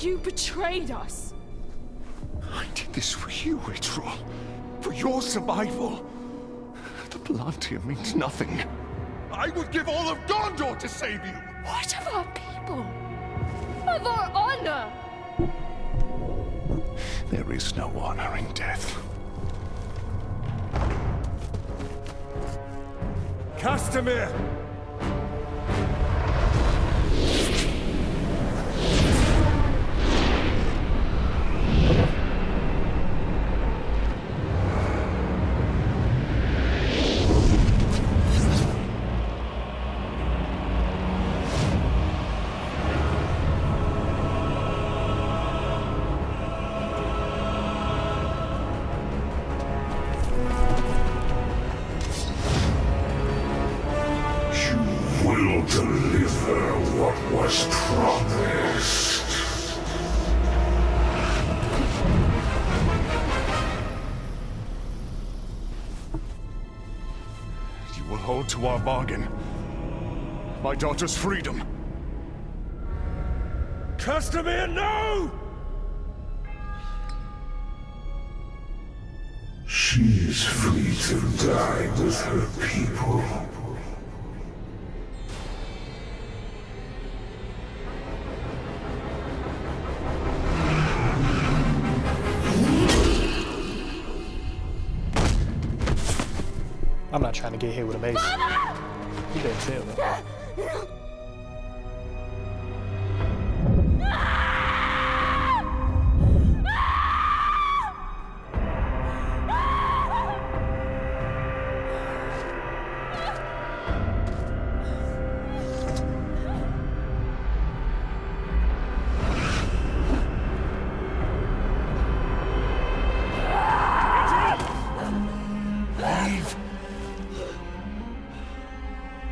Speaker 17: You betrayed us.
Speaker 7: I did this for you, Ritual. For your survival. The blood here means nothing. I would give all of Gondor to save you!
Speaker 17: What of our people? Of our honor?
Speaker 7: There is no honor in death.
Speaker 15: Castamere!
Speaker 16: Will deliver what was promised.
Speaker 7: You will hold to our bargain. My daughter's freedom.
Speaker 15: Castamere, no!
Speaker 16: She is free to die with her people.
Speaker 1: I'm not trying to get hit with a mace. You didn't say that.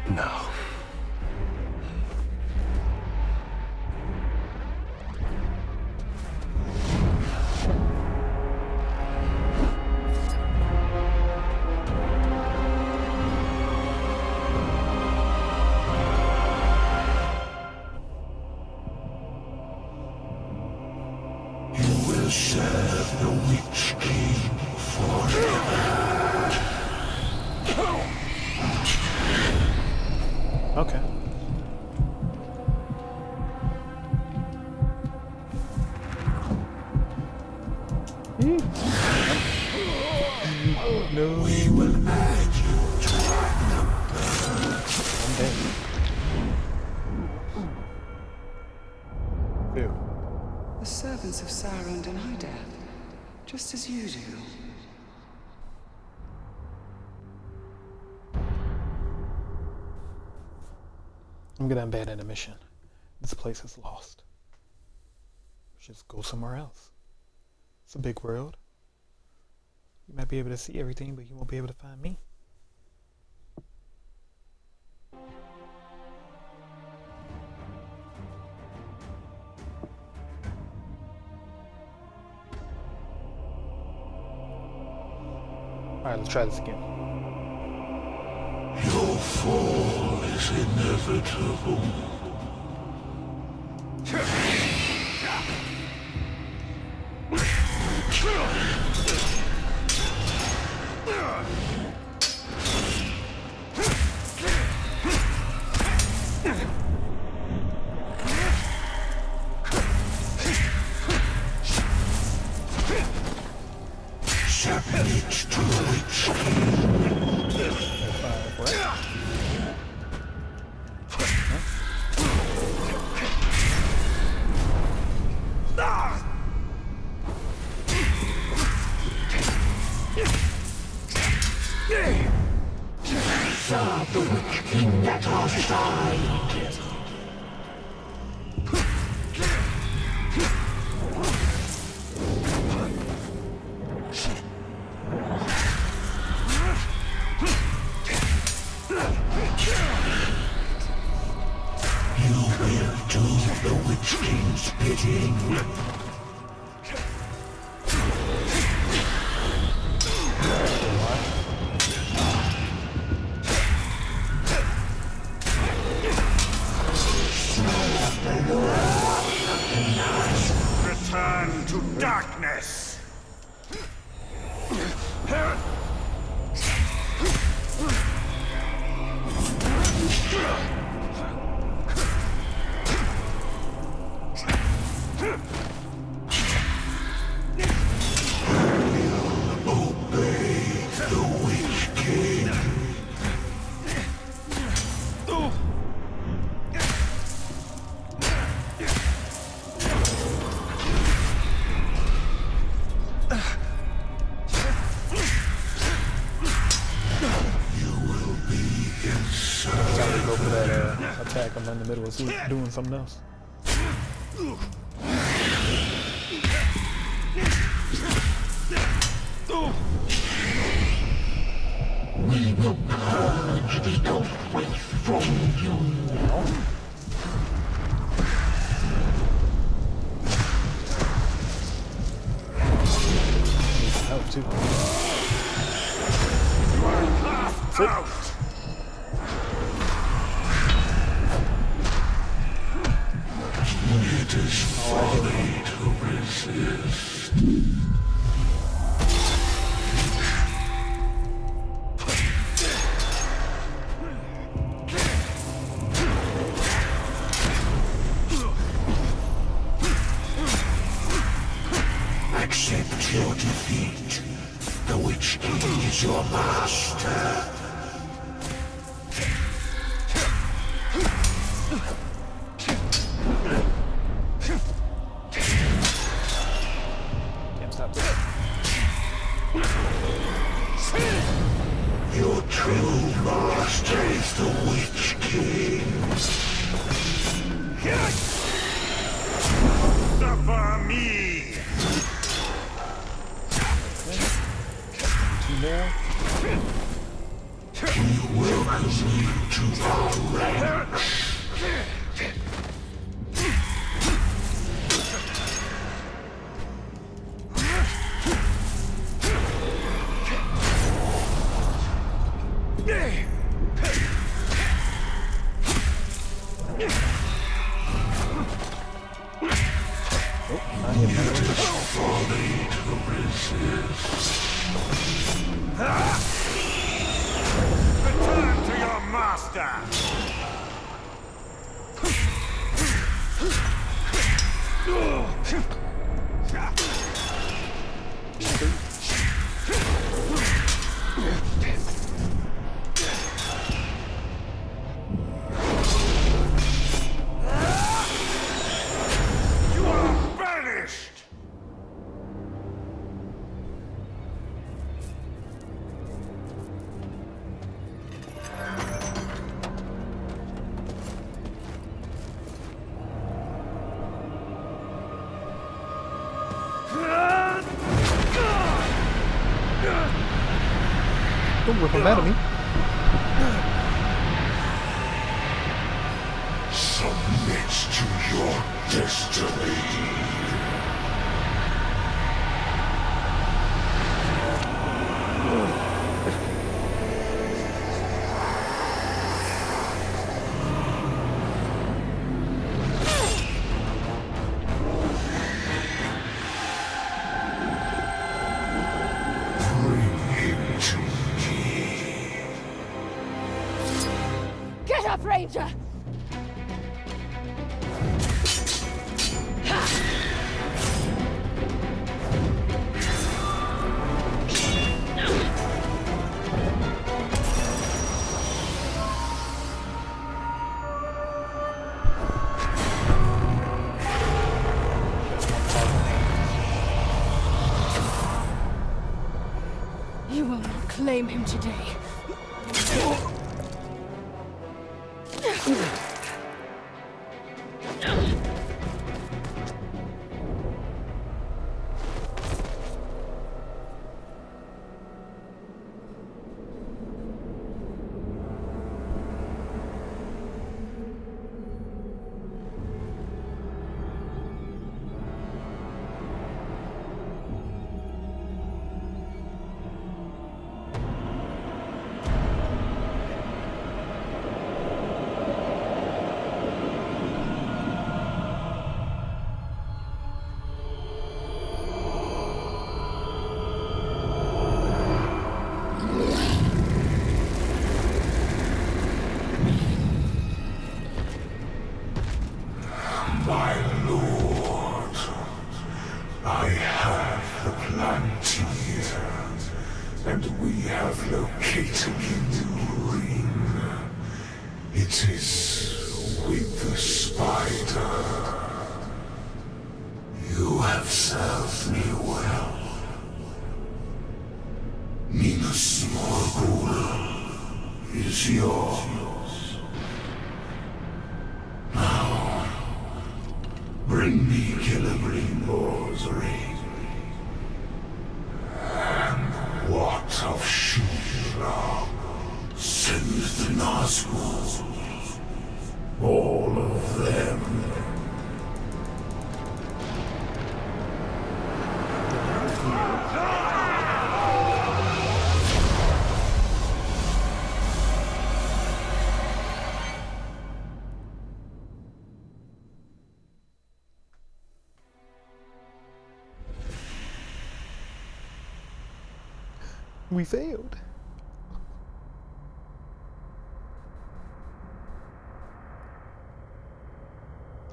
Speaker 7: No.
Speaker 1: No.
Speaker 13: We will add you to our number.
Speaker 1: I'm dead. Ew.
Speaker 5: The servants of Sauron deny death, just as you do.
Speaker 1: I'm gonna abandon the mission. This place is lost. Just go somewhere else. It's a big world. You might be able to see everything, but you won't be able to find me. Alright, let's try this again.
Speaker 16: Your fall is inevitable. Submit to the Witch Serve the Witch King at our side. You will do the Witch King's bidding.
Speaker 8: Return to darkness!
Speaker 16: Obey the Witch King.
Speaker 1: Go for that attack. I'm in the middle of doing something else.
Speaker 16: We will purge the Earthquake from you.
Speaker 1: Help too.
Speaker 8: Out!
Speaker 16: It is folly to resist. Accept your defeat. The Witch King is your master.
Speaker 1: Can't stop this.
Speaker 16: Your true master is the Witch King.
Speaker 8: Suffer me!
Speaker 1: Two more.
Speaker 16: We welcome you to our ranks.
Speaker 8: Return to your master!
Speaker 1: Don't rip him out of me.
Speaker 16: Submit to your destiny.
Speaker 17: Get up, Ranger! You will not claim him today.
Speaker 16: My lord, I have the Plantier, and we have located the new ring. It is with the spider. You have served me well. Minas Morgul is yours. Bring me Killigreemore's ring. And what of Shura? Sends the Nazgûl. All of them.
Speaker 1: We failed.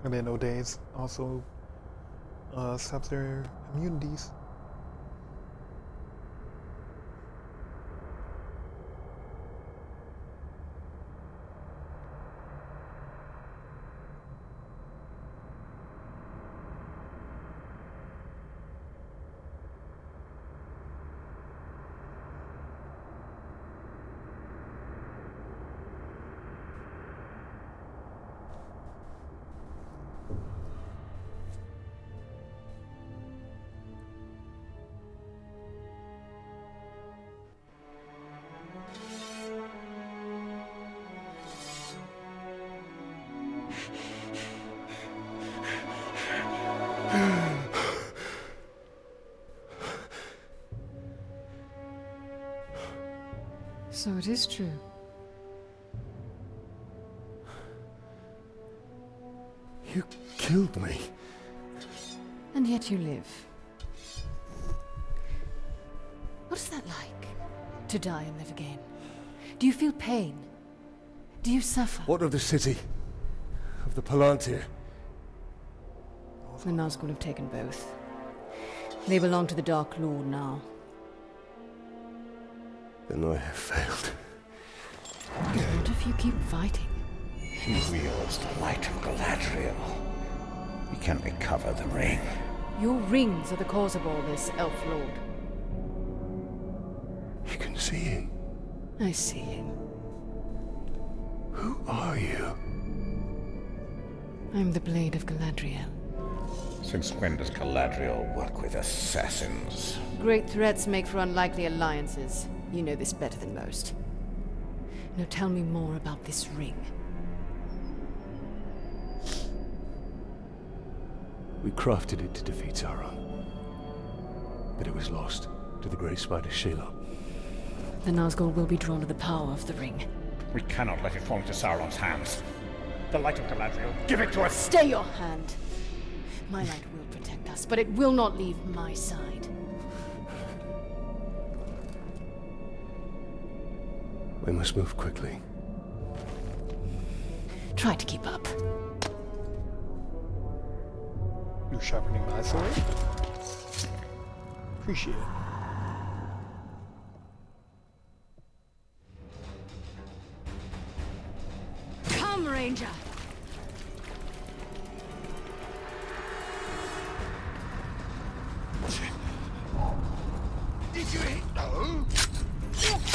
Speaker 1: I didn't know Dave's also stops their immunities.
Speaker 20: So it is true.
Speaker 15: You killed me.
Speaker 20: And yet you live. What is that like? To die and live again? Do you feel pain? Do you suffer?
Speaker 15: What of the city? Of the Palantir?
Speaker 20: The Nazgûl have taken both. They belong to the Dark Lord now.
Speaker 15: Then I have failed.
Speaker 20: What if you keep fighting?
Speaker 11: He wields the light of Galadriel. We can recover the ring.
Speaker 20: Your rings are the cause of all this, Elf Lord.
Speaker 15: You can see him.
Speaker 20: I see him.
Speaker 15: Who are you?
Speaker 20: I'm the Blade of Galadriel.
Speaker 11: Since when does Galadriel work with assassins?
Speaker 20: Great threats make for unlikely alliances. You know this better than most. Now tell me more about this ring.
Speaker 15: We crafted it to defeat Sauron. But it was lost to the Grey Spider Shelob.
Speaker 20: The Nazgul will be drawn to the power of the ring.
Speaker 11: We cannot let it fall into Sauron's hands. The light of Galadriel, give it to us!
Speaker 20: Stay your hand! My light will protect us, but it will not leave my side.
Speaker 15: We must move quickly.
Speaker 20: Try to keep up.
Speaker 1: You sharpening my sword? Appreciate it.
Speaker 20: Come, Ranger!
Speaker 8: Did you hit? No.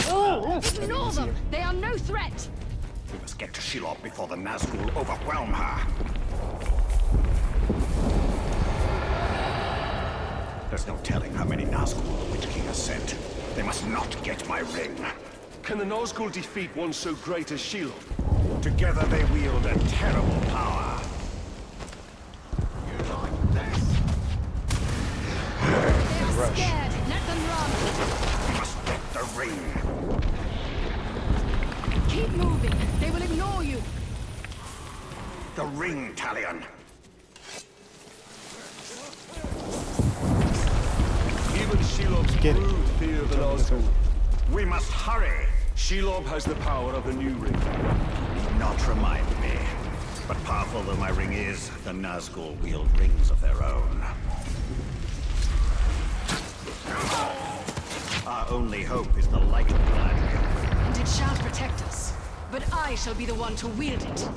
Speaker 20: Oh! Ignore them! They are no threat!
Speaker 11: We must get to Shelob before the Nazgul overwhelm her. There's no telling how many Nazgul the Witch King has sent. They must not get my ring.
Speaker 9: Can the Nazgul defeat one so great as Shelob?
Speaker 11: Together they wield a terrible power.
Speaker 8: You like this?
Speaker 20: They're scared! Let them run!
Speaker 11: We must get the ring.
Speaker 20: Keep moving! They will ignore you!
Speaker 11: The ring, Talion.
Speaker 9: Even Shelob's brood fear the Nazgul.
Speaker 11: We must hurry.
Speaker 9: Shelob has the power of a new ring.
Speaker 11: You need not remind me. But powerful though my ring is, the Nazgul wield rings of their own. Our only hope is the light of Galadriel.
Speaker 20: And it shall protect us. But I shall be the one to wield it.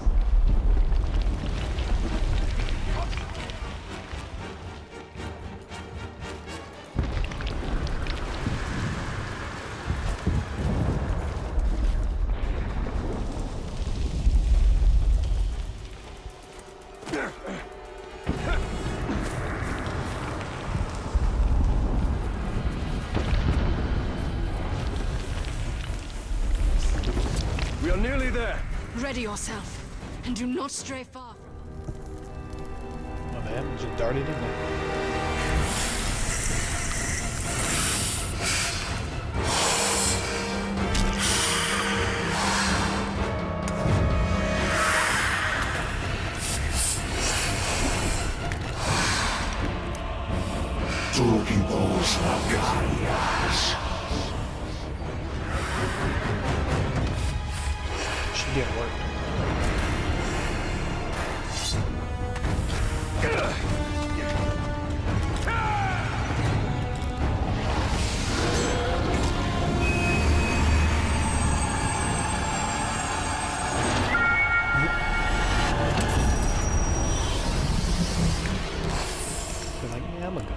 Speaker 9: We are nearly there.
Speaker 20: Ready yourself, and do not stray far from
Speaker 1: Oh man, just darted in there.
Speaker 16: Turquibos Lagarias.
Speaker 1: She didn't work. They're like, yeah, I'm gonna go.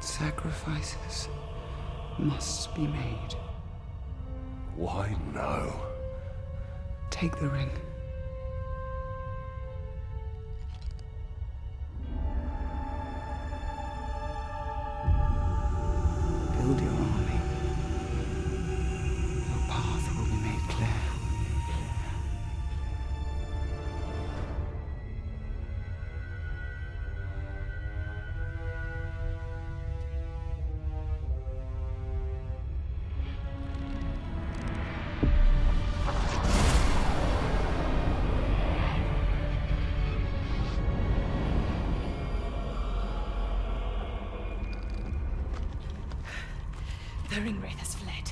Speaker 5: Sacrifices must be made.
Speaker 16: Why now?
Speaker 5: Take the ring. Build your army. Your path will be made clear.
Speaker 20: The ringwraith has fled.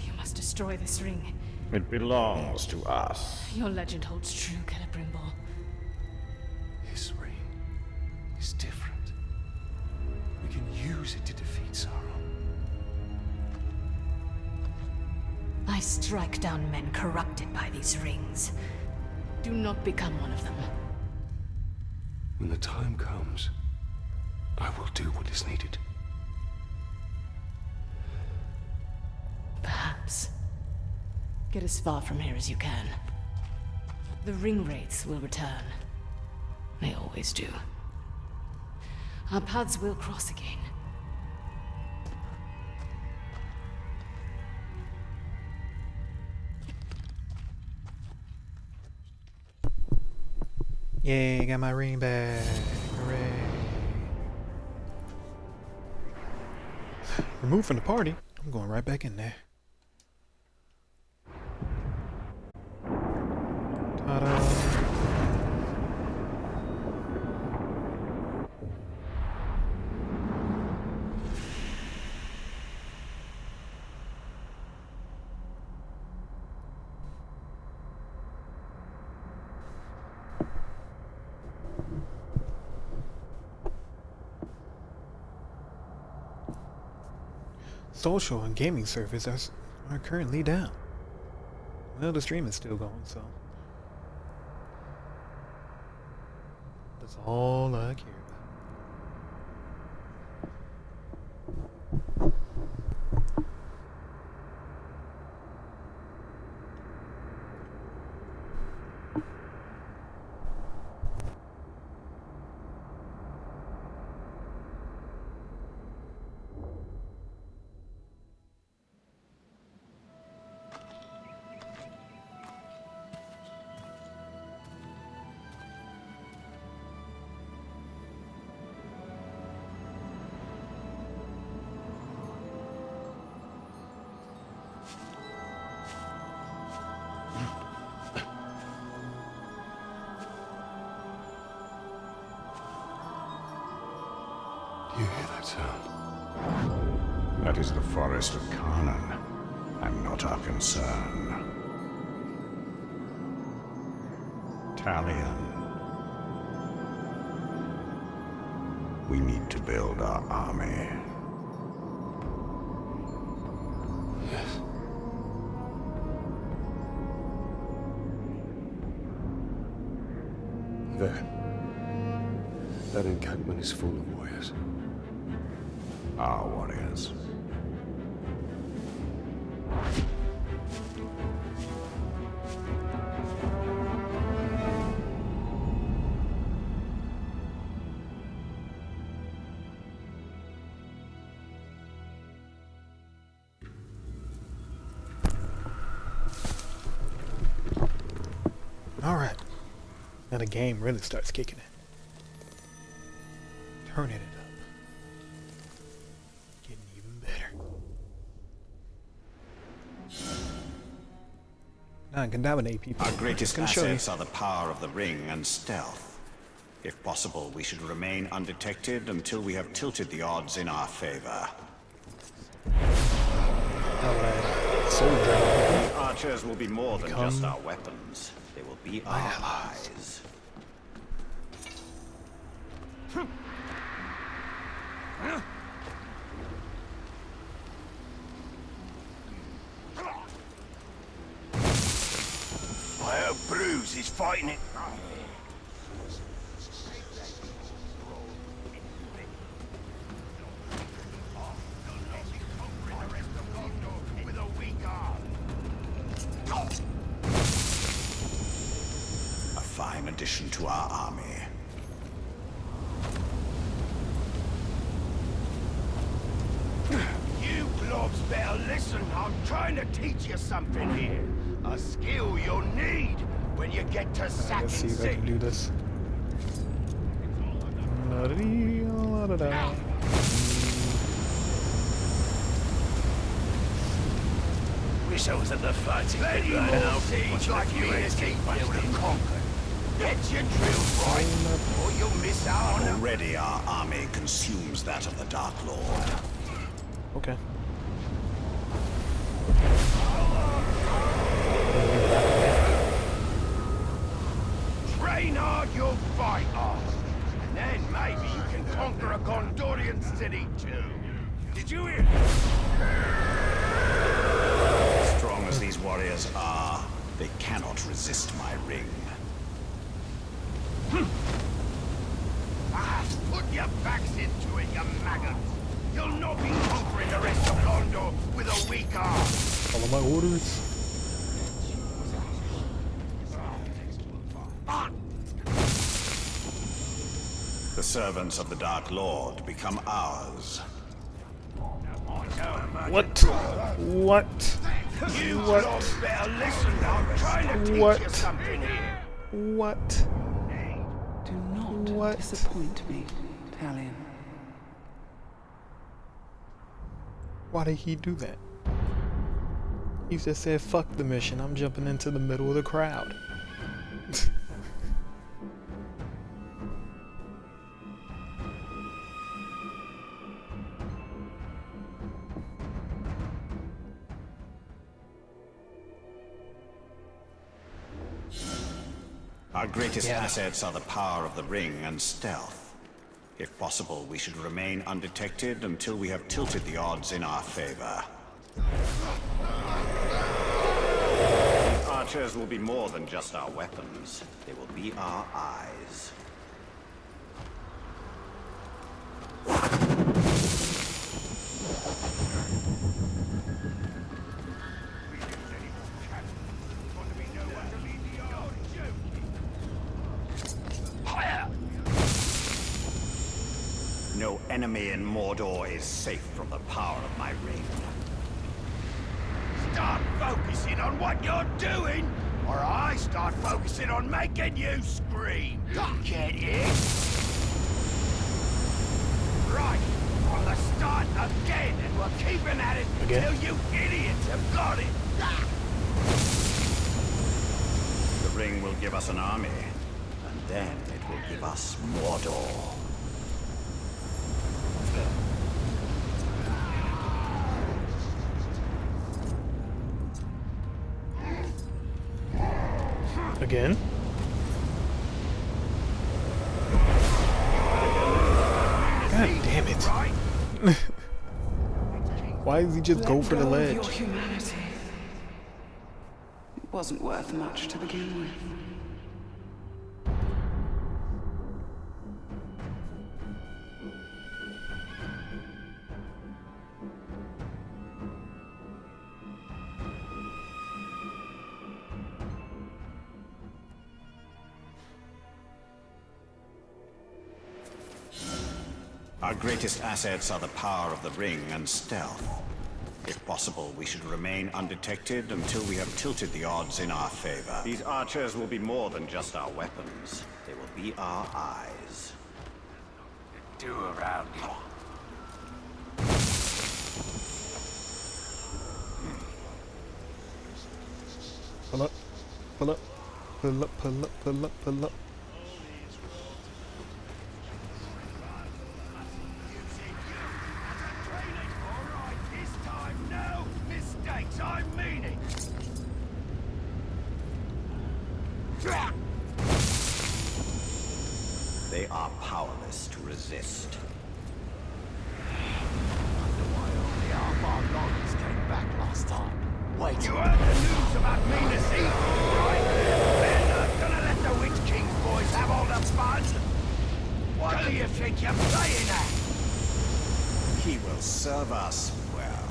Speaker 20: You must destroy this ring.
Speaker 11: It belongs to us.
Speaker 20: Your legend holds true, Celebrimbor.
Speaker 8: His ring is different. We can use it to defeat Sauron.
Speaker 20: I strike down men corrupted by these rings. Do not become one of them.
Speaker 8: When the time comes, I will do what is needed.
Speaker 20: Perhaps. Get as far from here as you can. The ringwraiths will return. They always do. Our paths will cross again.
Speaker 1: Yay, got my ring back. Hooray. Removed from the party. I'm going right back in there. Ta-da. Social and gaming servers are currently down. Well, the stream is still going, so that's all I care about.
Speaker 8: You hear that sound?
Speaker 11: That is the forest of Canaan, and not our concern. Talion. We need to build our army.
Speaker 8: Yes. There. That encampment is full of warriors.
Speaker 11: Our warriors.
Speaker 1: Alright. Now the game really starts kicking it. Turning it up. Getting even better. Now I can dominate people.
Speaker 4: Our greatest
Speaker 1: Can show you.
Speaker 4: assets are the power of the ring and stealth. If possible, we should remain undetected until we have tilted the odds in our favor. The archers will be more than just our weapons. They will be our allies.
Speaker 18: I heard Bruce is fighting it.
Speaker 4: A fine addition to our army.
Speaker 18: You globs better listen. I'm trying to teach you something here. A skill you'll need when you get to Sack
Speaker 1: Let's see if I
Speaker 18: City.
Speaker 1: can do this. La-da-dee-la-da-da.
Speaker 18: Wish I was at the fighting pit right now. Siege like me to keep you and conquer. Get your drills right, or you'll miss
Speaker 6: dishonor.
Speaker 4: Already our army consumes that of the Dark Lord.
Speaker 1: Okay.
Speaker 6: Train hard, you'll fight hard. And then maybe you can conquer a Gondorian city too. Did you hear?
Speaker 4: Strong as these warriors are, they cannot resist my ring.
Speaker 6: Put your backs into it, you maggots. You'll not be conquering the rest of Gondor with a weak arm.
Speaker 1: Follow my orders.
Speaker 4: The servants of the Dark Lord become ours.
Speaker 1: What? What?
Speaker 6: You
Speaker 1: What?
Speaker 6: lot better listen. I'm trying to teach
Speaker 1: What?
Speaker 6: you something here.
Speaker 1: What?
Speaker 5: Do not
Speaker 1: What?
Speaker 5: disappoint me, Talion.
Speaker 1: Why did he do that? He just said, fuck the mission, I'm jumping into the middle of the crowd.
Speaker 4: Our greatest assets are the power of the ring and stealth. If possible, we should remain undetected until we have tilted the odds in our favor. These archers will be more than just our weapons. They will be our eyes. No enemy in Mordor is safe from the power of my ring.
Speaker 6: Start focusing on what you're doing, or I start focusing on making you scream. Get it? Right, from the start again, and we're keeping at it until you idiots have got it.
Speaker 4: The ring will give us an army, and then it will give us Mordor.
Speaker 1: Again? God damn it. Why does he just go for the
Speaker 5: Let go of
Speaker 1: ledge?
Speaker 5: your humanity. It wasn't worth much to begin with.
Speaker 4: Our greatest assets are the power of the ring and stealth. If possible, we should remain undetected until we have tilted the odds in our favor. These archers will be more than just our weapons. They will be our eyes.
Speaker 6: Do around here.
Speaker 1: Pull up, pull up, pull up, pull up, pull up, pull up.
Speaker 4: They are powerless to resist.
Speaker 6: Wait. You heard the news about Minas Ethel, right? They're not gonna let the Witch King's boys have all the fun. What do you think you're playing at?
Speaker 4: He will serve us well.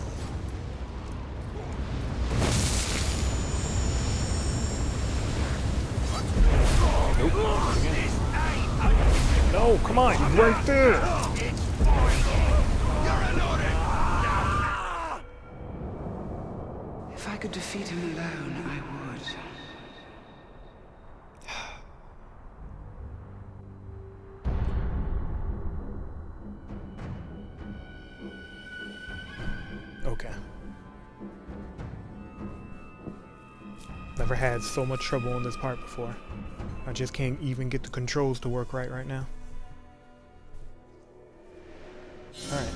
Speaker 1: No, come on, he's right there.
Speaker 5: If I could defeat him alone, I would.
Speaker 1: Okay. Never had so much trouble on this part before. I just can't even get the controls to work right now. Alright.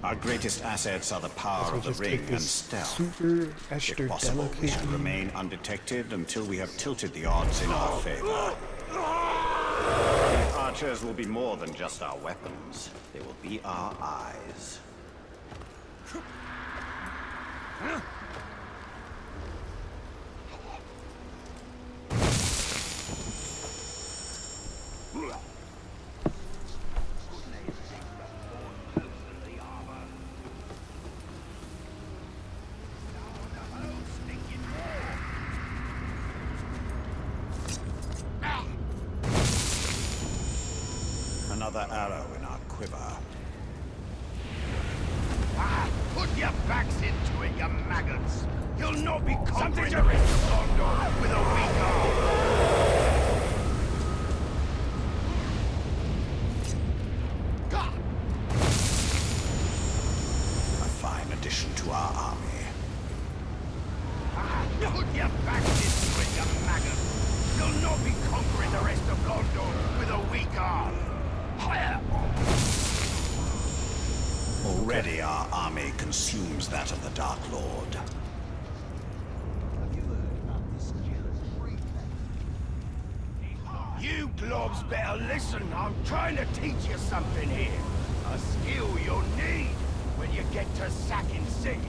Speaker 11: Our greatest assets are the power of the ring and stealth.
Speaker 1: Super extra
Speaker 11: If possible, we should
Speaker 1: delicate.
Speaker 11: remain undetected until we have tilted the odds in our favor. The archers will be more than just our weapons. They will be our eyes. Another arrow in our quiver.
Speaker 18: Put your backs into it, you maggots! You'll not be conquering the rest of Gondor with a weak arm!
Speaker 11: A fine addition to our army.
Speaker 18: Put your backs into it, you maggots! You'll not be conquering the rest of Gondor with a weak arm! Higher!
Speaker 11: Already our army consumes that of the Dark Lord.
Speaker 18: You globs better listen. I'm trying to teach you something here. A skill you'll need when you get to sacking cities.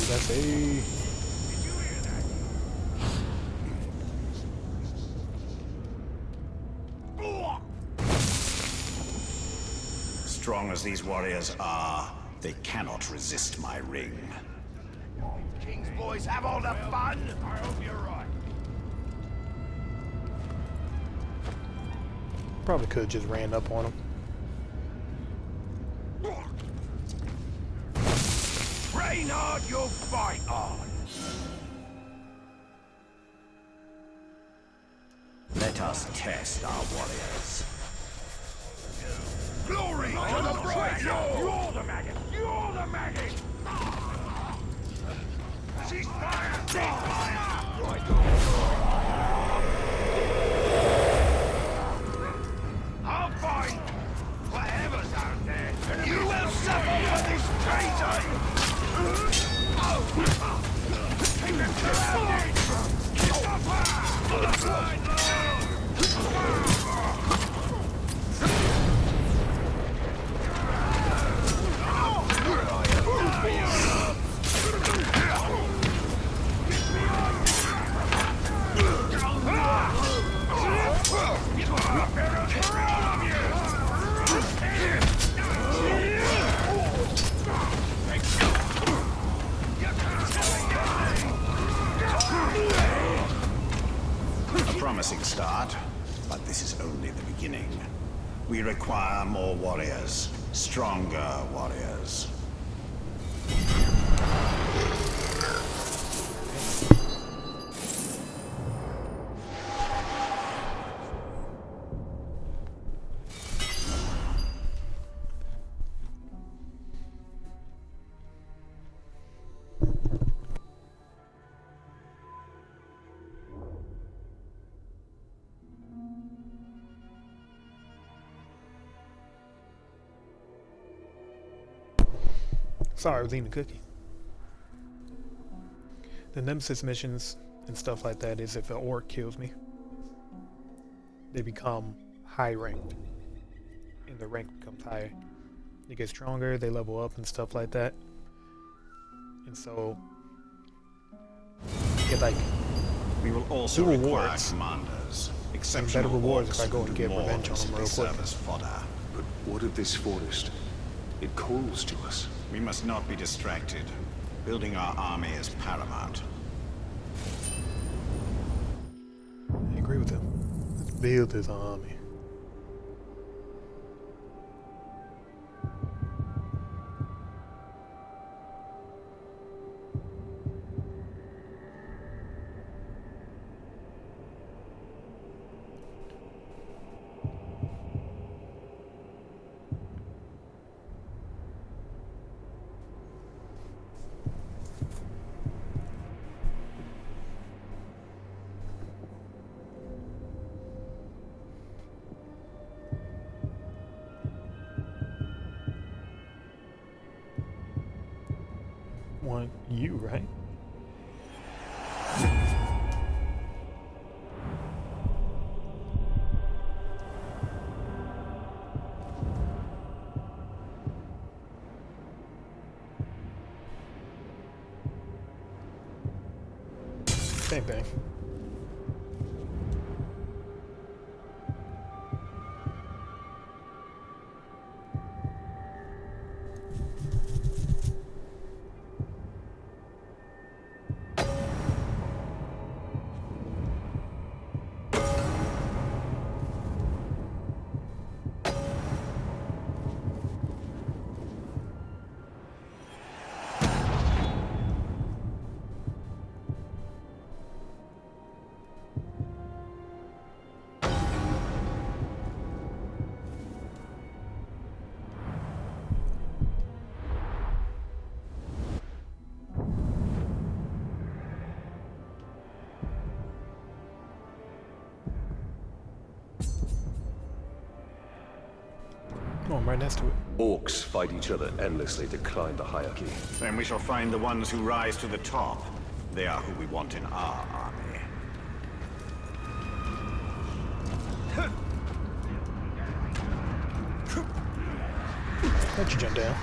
Speaker 1: That's a...
Speaker 11: Strong as these warriors are, they cannot resist my ring.
Speaker 18: King's boys have all the fun. I hope you're right.
Speaker 1: Probably could have just ran up on him.
Speaker 18: Train hard, you'll fight hard.
Speaker 11: Let us test our warriors.
Speaker 18: Glory to the bright Lord! You're the maggot! You're the maggot! Cease fire! Cease fire! I'll find whatever's out there, and you will suffer for this traitor! Take them surrounded!
Speaker 11: A promising start, but this is only the beginning. We require more warriors, stronger warriors.
Speaker 1: Sorry, I was eating a cookie. The Nemesis missions and stuff like that is if an orc kills me, they become high ranked. And their rank becomes higher. They get stronger, they level up and stuff like that. And so, get like
Speaker 11: we will also
Speaker 1: do
Speaker 11: require
Speaker 1: rewards.
Speaker 11: commanders.
Speaker 1: And
Speaker 11: Exceptional
Speaker 1: better rewards if I
Speaker 11: orcs
Speaker 1: go and
Speaker 11: who
Speaker 1: get
Speaker 11: more
Speaker 1: revenge
Speaker 11: than
Speaker 1: on them
Speaker 11: simply
Speaker 1: real quick.
Speaker 11: serve as fodder.
Speaker 9: But what of this forest? It calls to us.
Speaker 11: We must not be distracted. Building our army is paramount.
Speaker 1: I agree with him. Let's build this army. want you, right? Same thing. Oh, I'm right next to it.
Speaker 9: Orcs fight each other endlessly to climb the hierarchy.
Speaker 11: Then we shall find the ones who rise to the top. They are who we want in our army.
Speaker 1: Let you jump down.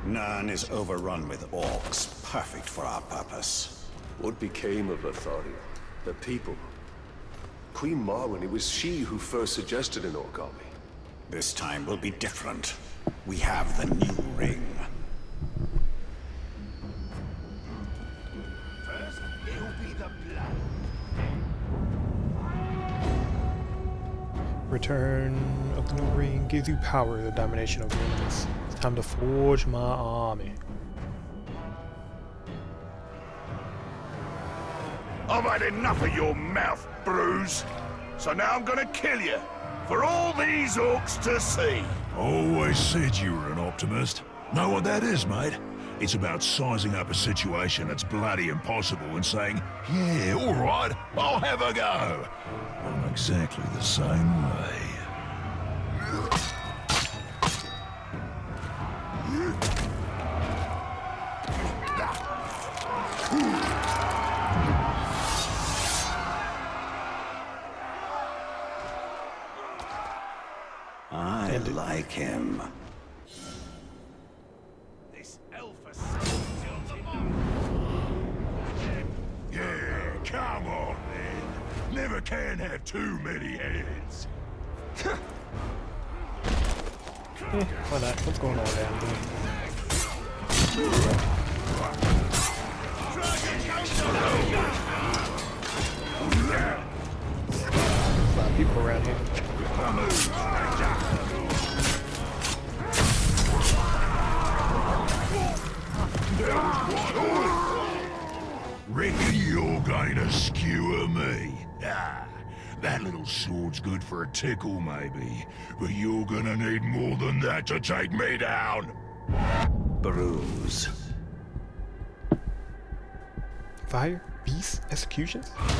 Speaker 11: None is overrun with orcs, perfect for our purpose.
Speaker 9: What became of Lothario? The people? Queen Marwen, it was she who first suggested an orc army.
Speaker 11: This time will be different. We have the new ring.
Speaker 6: First, it'll be the blood.
Speaker 1: Return of the new ring gives you power, the domination of your enemies. It's time to forge my army.
Speaker 8: I've had enough of your mouth, Bruise. So now I'm gonna kill you. For all these orcs to see.
Speaker 14: Always said you were an optimist. Know what that is, mate? It's about sizing up a situation that's bloody impossible and saying, yeah, all right, I'll have a go. I'm exactly the same way.
Speaker 11: I like him.
Speaker 6: This elf has
Speaker 14: Yeah, come on then. Never can have too many heads.
Speaker 1: Why not? What's going on down here? A lot of people around here.
Speaker 14: Reckon you're going to skewer me? Ah, that little sword's good for a tickle, maybe. But you're gonna need more than that to take me down.
Speaker 11: Bruise.
Speaker 1: Fire? Beast? Executions? Hell.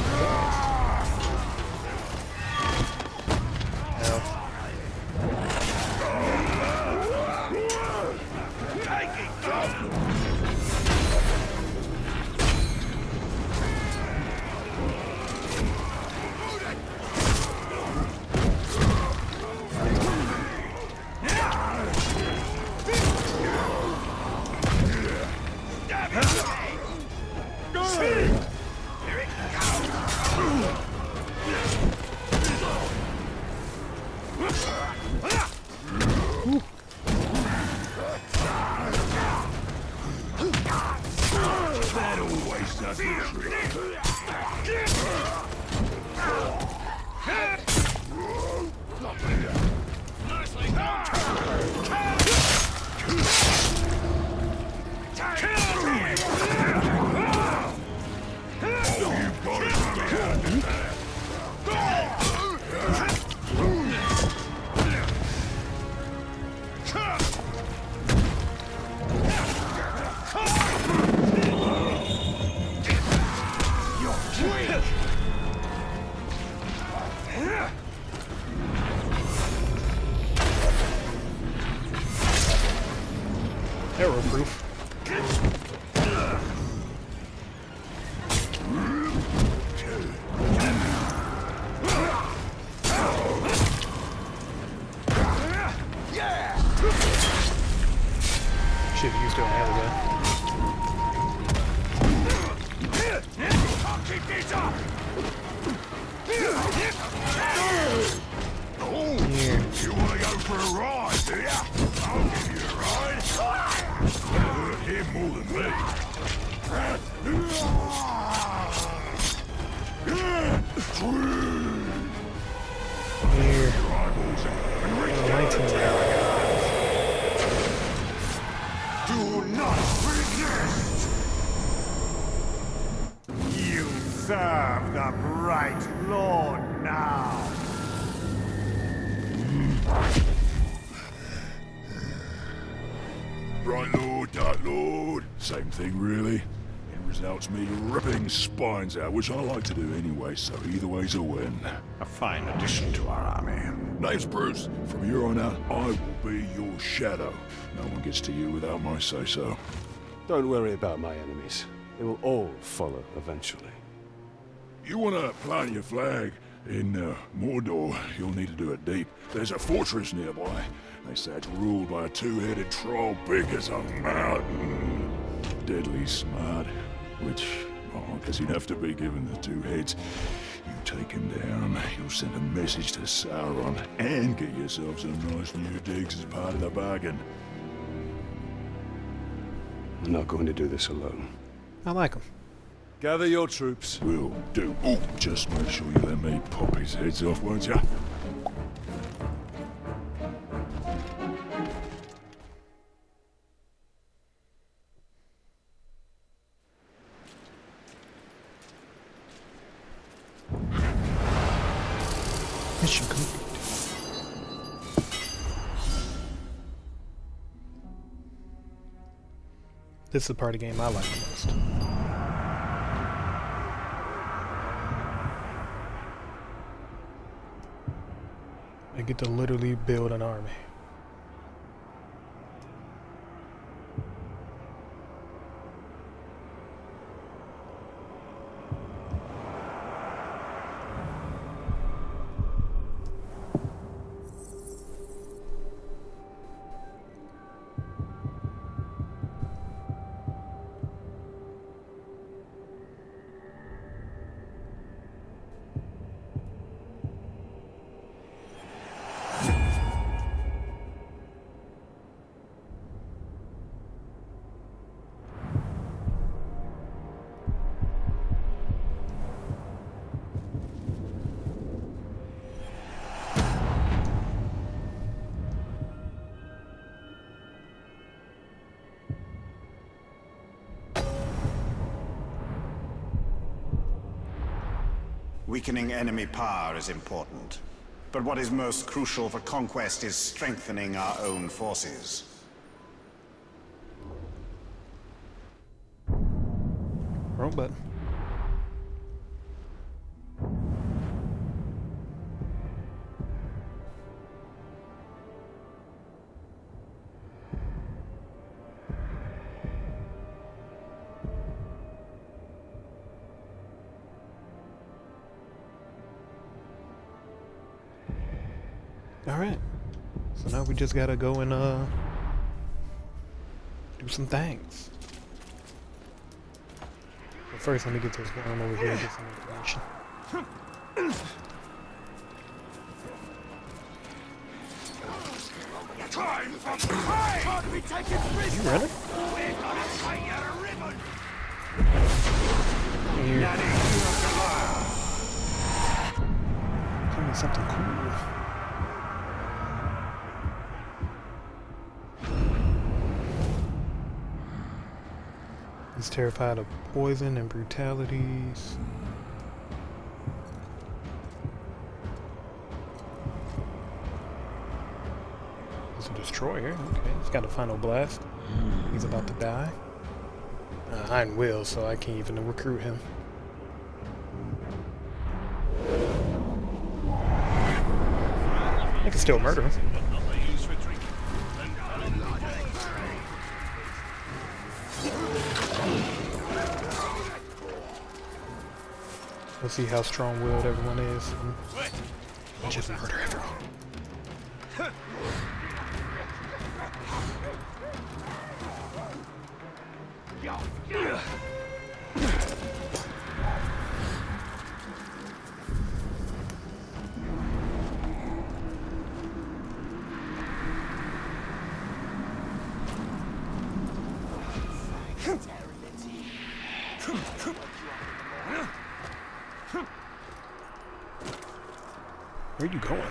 Speaker 14: That always does the
Speaker 1: Arrow proof. Shit, you still nailed it.
Speaker 8: Oh, you want to go for a ride, do ya? I'll give you a ride. It'll hurt him more than me.
Speaker 1: Here.
Speaker 8: Rivals and reach
Speaker 1: 19
Speaker 8: Do not resist! You serve the bright Lord now.
Speaker 7: Bright Lord, Dark Lord. Same thing, really. End result's me ripping spines out, which I like to do anyway, so either way's a win.
Speaker 11: A fine addition to our army.
Speaker 7: Name's Bruce. From here on out, I will be your shadow. No one gets to you without my say-so.
Speaker 21: Don't worry about my enemies. They will all follow eventually.
Speaker 7: You want to plant your flag in Mordor, you'll need to do it deep. There's a fortress nearby. They say it's ruled by a two-headed troll big as a mountain. Deadly smart, which, oh, I guess he'd have to be given the two heads. You take him down, you'll send a message to Sauron, and get yourself some nice new digs as part of the bargain.
Speaker 21: I'm not going to do this alone.
Speaker 1: I like him.
Speaker 21: Gather your troops.
Speaker 7: Will do. Oh, just make sure you let me pop his heads off, won't ya?
Speaker 1: Mission complete. This is the part of the game I like the most. I get to literally build an army.
Speaker 11: Weakening enemy power is important. But what is most crucial for conquest is strengthening our own forces.
Speaker 1: Wrong button. Alright, so now we just gotta go and do some things. But first, let me get this worm over here and get some information. You running? Here. Tell me something cool. He's terrified of poison and brutalities. He's a destroyer. Okay, he's got a final blast. He's about to die. Iron Will, so I can't even recruit him. I can still murder him. We'll see how strong-willed everyone is. And just murder everyone. Where are you going?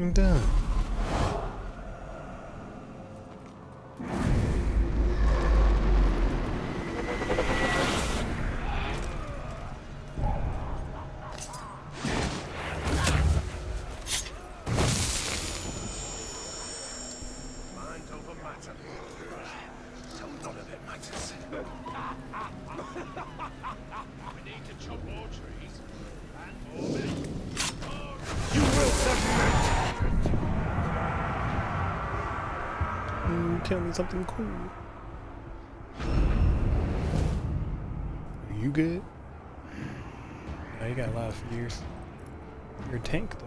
Speaker 1: I'm done.
Speaker 6: Mind over matter. So none of it matters. We need to chop more trees and more men. You will submit.
Speaker 1: Tell me something cool. Are you good? No, you got a lot of fears. You're a tank, though.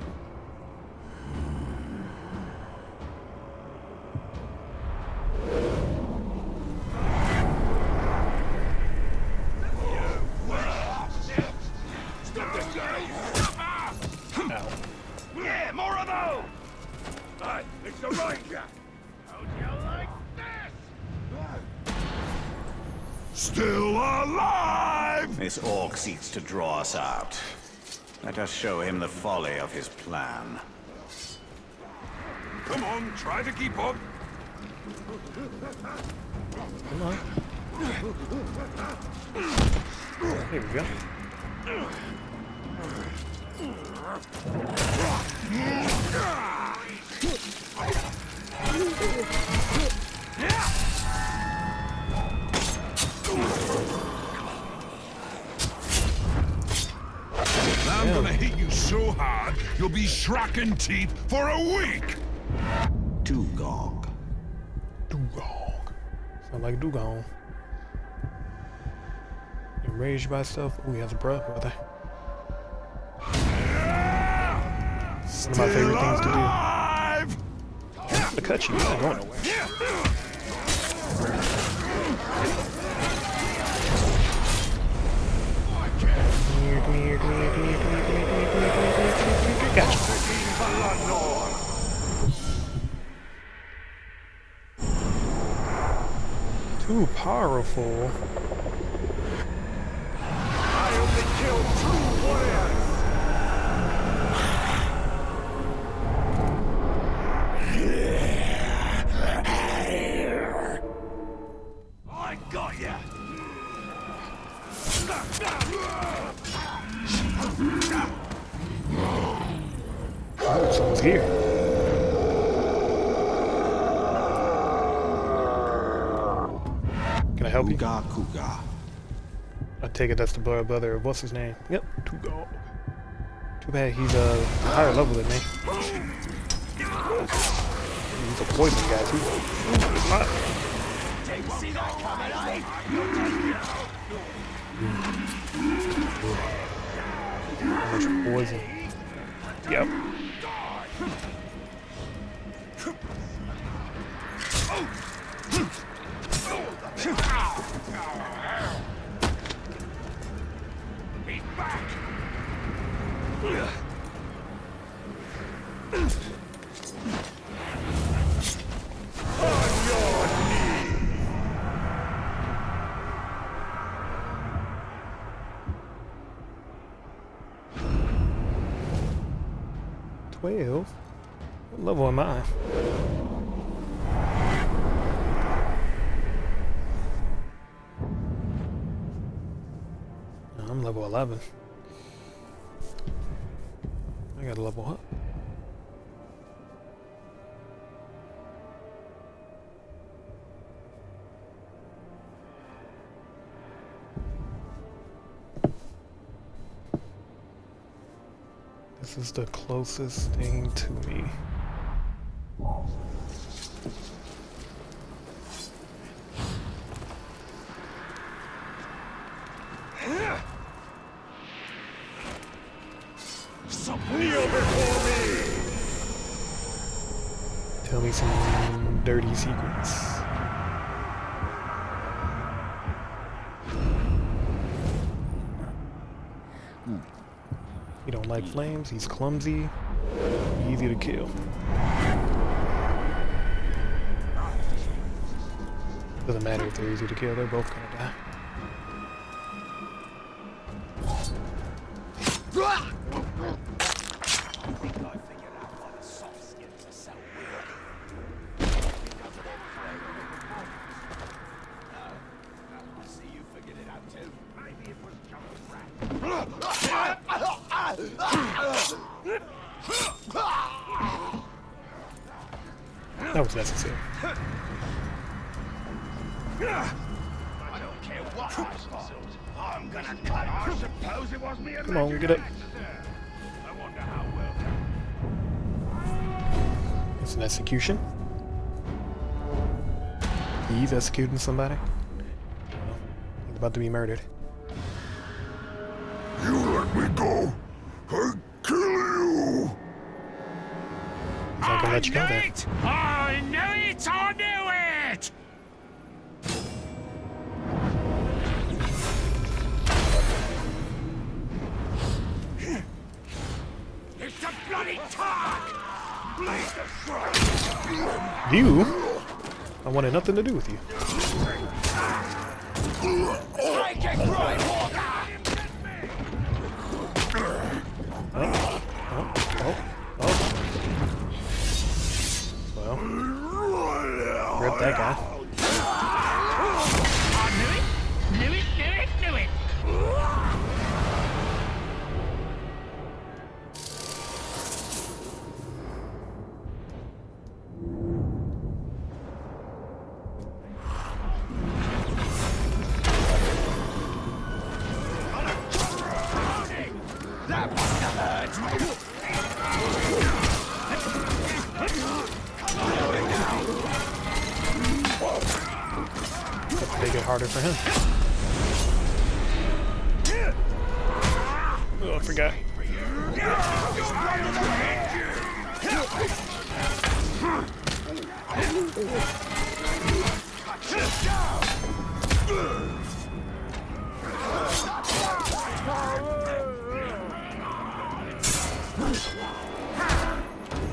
Speaker 6: Yeah, more of those! Aye, it's the Ranger! How'd you like this?
Speaker 14: Still alive!
Speaker 11: This orc seeks to draw us out. Let us show him the folly of his plan.
Speaker 8: Come on, try to keep up.
Speaker 1: Come on. Here we go.
Speaker 7: I'm gonna hit you so hard, you'll be shracking teeth for a week!
Speaker 11: Dugong.
Speaker 1: Dugong. Sound like Dugong. Enraged by stuff? Oh, he has a brother. One of my favorite things to do. I'm gonna cut you, you're not going nowhere. Come here, come here, come here, come here, come here, come here, come here, come here, come here, come here, come here, gotcha. Too powerful.
Speaker 6: I only kill true warriors! I got ya!
Speaker 1: Oh, someone's here. Can I help you?
Speaker 11: Kuga.
Speaker 1: I take it that's the brother of what's his name? Yep, Tugong. Too bad he's a higher level than me. He's a poison guy too.
Speaker 6: Didn't see that coming, eh?
Speaker 1: How much poison? Yep.
Speaker 6: He's back.
Speaker 1: What level am I? I'm level 11. I gotta level up. This is the closest thing to me.
Speaker 6: Kneel before me.
Speaker 1: Tell me some dirty secrets. He don't like flames, he's clumsy, easy to kill. Doesn't matter if they're easy to kill, they're both gonna die. That was necessary.
Speaker 6: I don't care what I suppose. I'm gonna cut. I suppose it was me.
Speaker 1: Come on, get up.
Speaker 6: I wonder how well.
Speaker 1: It's an execution. He's executing somebody. Well, he's about to be murdered.
Speaker 16: You let me go, I kill you!
Speaker 1: He's not gonna let you go there.
Speaker 18: I knew it! I knew it!
Speaker 6: It's a bloody targ! Blaze the shrine!
Speaker 1: You? I wanted nothing to do with you.
Speaker 6: Take it, right,
Speaker 1: Well, rip that guy.
Speaker 18: I knew it! Knew it, knew it, knew it!
Speaker 6: That must have hurt!
Speaker 1: Let's make it harder for him. Oh, I forgot.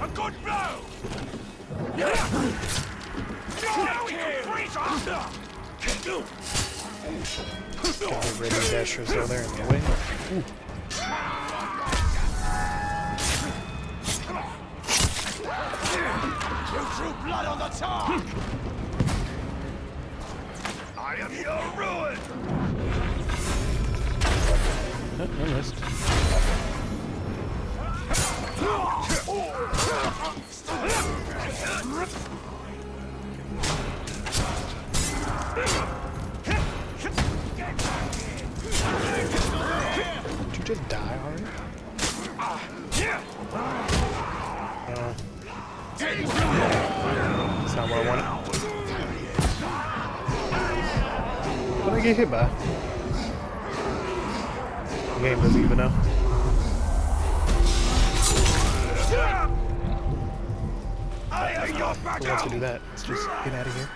Speaker 6: A good blow!
Speaker 1: Get rid of these extras over there in the way. Ooh.
Speaker 6: You drew blood on the tar! I am your ruin!
Speaker 1: I missed. Did you just die already? not what I wanted. What did I get hit by? The game doesn't even know. Who wants to do that? Let's just get out of here.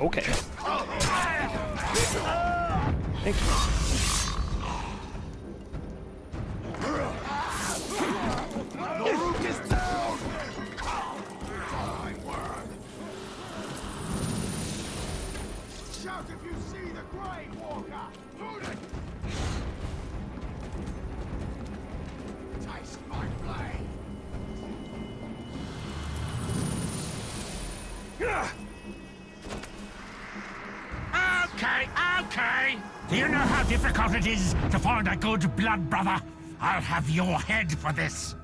Speaker 1: Okay. Thank you.
Speaker 14: The roof is down! Shout if you see the Grey Walker! Food taste my blade!
Speaker 18: Okay, okay. Do you know how difficult it is to find a good blood brother? I'll have your head for this.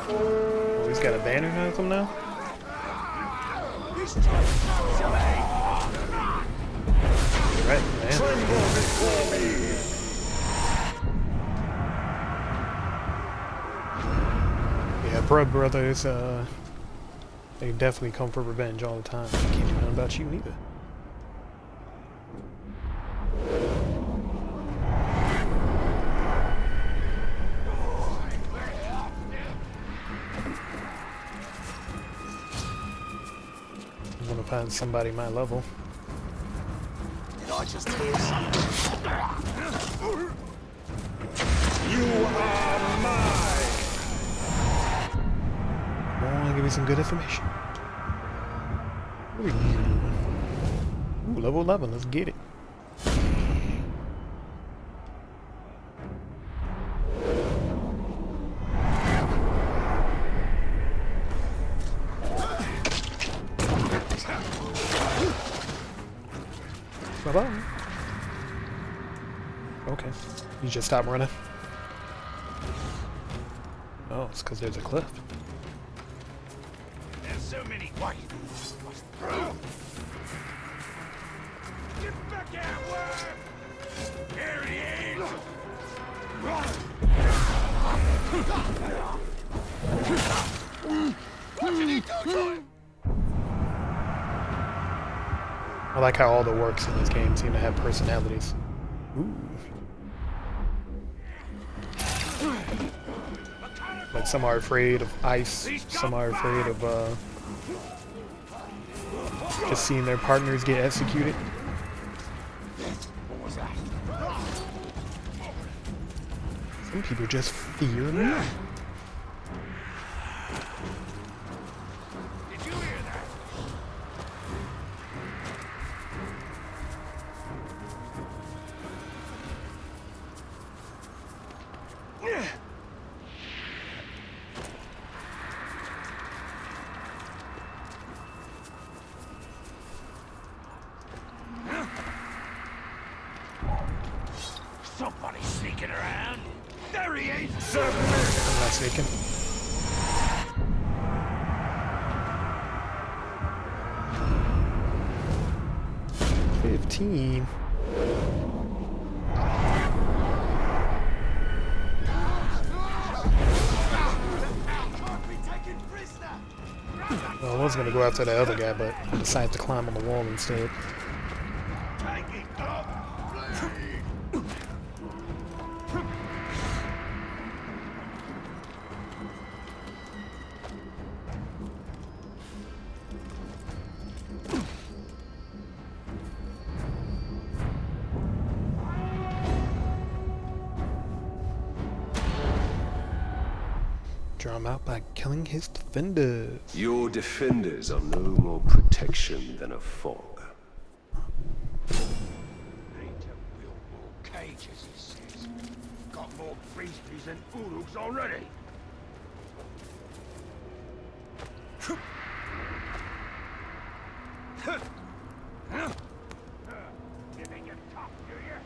Speaker 1: Oh, he's got a banner on him now? Right, man. Yeah, Blood Brothers, they definitely come for revenge all the time. I can't do nothing about you neither. I want to find somebody my level.
Speaker 14: Did I just hear something?
Speaker 1: You are mine! Come on, give me some good information. What are you? Ooh, level 11, let's get it. Bye-bye. Okay. You just stop running. Oh, it's because there's a cliff.
Speaker 14: There's so many white. Get back at work! Here he is! What did he do to him?
Speaker 1: I like how all the works in this game seem to have personalities. Ooh. Like some are afraid of ice, some are afraid of just seeing their partners get executed. Some people just fear me.
Speaker 14: Somebody sneaking around. There he is!
Speaker 1: I'm not sneaking. $15. Well, I was gonna go after the other guy, but I decided to climb on the wall instead. Draw him out by killing his defenders.
Speaker 9: Your defenders are no more protection than a fog.
Speaker 14: Cages, he says. Got more beasties than Uruks already. You think you're tough, do you?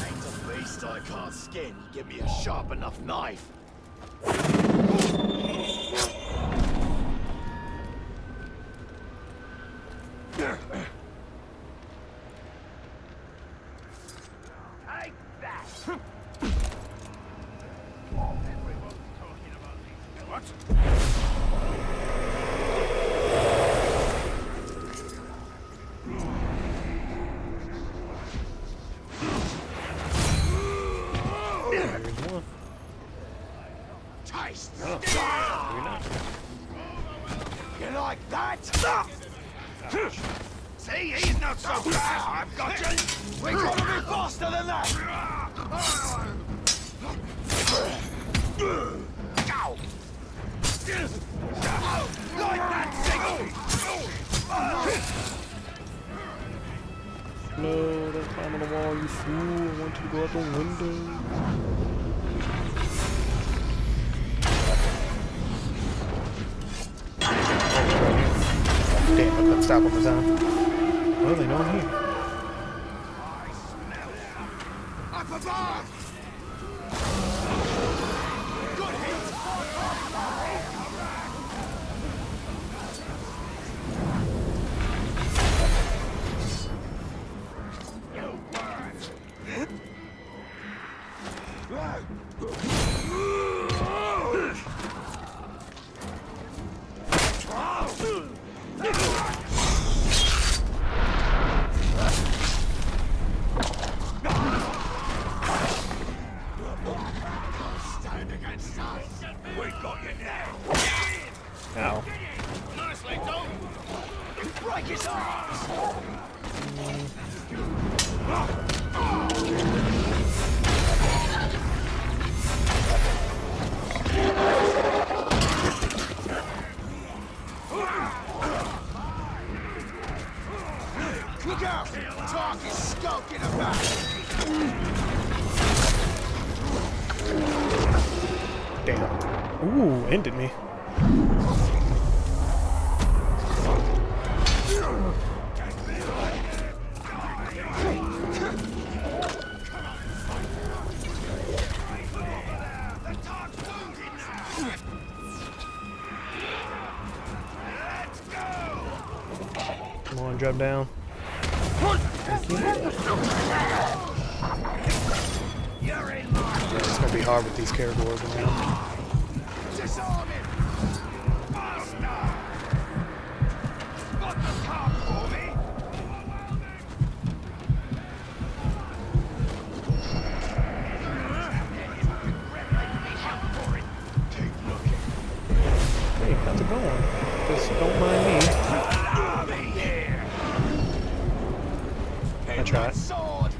Speaker 14: Ain't a beast I can't skin. Give me a sharp enough knife.
Speaker 18: like that? See, he's not so bad. I've got you. We gotta be faster than that. Ow. Like that, Siggy.
Speaker 1: No, don't climb on the wall, you fool. I want you to go out the window. Damn, I couldn't stop him this time. Well, they know I'm here.
Speaker 18: Up above! Good hit! Stand against us! We got you now!
Speaker 1: Ow.
Speaker 18: Honestly, don't! Break his arms! Look out! Talk is skulking about!
Speaker 1: Damn. Ooh, ended me. Come on, drop down. Thank you. Yeah, it's gonna be hard with these Caragors around.
Speaker 18: Disarm him! Bastard! Got the car for me?
Speaker 1: Hey, how's it going? Just don't mind me. I tried.
Speaker 18: Sword!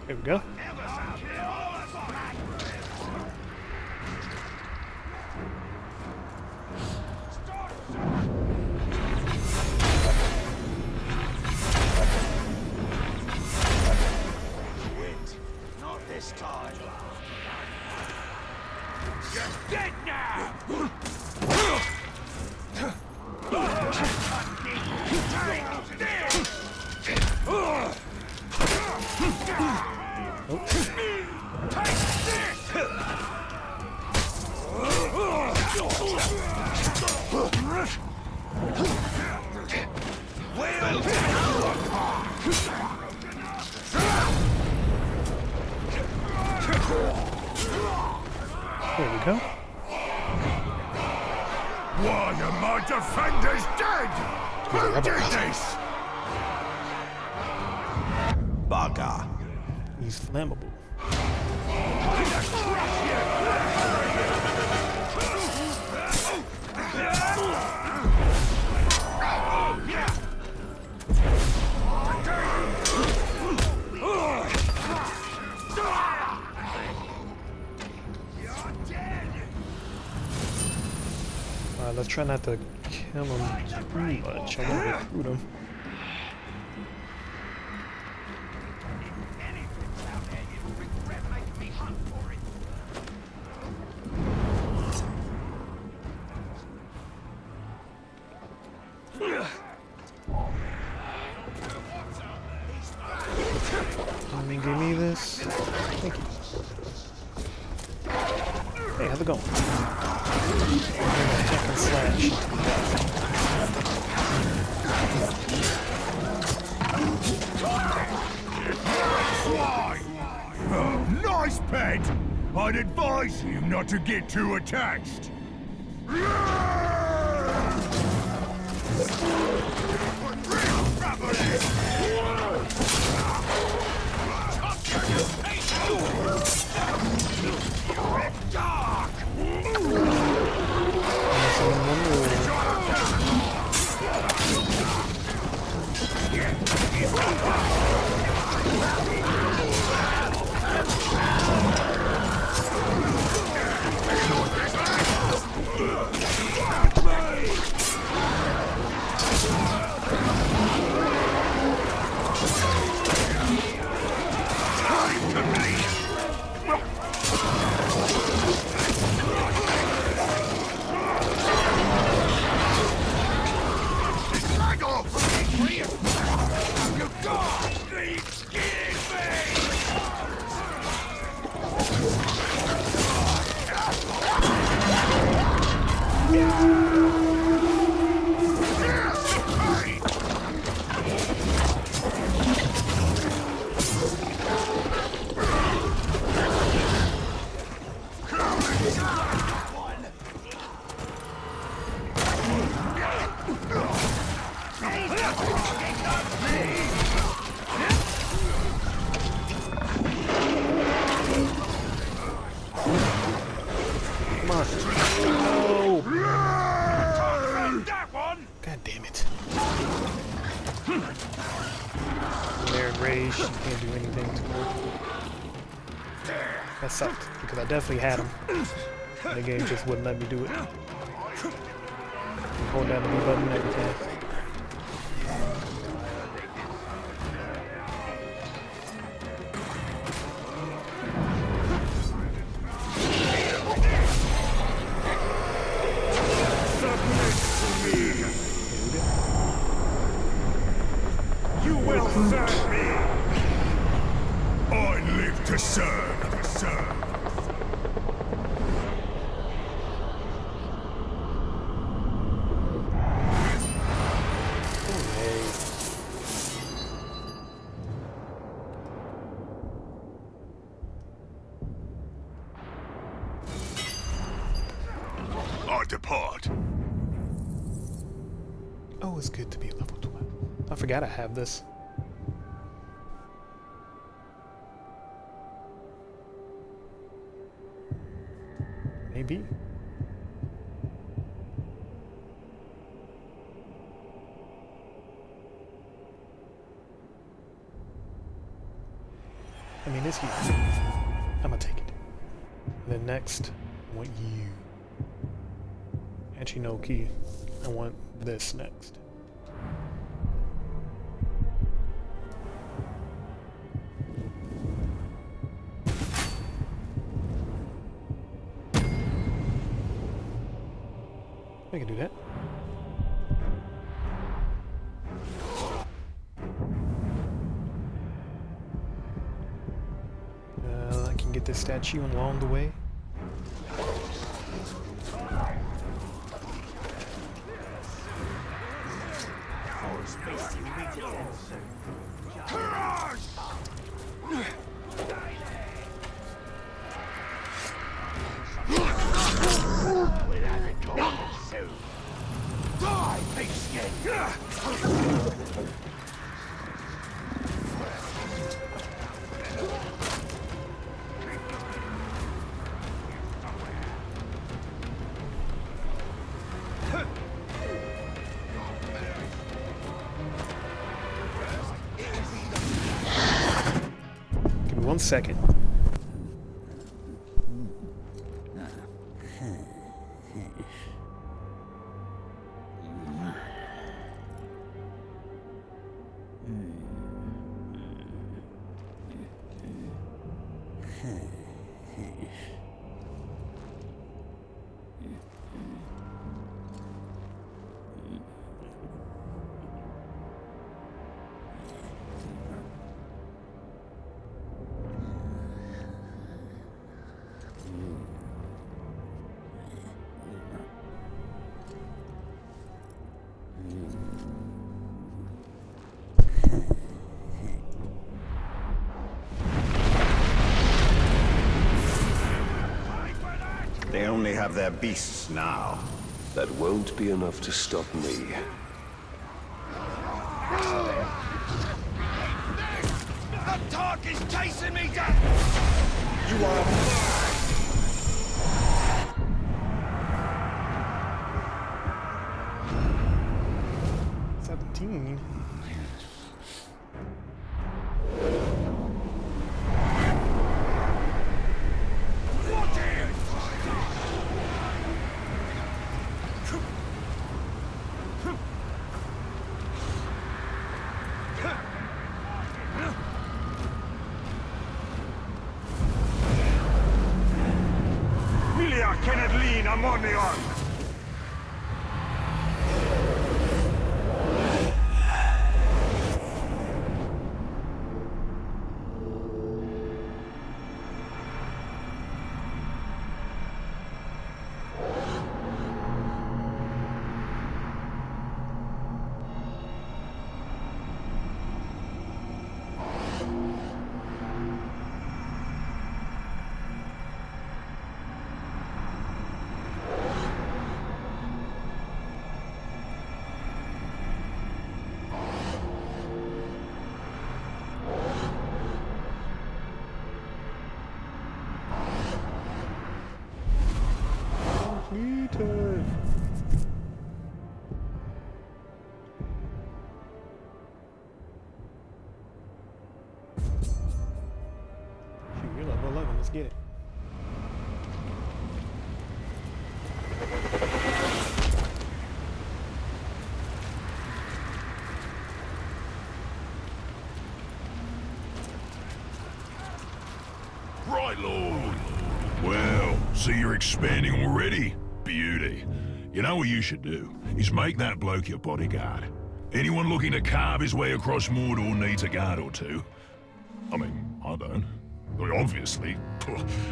Speaker 1: There we go.
Speaker 18: Not this time. You're dead now!
Speaker 1: There we go.
Speaker 14: Why are my defenders dead? Who did this?
Speaker 4: Bugger.
Speaker 1: He's flammable. Alright, let's try not to kill him too much. I want to recruit him. Give me this. Thank you. Hey, how's it going? Attack and slash.
Speaker 14: Nice pet! I'd advise you not to get too attached.
Speaker 1: Come on. No. God damn it. They're enraged. You can't do anything to them. That sucked because I definitely had him. And the game just wouldn't let me do it. Hold down the B button every time.
Speaker 14: You will serve me! I live to serve, to serve. I depart.
Speaker 1: Oh, it's good to be level 12. I forgot I have this. Maybe. I mean, it's here. I'm gonna take it. And then next, I want you. Actually, no, Key. I want this next. I can do that. I can get this statue along the way.
Speaker 14: Die, big skin!
Speaker 1: Give me 1 second.
Speaker 11: They only have their beasts now.
Speaker 9: That won't be enough to stop me.
Speaker 14: The dog is chasing me down! You are mine!
Speaker 1: 17.
Speaker 14: Kenneth Lean, I'm on the arm.
Speaker 7: see you're expanding already. Beauty. You know what you should do? Is make that bloke your bodyguard. Anyone looking to carve his way across Mordor needs a guard or two. I mean, I don't. I mean, obviously.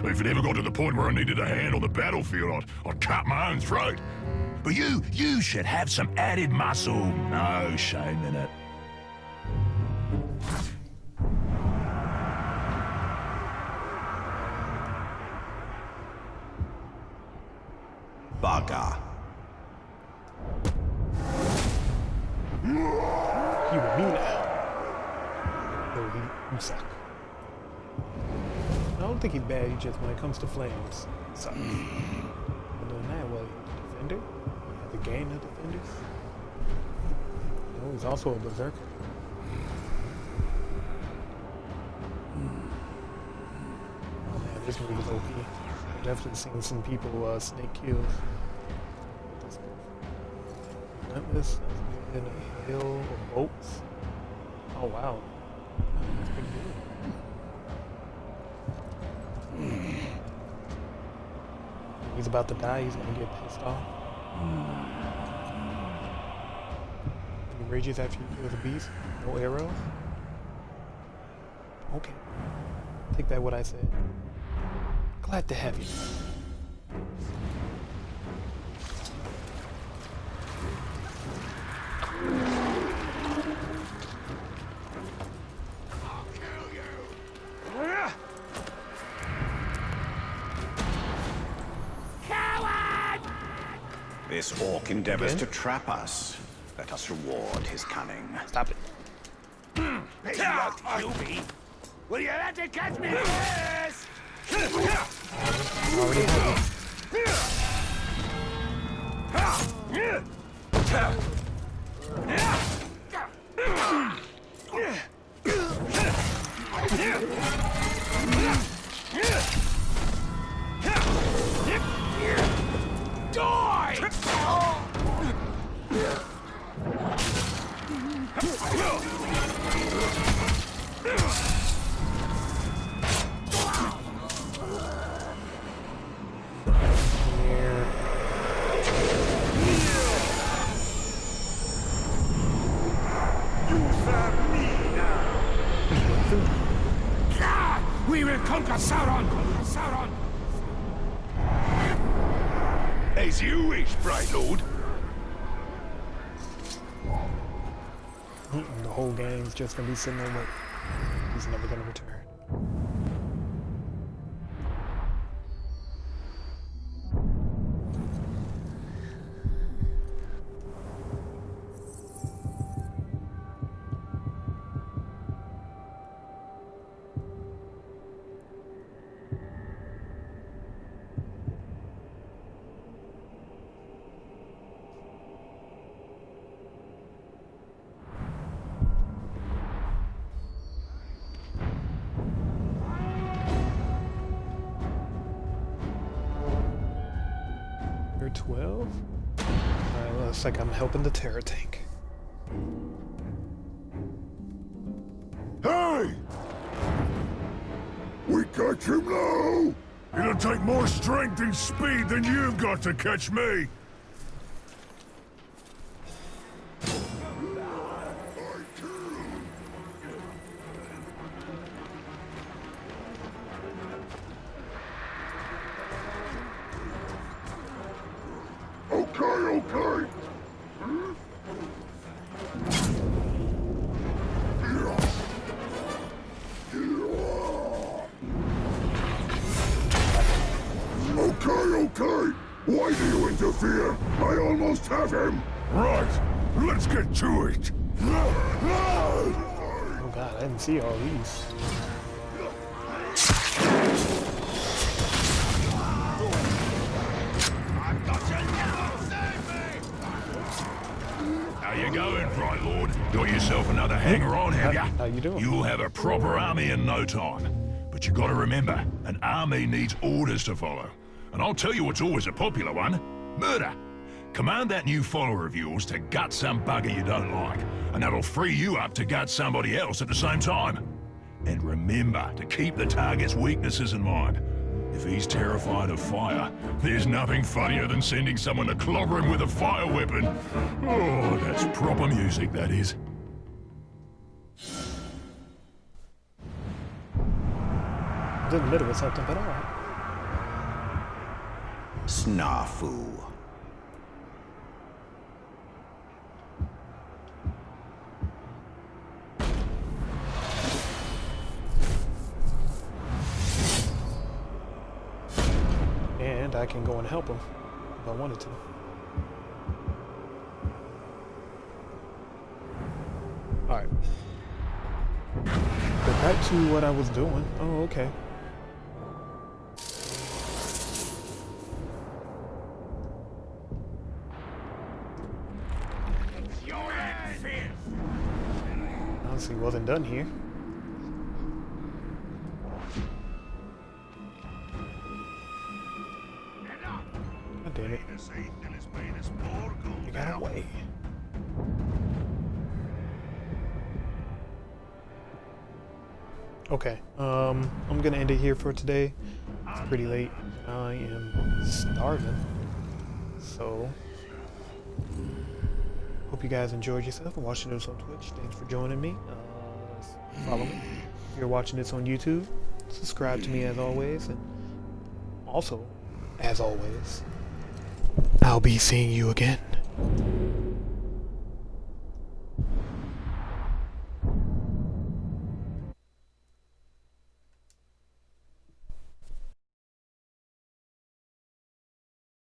Speaker 7: If it ever got to the point where I needed a hand on the battlefield, I'd cut my own throat. But you should have some added muscle. No shame in it.
Speaker 4: Bugger.
Speaker 1: You were me now. No, you suck. I don't think he's bad, he just, when it comes to flames, sucks. Other than that, well, defender? The game of defenders? No, he's also a berserker. Oh man, this move is OP. I've definitely seen some people snake kills. Relentless, in a hill or boats. Oh wow. That's pretty good. He's about to die, he's gonna get pissed off. He rages after you kill the beast. No arrows. Okay. Take back what I said. Glad to have you.
Speaker 11: This orc endeavors to trap us. Let us reward his cunning.
Speaker 1: Stop it.
Speaker 18: Hey, you out to kill me? Will you let it catch me first?
Speaker 1: Already heavy.
Speaker 18: We will conquer Sauron! Sauron!
Speaker 7: As you wish, Bright Lord.
Speaker 1: The whole game's just gonna be sitting there waiting. He's never gonna return. You're 12? Alright, looks like I'm helping the terror tank.
Speaker 16: Hey! We catch him now!
Speaker 7: It'll take more strength and speed than you've got to catch me.
Speaker 16: Okay. Okay. Why do you interfere? I almost have him.
Speaker 7: Right, let's get to it.
Speaker 1: Oh god, I didn't see all these.
Speaker 7: How you going, Bright Lord? Got yourself another hanger-on, have ya?
Speaker 1: How you doing?
Speaker 7: You'll have a proper army in no time. But you gotta remember, an army needs orders to follow. And I'll tell you what's always a popular one. Murder. Command that new follower of yours to gut some bugger you don't like, and that'll free you up to gut somebody else at the same time. And remember to keep the target's weaknesses in mind. If he's terrified of fire, there's nothing funnier than sending someone to clobber him with a fire weapon. Oh, that's proper music, that is.
Speaker 1: I was in the middle of something, but alright.
Speaker 4: Snafu.
Speaker 1: And I can go and help him if I wanted to. Alright. But back to what I was doing. Oh, okay. Honestly, wasn't done here. God damn it. You got away. Okay, I'm gonna end it here for today. It's pretty late. I am starving. So, hope you guys enjoyed yourself and watching this on Twitch. Thanks for joining me. Follow me. If you're watching this on YouTube, subscribe to me as always. And also, as always, I'll be seeing you again